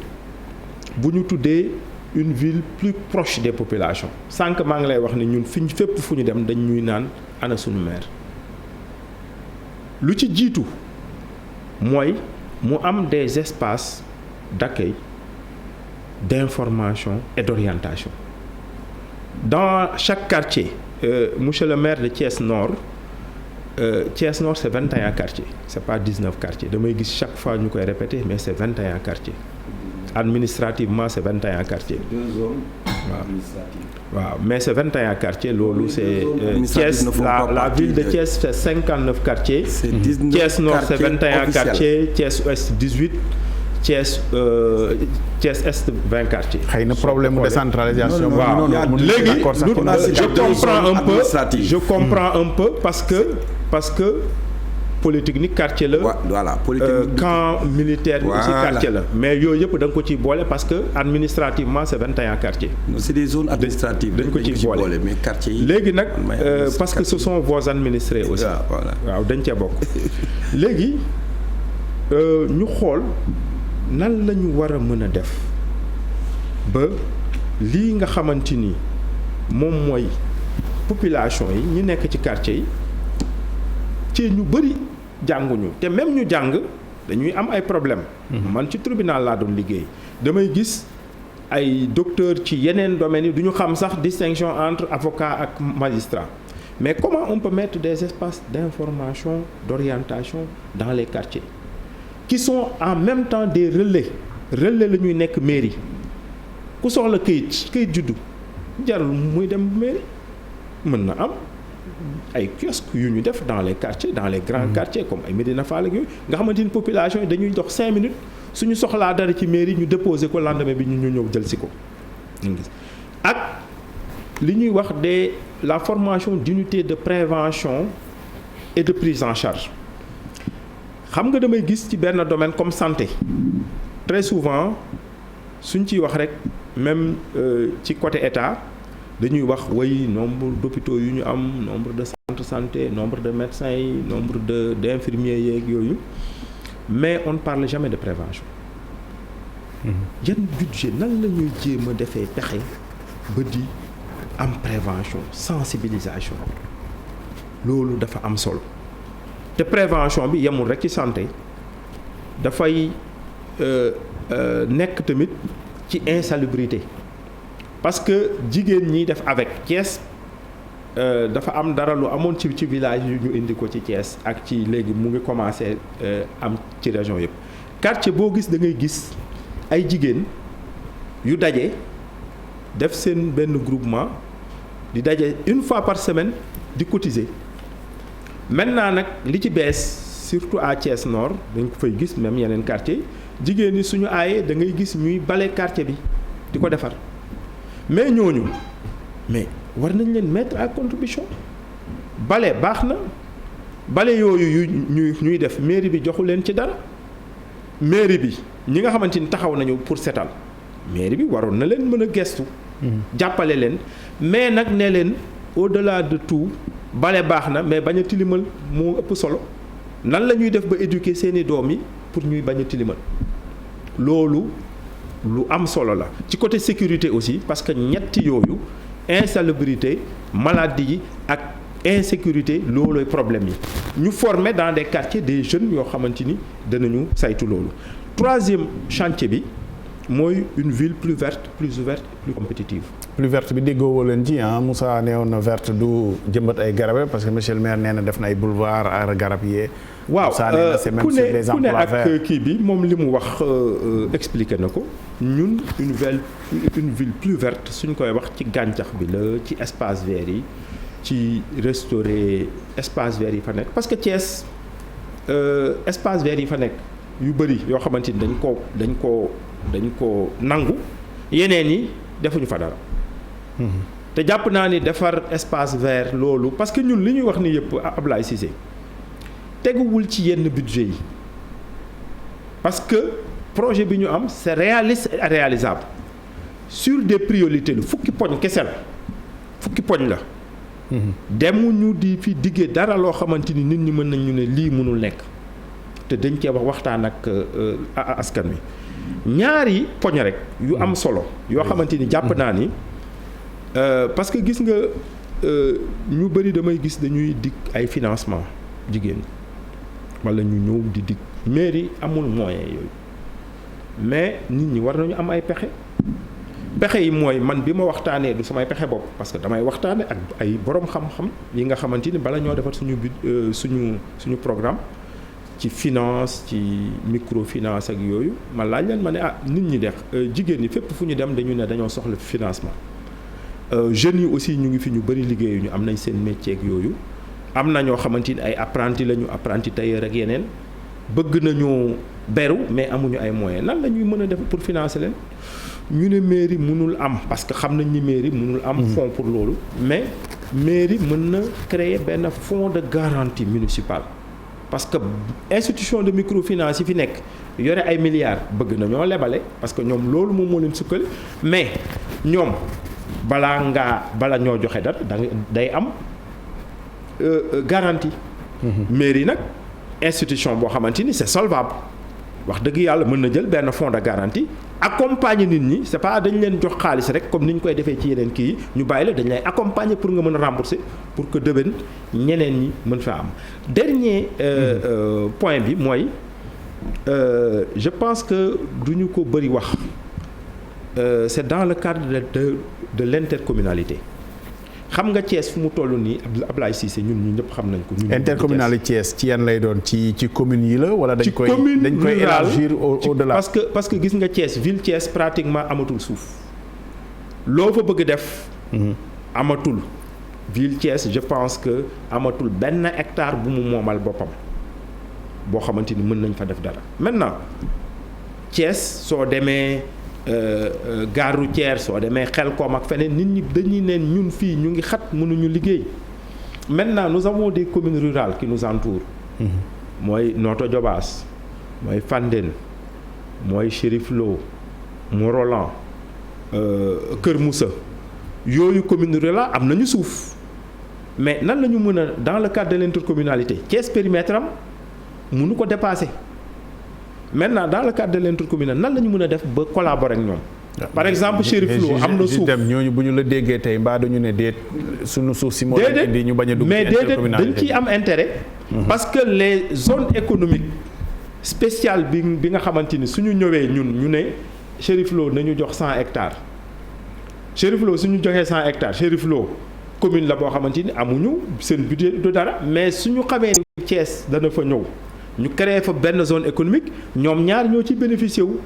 Speaker 4: bu ñu tuddee une ville plus proche des populations sànq maa ngi lay wax ne ñun fiñ fépp fu ñu dem dañ ñuy naan ana sunu maire lu ci jiitu mooy mu am des espaces d'accueil d'information et d'orientation dans chaque quartier monsieur le maire de Thiès Nord c'est 21 quartiers c'est pas 19 quartiers damay gis chaque fois ñu koy répéter mais c'est 21 quartiers administrativement c'est 21 quartiers.
Speaker 6: 2 zones
Speaker 4: administratives. waaw mais c'est 21 quartiers loolu c'est Thiès la ville de Thiès c'est 59 quartiers.
Speaker 6: c'est 19
Speaker 4: Thiès Nord c'est 21
Speaker 6: officiels.
Speaker 4: quartiers Thiès Ouest 18 Thiès Est 20 quartiers.
Speaker 1: xëy na problème de décentralisation.
Speaker 4: waaw léegi je comprends un peu parce que polytechnique quartier la.
Speaker 6: voilà polytechnique
Speaker 4: camp militaire bi aussi quartier la. mais yooyu yëpp da nga ko ciy boole parce que administrativement c'est 21 quartiers.
Speaker 6: c'est des zones administratives.
Speaker 4: dañ ko ciy boole
Speaker 6: mais quartier yi.
Speaker 4: léegi nag parce que ce sont vos administrés aussi. waaw dañ cee bokk. léegi ñu xool nan la ñu war a mën a def ba lii nga xamante ni moom mooy population yi ñu nekk ci quartier yi ci ñu bëri jànguñu te même ñu jàng dañuy am ay problèmes. man ci tribunal laa doon liggéey damay gis ay docteurs ci yeneen domaines yi du ñu xam sax distinction entre avocat ak magistrat mais comment on peut mettre des espaces d'information d'orientation dans les quartiers qui sont en même temps des relais la ñuy nekk mairie ku soxla këyit juddu jarul muy dem mairie mën na am ay kiosques yu ñu def dans les quartiers dans les grands quartiers comme ay Médina Fall ak yooyu nga xamante ni population yi dañuy dox 5 minutes suñu soxlaa dara ci mairie ñu déposer ko lendemain bi ñu ñëw jël si ko ak li ñuy wax la formation d'unités de prévention et de prise en charge xam nga damay gis ci benn domaine comme santé très souvent suñ ciy wax rek même ci côté état dañuy wax way nombre d'hôpitaux yu ñu am nombre de centres santé nombre de médecins yi nombre d'infirmiers yeeg yooyu mais on ne parle jamais de prévention. yan budget nan la ñuy jéem a defee pexe ba di am prévention sensibilisation loolu dafa am solo te prévention bi yemul rek ci santé dafay nekk tamit ci insalubrité parce que jigéen ñi def avec Thiès dafa am dara lu amoon ci village yu ñu indi ko ci Thiès ak ci léegi mu ngi commencé am ci région yëpp quartier boo gis da ngay gis ay jigéen yu daje def seen benn groupement di daje une fois par semaine di cotiser maintenant nag li ci bees surtout à Thiès Nord dañ ko fay gis même yeneen quartier jigéen ñi suñu aayee da ngay gis ñuy bale quartier bi di ko defar mais ñooñu mais war nañ leen mettre à contribution bale baax na bale yooyu ñuy def mairie bi joxu leen ci dara mairie bi ñi nga xamante ni taxaw nañu pour setal mairie bi waroon na leen mën a gestu jàppale leen mais nag ne leen au-delà de tout bale baax na mais bañ a tilimal moo ëpp solo nan la ñuy def ba éduquer seeni doom yi pour ñuy bañ a tilimal loolu lu am solo la ci côté sécurité aussi parce que ñetti yooyu insalubrité maladie yi ak insécurité loolooy problème yi ñu former dans des quartiers des jeunes yoo xamante ni danañu saytu loolu. Troisième chantier bi mooy une ville plus verte plus ouverte plus compétitive.
Speaker 1: plus verte bi déggoo leen ci Moussa neewoon na verte du jëmbat ay garab parce que monsieur le maire nee na def na ay boulevard aar garab yee.
Speaker 4: waaw
Speaker 1: ku ne
Speaker 4: ak kii bi moom li mu wax expliqué na ko ñun une ville plus verte suñ koy wax ci gàncax bi la ci espace vert yi ci restaurer espace vert yi fa nekk parce que Thiès espace vert yi fa nekk yu bëri yoo xamante ni dañ ko nangu yeneen yi defuñu fa dara. te jàpp naa ni defar espace vert loolu parce que ñun li ñuy wax ni yëpp Ablaye Cissé teguwul ci yenn budget yi parce que projet bi ñu am c'est réaliste et réalisable sur des priorités lu fukki poñ kese la fukki poñ la. demuñu di fi diggee dara loo xamante ni nit ñi mën nañ ñu ne lii mënul nekk te dañ cee waxtaan ak askan wi ñaari poñ rek yu am solo yoo xamante ni jàpp naa ni parce que gis nga ñu bëri damay gis dañuy dig ay financement jigéen wala ñu ñëw di dig mairie amul moyen yooyu mais nit ñi war nañu am ay pexe yi mooy man bi ma waxtaanee du samay pexe bopp parce que damay waxtaane ak ay borom xam-xam yi nga xamante ni bala ñoo defar suñu programme ci finance ci microfinance ak yooyu ma laaj leen ma ne nit ñi def jigéen ñi fépp fu ñu dem dañu ne dañoo soxla financement jeunes yi aussi ñu ngi fi ñu bëri liggéeyuñu am nañ seen métier ak yooyu am na ñoo xamante ni ay apprenti lañu apprenti tailleur ak yeneen bëgg nañu beru mais amuñu ay moyens nan la ñuy mën a def pour financer leen ñu ne mairie mënul am parce que xam nañ ni mairie mënul am fonds pour loolu mais mairie mën na créer benn fonds de garantie municipale parce que institution de microfinance yi fi nekk yore ay milliards bëgg na ñoo lebale parce que ñoom loolu moom moo leen sukkali mais ñoom bala ñoo joxe dara day am garantie. mairie nag institution boo xamante ni c'est solvable wax dëgg yàlla mën na jël benn fonds de garantie accompagner nit ñi c'est pas dañ leen jox xaalis rek comme ni ñu koy defee ci yeneen kii yi ñu bàyyi la dañ lay accompagner pour nga mën a rembourser pour que déwén ñeneen ñi mën fa am. dernier point bi mooy je pense que duñu ko bëri wax c'est dans le cadre de l'intercommunalité. xam nga Thiès fu mu toll nii Ablaye Cissé ñun ñu ñëpp xam nañ ko.
Speaker 1: intercommunalité Thiès ci yan lay doon ci communes yi la wala dañ koy élargir au-delà.
Speaker 4: parce que gis nga Thiès ville Thiès pratiquement amatul suuf loo fa bëgg def. amatul ville Thiès je pense que amatul benn hectare bu mu moomal boppam boo xamante ni mën nañ fa def dara maintenant Thiès soo demee. gare routière soo demee Xelkom ak feneen nit ñi dañuy neen ñun fii ñu ngi xat mënuñu liggéey maintenant nous avons des communes rurales qui nous entourent. mooy Notto Diobass mooy Fandène mooy Chérif Lo Morolan Kër Moussa yooyu communes rurales am nañu suuf mais nan la ñu mën a dans le cadre de l'intercommunalité Thiès périmètre am mënu ko dépasser. maintenant dans le cadre de l'intercommunalité nan la ñu mën a def ba collaborer ak ñoom. par exemple Chérif Lo am na suuf
Speaker 1: ñooñu bu ñu la déggee tey mbaa dañu ne déet sunu suuf si moo leen indi ñu bañ a dugg ci intercommunalité
Speaker 4: mais déedéet dañ ciy am intérêt. parce que les zones économiques spéciales bi nga xamante ni suñu ñëwee ñu ne Chérif Lo nañu jox 100 hectares. Chérif Lo suñu joxee 100 hectares Chérif Lo commune la boo xamante ni amuñu seen budget du dara mais suñu xamee Thiès dana fa ñëw. ñu créé fa benn zone économique ñoom ñaar ñoo ci bénéficié wu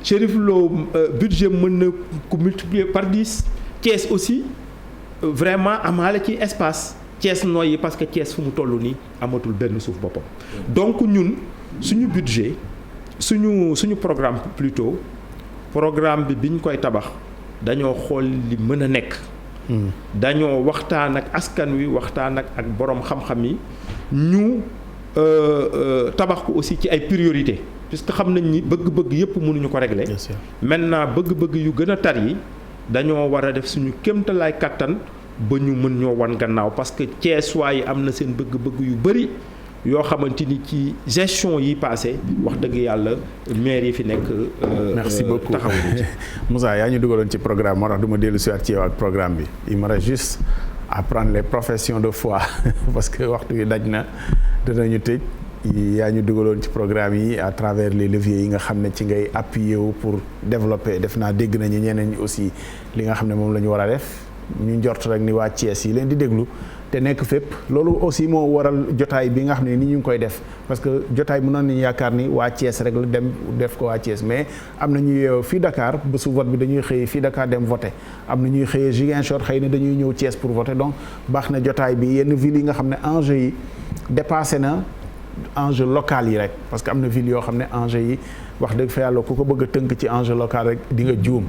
Speaker 4: Chérif Lo budget mën na ko multiplier par 10 Thiès aussi vraiment amaale ci espace Thiès nooyi parce que Thiès fu mu toll nii amatul benn suuf boppam. donc ñun suñu budget suñu programme plutôt programme bi ñu koy tabax dañoo xool li mën a nekk. dañoo waxtaan ak askan wi waxtaan ak borom xam-xam yi ñu. tabax ko aussi ci ay priorité puisque xam nañ ni bëgg-bëgg yëpp mënuñu ko régler. maintenant bëgg-bëgg yu gën a tar yi dañoo war a def suñu kéemtalaay kattan ba ñu mën ñoo wan gannaaw parce que Thiessois yi am na seen bëgg-bëgg yu bëri yoo xamante ni ci gestion yi passé wax dëgg yàlla maire yi fi nekk.
Speaker 1: merci beaucoup
Speaker 4: taxawuñu ci.
Speaker 1: Moussa yaa ñu dugaloon ci programme moo tax du ma dellu si waat ci yow ak programme bi il me reste juste à prendre les professions de foi parce que waxtu wi daj na danañu tëj. yaa ñu dugaloon ci programme yi à travers les leviers yi nga xam ne ci ngay appuyer wu pour développer def naa dégg nañu ñeneen ñi aussi li nga xam ne moom la ñu war a def ñu njort rek ni waa Thiès yi leen di déglu te nekk fépp loolu aussi moo waral jotaay bi nga xam ne ni ñu ngi koy def parce que jotaay mënoon nañu yaakaar ni waa Thiès rek la dem def ko waa Thiès mais am na ñuy fii Dakar bésu vote bi dañuy xëy fii Dakar dem voter am na ñuy xëyee Ziguinchor xëy na dañuy ñëw Thiès pour voter donc baax na jotaay bi yenn villes yi nga xam ne enjeu yi dépassé na enjeu local yi rek parce que am na ville yoo xam ne enjeu yi wax dëgg fa yàlla ku ko bëgg a tënk ci enjeu local rek di nga juum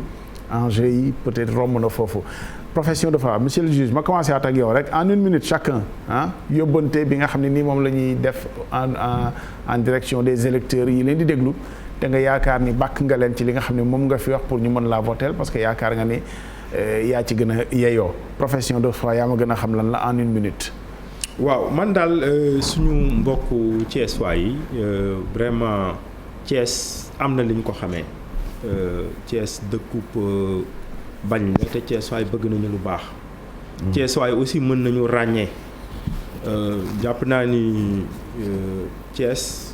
Speaker 1: enjeu yi peut-être romb na foofu profession de foi monsieur le juge ma commencé at ak yow rek en 1 minute chacun yóbbante bi nga xam ne nii moom la ñuy def en direction des électeurs yi leen di déglu te nga yaakaar ni bàkk nga leen ci li nga xam ne moom nga fi wax pour ñu mën laa voter parce que yaakaar nga ni yaa ci gën a yeyoo profession de foi yaa ma gën a xam lan la en 1 minute.
Speaker 4: waaw man daal suñu mbokku Thiessois yi vraiment Thiès am na li ñu ko xamee Thiès dëkkub bañ la te Thiessois yi bëgg nañu lu baax. Thiessois yi aussi mën nañu ràññee jàpp naa ni Thiès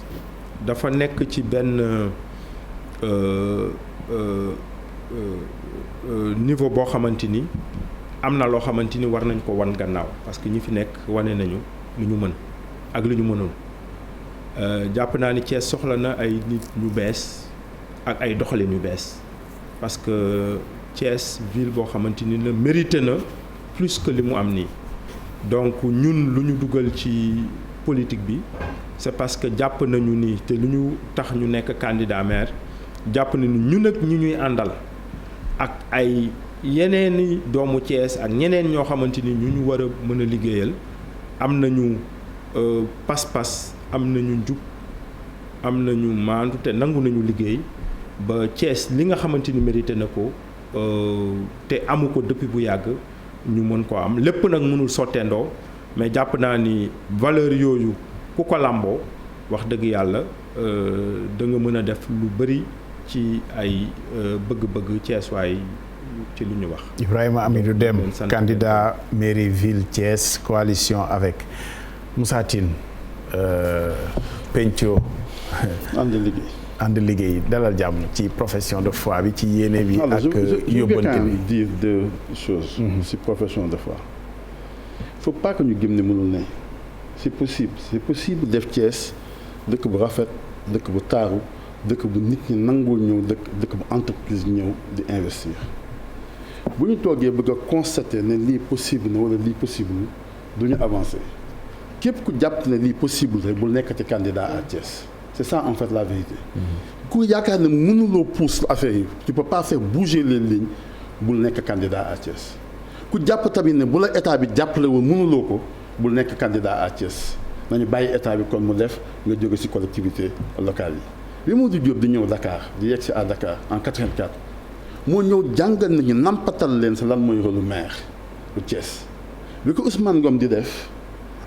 Speaker 4: dafa nekk ci benn niveau boo xamante ni. am na loo xamante ni war nañ ko wan gannaaw parce que ñi fi nekk wane nañu lu ñu mën ak lu ñu mënul jàpp naa ni Thiès soxla na ay nit ñu bees ak ay doxalin yu bees parce que Thiès ville boo xamante ni la mérité na plus que li mu am nii donc ñun lu ñu dugal ci politique bi c'est parce que jàpp nañu ni te lu ñu tax ñu nekk candidat maire jàpp nañu ñun ak ñi ñuy àndal ak ay yeneeni doomu Thiès ak ñeneen ñoo xamante ni ñu war a mën a liggéeyal am nañu pas-pas am nañu njub am nañu maandu te nangu nañu liggéey ba Thiès li nga xamante ni mérité na ko te amu ko depuis bu yàgg ñu mën koo am lépp nag mënul sotteendoo mais jàpp naa ni valeur yooyu ku ko làmboo wax dëgg yàlla da nga mën a def lu bari ci ay bëgg-bëgg Thiessois yi ci lu ñu wax.
Speaker 1: Ibrahima Amidou Dème candidat mairie ville Thiès coalition avec Moussa Tine Penco. ànd liggéey dalal jàmm ci profession de foi bi ci yéene bi. ak yóbbante bi
Speaker 5: dire deux choses. ci profession de foi. il faut pas que ñu gëm ne mënul ne. c'est possible def Thiès dëkk bu rafet dëkk bu taaru dëkk bu nit ñi nangoo ñëw dëkk bu entreprise ñëw di investir. bu ñu toogee bëgg a constater ne lii possible na wala lii possible du ñu avancer képp ku jàpp ne lii possible rek bul nekkati candidat à Thiès c'est ça en fait la vérité. ku yaakaar ne mënuloo pousse affaire yi tu peux pas faire bouger les lignes bul nekk candidat à Thiès ku jàpp tamit ne bu la état bi jàppale woon mënuloo ko bul nekk candidat à Thiès nañu bàyyi état bi kon mu def nga jóge ci collectivité locale yi. bi Mamadou Diop di ñëw Dakar di yegg si à Dakar en 84. moo ñëw jàngal nañu nampatal leen sa lan mooy rôle maire bu Thiès bi ko Ousmane Ngom di def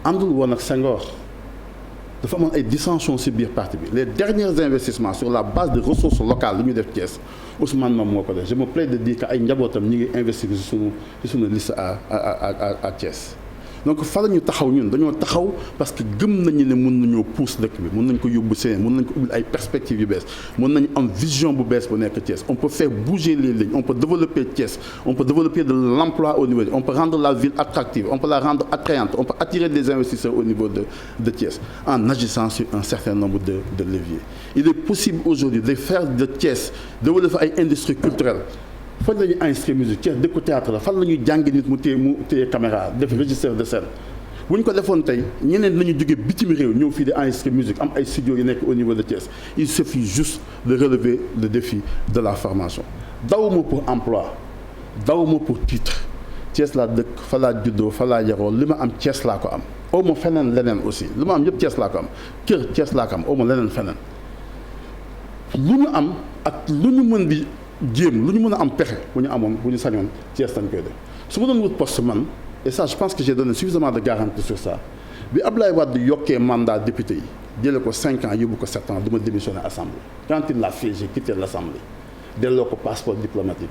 Speaker 5: àndul woon ak Senghor dafa amoon ay dissensions ci biir parti bi les derniers investissements sur la base de ressources locales li ñu def Thiès Ousmane moom moo ko def je me plais de dire que ay njabootam ñi ngi investir ci sunu liste à Thiès. donc fa la ñu taxaw ñun dañoo taxaw parce que gëm nañu ne mën nañoo pousse dëkk bi mën nañ ko yóbbu seen mën nañ ko ubbil ay perspectives yu bees mën nañu am vision bu bees bu nekk Thiès on peut faire bouger les lignes on peut développer Thiès on peut développer de l'emploi au niveau on peut rendre la ville attractive on peut la rendre attrayante on peut attirer des investisseurs au niveau de Thiès en agissant sur un certain nombre de leviers. Il est possible aujourd'hui de faire de Thiès développer ay industries culturelles. fan la ñuy enregistré musique Thiès dëkku théâtre la fan la ñuy jàng nit mu téye caméra def régisseur de scène bu ñu ko defoon tey ñeneen nañu jóge bitim réew ñëw fii di enregistré musique am ay studio yu nekk au niveau de Thiès il suffit juste de relever le défi de la formation dawuma pour emploi dawuma pour titre Thiès laa dëkk fa laa juddoo fa laa yaroo li ma am Thiès laa ko am aw ma feneen leneen aussi li ma am yëpp Thiès laa ko am kër Thiès laa ko am aw ma leneen feneen lu ñu am ak lu ñu mën di jéem lu ñu mën a am pexe bu ñu amoon bu ñu sañoon Thiès dañ koy def su ma doon wut poste man et ça je pense que j'ai donné suffisamment de garantie sur ça bi Abdoulaye Wade yokkee mandat député yi jëlee ko 5 ans yóbbu ko 7 ans du ma démissionner assemblée quand il l'a fait j'ai quitté l'assemblée delloo ko passeport diplomatique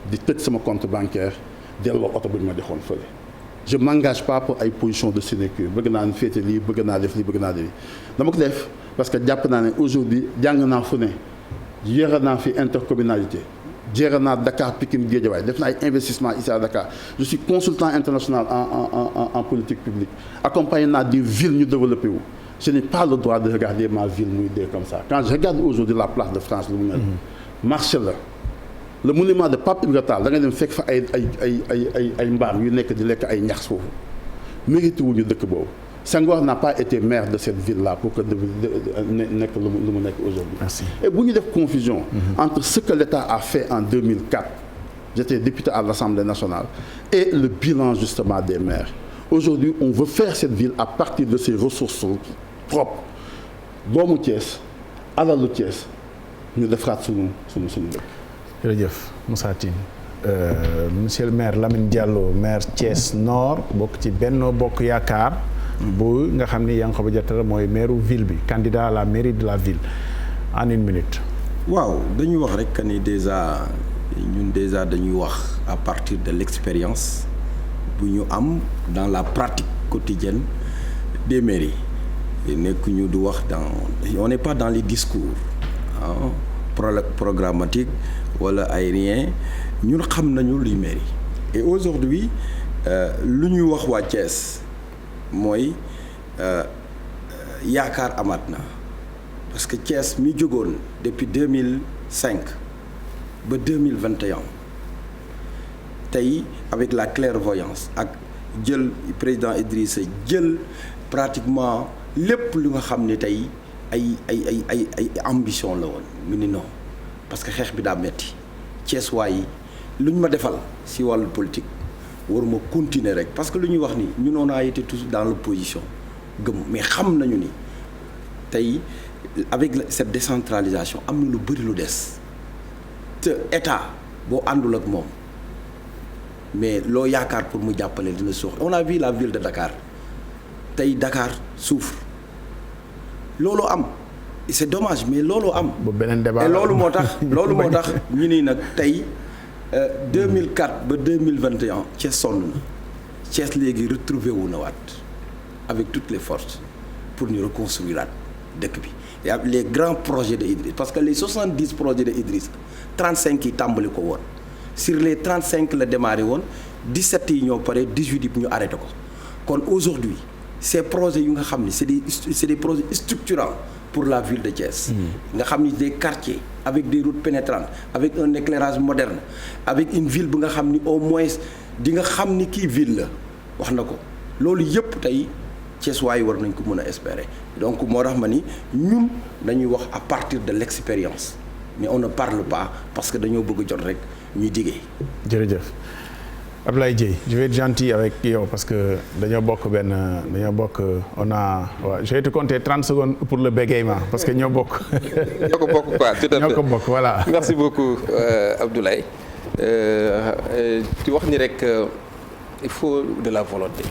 Speaker 5: di tëj sama compte bancaire delloo oto bu ñu ma joxoon fële je m'engage pas pour ay position de sinécure bëgg naa ne féete lii bëgg naa def lii bëgg naa def lii dama ko def parce que jàpp naa ne aujourd'hui jàng naa fu ne yore naa fi intercommunalité géré naa Dakar Pikine Guédiawaye def na ay investissement ici à Dakar je suis consultant international en politique publique accompagné naa des villes ñu développé wu je n'ai pas le droit de regarder ma ville muy dee comme ça quand je regarde aujourd'hui la place de France lu mu mel marché la le monument de Pape Ibra Tall da nga dem fekk fa ay mbaam yu nekk di lekk ay ñax foofu mérité wuñu dëkk boobu Senghor n'a pas été maire de cette ville-là pour que nekk lu mu nekk aujourd'hui. Merci. Et bu ñu def confusion entre ce que l'État a fait en 2004 j'étais député à l'Assemblée nationale et le bilan justement des maires aujourd'hui on veut faire cette ville à partir de ses ressources propres doomu Thiès alalu Thiès ñu defaraat suñu dëkk.
Speaker 1: jërëjëf Moussa Tine monsieur le maire Lamine Diallo maire Thiès Nord bokk ci Benno Bokk Yaakaar bu nga xam ni Yankhoba Diattara mooy maire ville bi candidat à la mairie de la ville en 1 minute.
Speaker 6: waaw dañuy wax rek que ni déjà dañuy wax à partir de l'expérience bu ñu am dans la pratique quotidienne des mairies nekkuñu du wax on n'est pas dans les discours programmatique wala ay rien ñun xam nañu luy mairie et aujourd'hui lu ñuy wax waa Thiès mooy yaakaar amaat na parce que Thiès mi jógoon depuis 2005 ba 2021 tey avec la clairvoyance ak jël président Idrissa jël pratiquement lépp lu nga xam ne tey ay ambition la woon mu ni non parce que xeex bi daa metti Thiès waaye lu ñu ma defal si wàllu politique waruma continuer rek parce que lu ñuy wax ni ñun on a été tous dans l'opposition gëm mais xam nañu ni tey avec cette décentralisation am na lu bëri lu des te état boo àndul ak moom mais loo yaakaar pour mu jàppale dina suux on a vu la ville de Dakar tey Dakar souffre loolu am c'est dommage mais loolu am.
Speaker 1: bu beneen débat
Speaker 6: et loolu moo tax ñu ni nag tey 2004 ba 2021 Thiès sonn na Thiès léegi retrouvé wu na waat avec toutes les forces pour ñu reconstruire waat dëkk bi y a les grands projets de Idriss parce que les 70 projets de Idriss 35 yi tàmbali ko woon sur les 35 la démarré woon 17 yi ñoo pare 18 yi ñu arrêté ko kon aujourd'hui ces projets yu nga xam ni c'est des projets structurants pour la ville de Thiès. nga xam ni des quartiers avec des routes pénétrantes avec un éclairage moderne avec une ville bu nga xam ni au moins di nga xam ni kii ville la wax na ko loolu yëpp tey Thiès waaye war nañ ko mën a espérer donc moo tax ma ni ñun dañuy wax à partir de l'expérience mais on ne parle pas parce que dañoo bëgg jot rek ñuy diggee.
Speaker 1: jërëjëf Abdoulaye Dièye je vais être gentil avec yow parce que dañoo bokk on a waaw je vais te compter 30 secondes pour le bégaiement parce que ñoo bokk.
Speaker 3: ñoo ko bokk quoi tout à fait
Speaker 1: ñoo ko bokk voilà.
Speaker 3: merci beaucoup Abdoulaye di wax ni rek il faut de la volonté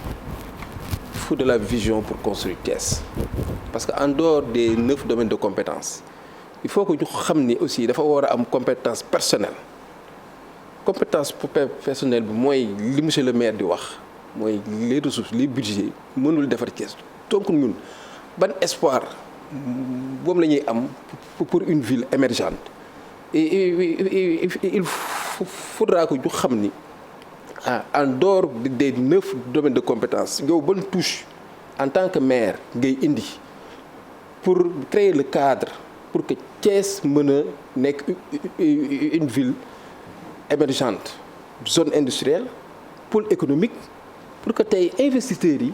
Speaker 3: il faut de la vision pour construire Thiès parce que en dehors des 9 domaines de compétences il faut que ñu xam ni aussi dafa war a am compétence personnelle. compétence personnelle bi mooy li monsieur le maire di wax mooy les ressources les budgets mënul defar Thiès donc ñun ban espoir boobu la ñuy am pour une ville émergente et il faudra que ñu xam ni en dehors des 9 domaines de compétences yow ban touche en tant que maire ngay indi pour créer le cadre pour que Thiès mën a nekk une ville émergente zone industrielle pôle économique pour que tey investisseurs yi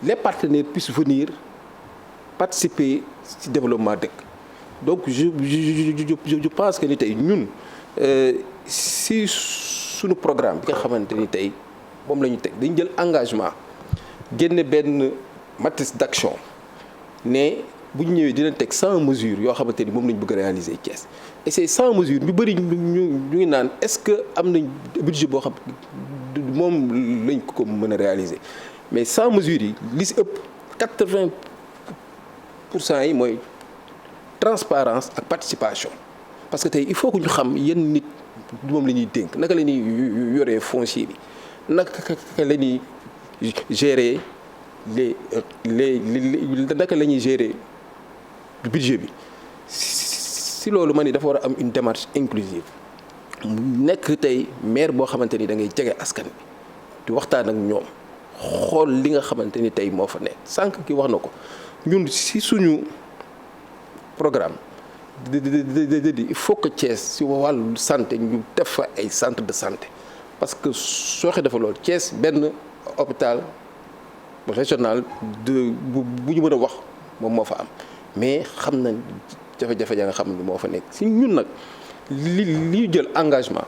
Speaker 3: les partenaires puissent venir participer ci développement dëkk donc je pense que ni tey ñun si suñu programme bi nga xamante ni tey moom la ñu teg dañu jël engagement génne benn matrice d'action ne bu ñu ñëwee dinañ teg 100 mesures yoo xamante ni moom lañ bëgg a réaliser Thiès et ces 100 mesures ñu bëri ñu ngi naan est-ce que am nañ budget boo xam moom lañ ko mën a réaliser mais 100 mesures yi li si ëpp 80% yi mooy transparence ak participation parce que tey il faut que ñu xam yenn nit moom la ñuy dénk naka la ñuy yoree foncier bi naka la ñuy gérer naka la ñuy gérer budget bi si loolu ma ni dafa war a am une démarche inclusive nekk tey maire boo xamante ni da ngay jege askan bi di waxtaan ak ñoom xool li nga xamante ni tey moo fa nekk sànq ki wax na ko ñun si suñu programme il faut que Thiès si wàllu santé ñu def fa ay centre de santé parce que soo xee dafa loolu Thiès benn hôpital régional bu ñu mën a wax moom moo fa am mais xam nañ jafe-jafe ya nga xam ne moo fa nekk si ñun nag li jël engagement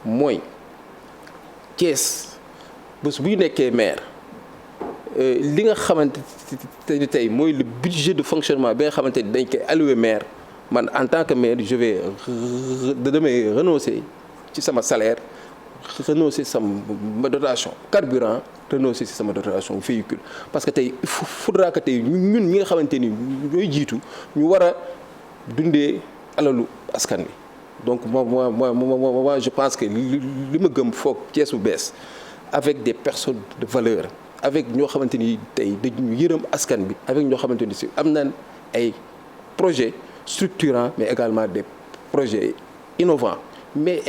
Speaker 3: mooy Thiès bés bu ñu nekkee maire li nga xamante ni tey mooy le budget de fonctionnement bi nga xamante ni dañ koy alloué maire man en tant que maire je vais damay renoncer ci sama salaire renoncer sama dotation carburant renoncer ci sama dotation véhicule parce que tey il faudra que tey ñun ñi nga xamante ni ñooy jiitu ñu war a dundee alalu askan wi donc moi je pense que li ma gëm foog Thiès bu bees avec des personnes de valeur avec ñoo xamante ni tey dañu yërëm askan bi avec ñoo xamante ni si am nañ ay projets structurants mais également des projets innovants mais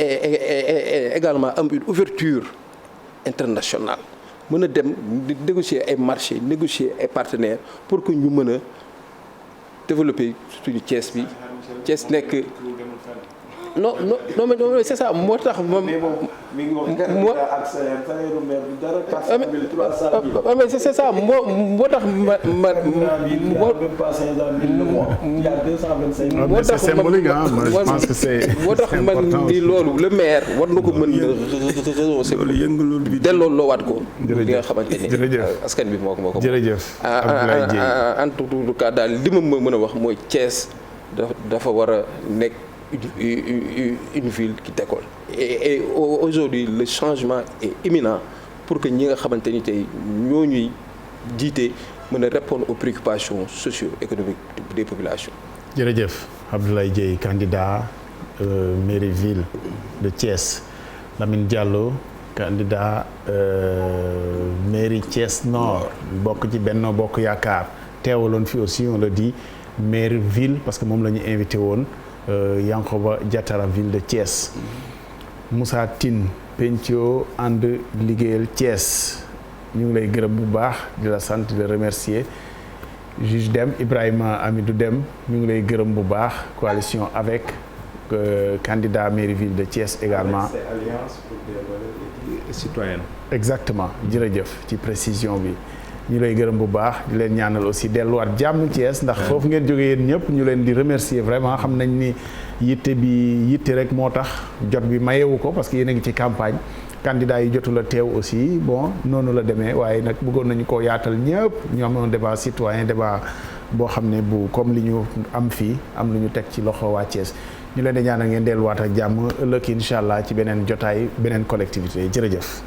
Speaker 3: également am une ouverture internationale mën a dem négocier ay marchés négocier ay partenaires pour que ñu mën a développer suñu Thiès bi Thiès nekk non mais c'est ça moo tax moom. mais c'est ça moo tax moo tax man ni loolu le maire war na ko mën a delloo loowaat ko. li nga xamante ni askan bi moo ko.
Speaker 1: jërëjëf
Speaker 3: en tout cas daal li ma mën a wax mooy Thiès dafa war a nekk. Une ville qui décolle et aujourd'hui le changement est imminent pour que ñi nga xamante ni tey ñoo ñuy jiite mën a répondre aux préoccupations socio-économiques des populations.
Speaker 1: jërëjëf Abdoulaye Dieye candidat mairie ville de Thiès Lamine Diallo candidat mairie Thiès Nord bokk ci Benno Bokk Yaakaar teewaloon fi aussi on le dit mairie ville parce que moom la ñu invité woon. Yankoba Diatara ville de Thiès Moussa Tine Penco ànd liggéeyal Thiès ñu ngi lay gërëm bu baax di la sant di la remercier juge Dème Ibrahima Amidou Dème ñu ngi lay gërëm bu baax coalition avec candidat mairie ville de Thiès également
Speaker 4: Alliance pour des valeurs citoyennes.
Speaker 1: exactement jërëjëf ci précision bi ñu lay gërëm bu baax di leen ñaanal aussi delluwaat jàmm Thiès ndax foofu ngeen jógee yéen ñëpp ñu leen di remercier vraiment xam nañ ni yitte rek moo tax jot bi mayewu ko parce que yéen a ngi ci campagne candidat yi jotul a teew aussi bon noonu la demee waaye nag bëggoon nañu ko yaatal ñëpp ñu am un débat citoyen débat boo xam ne bu comme li ñu am fii am lu ñu teg ci loxo waa Thiès ñu leen di ñaanal ngeen delluwaat ak jàmm ëllëg incha allah ci beneen jotaay beneen collectivité jërëjëf.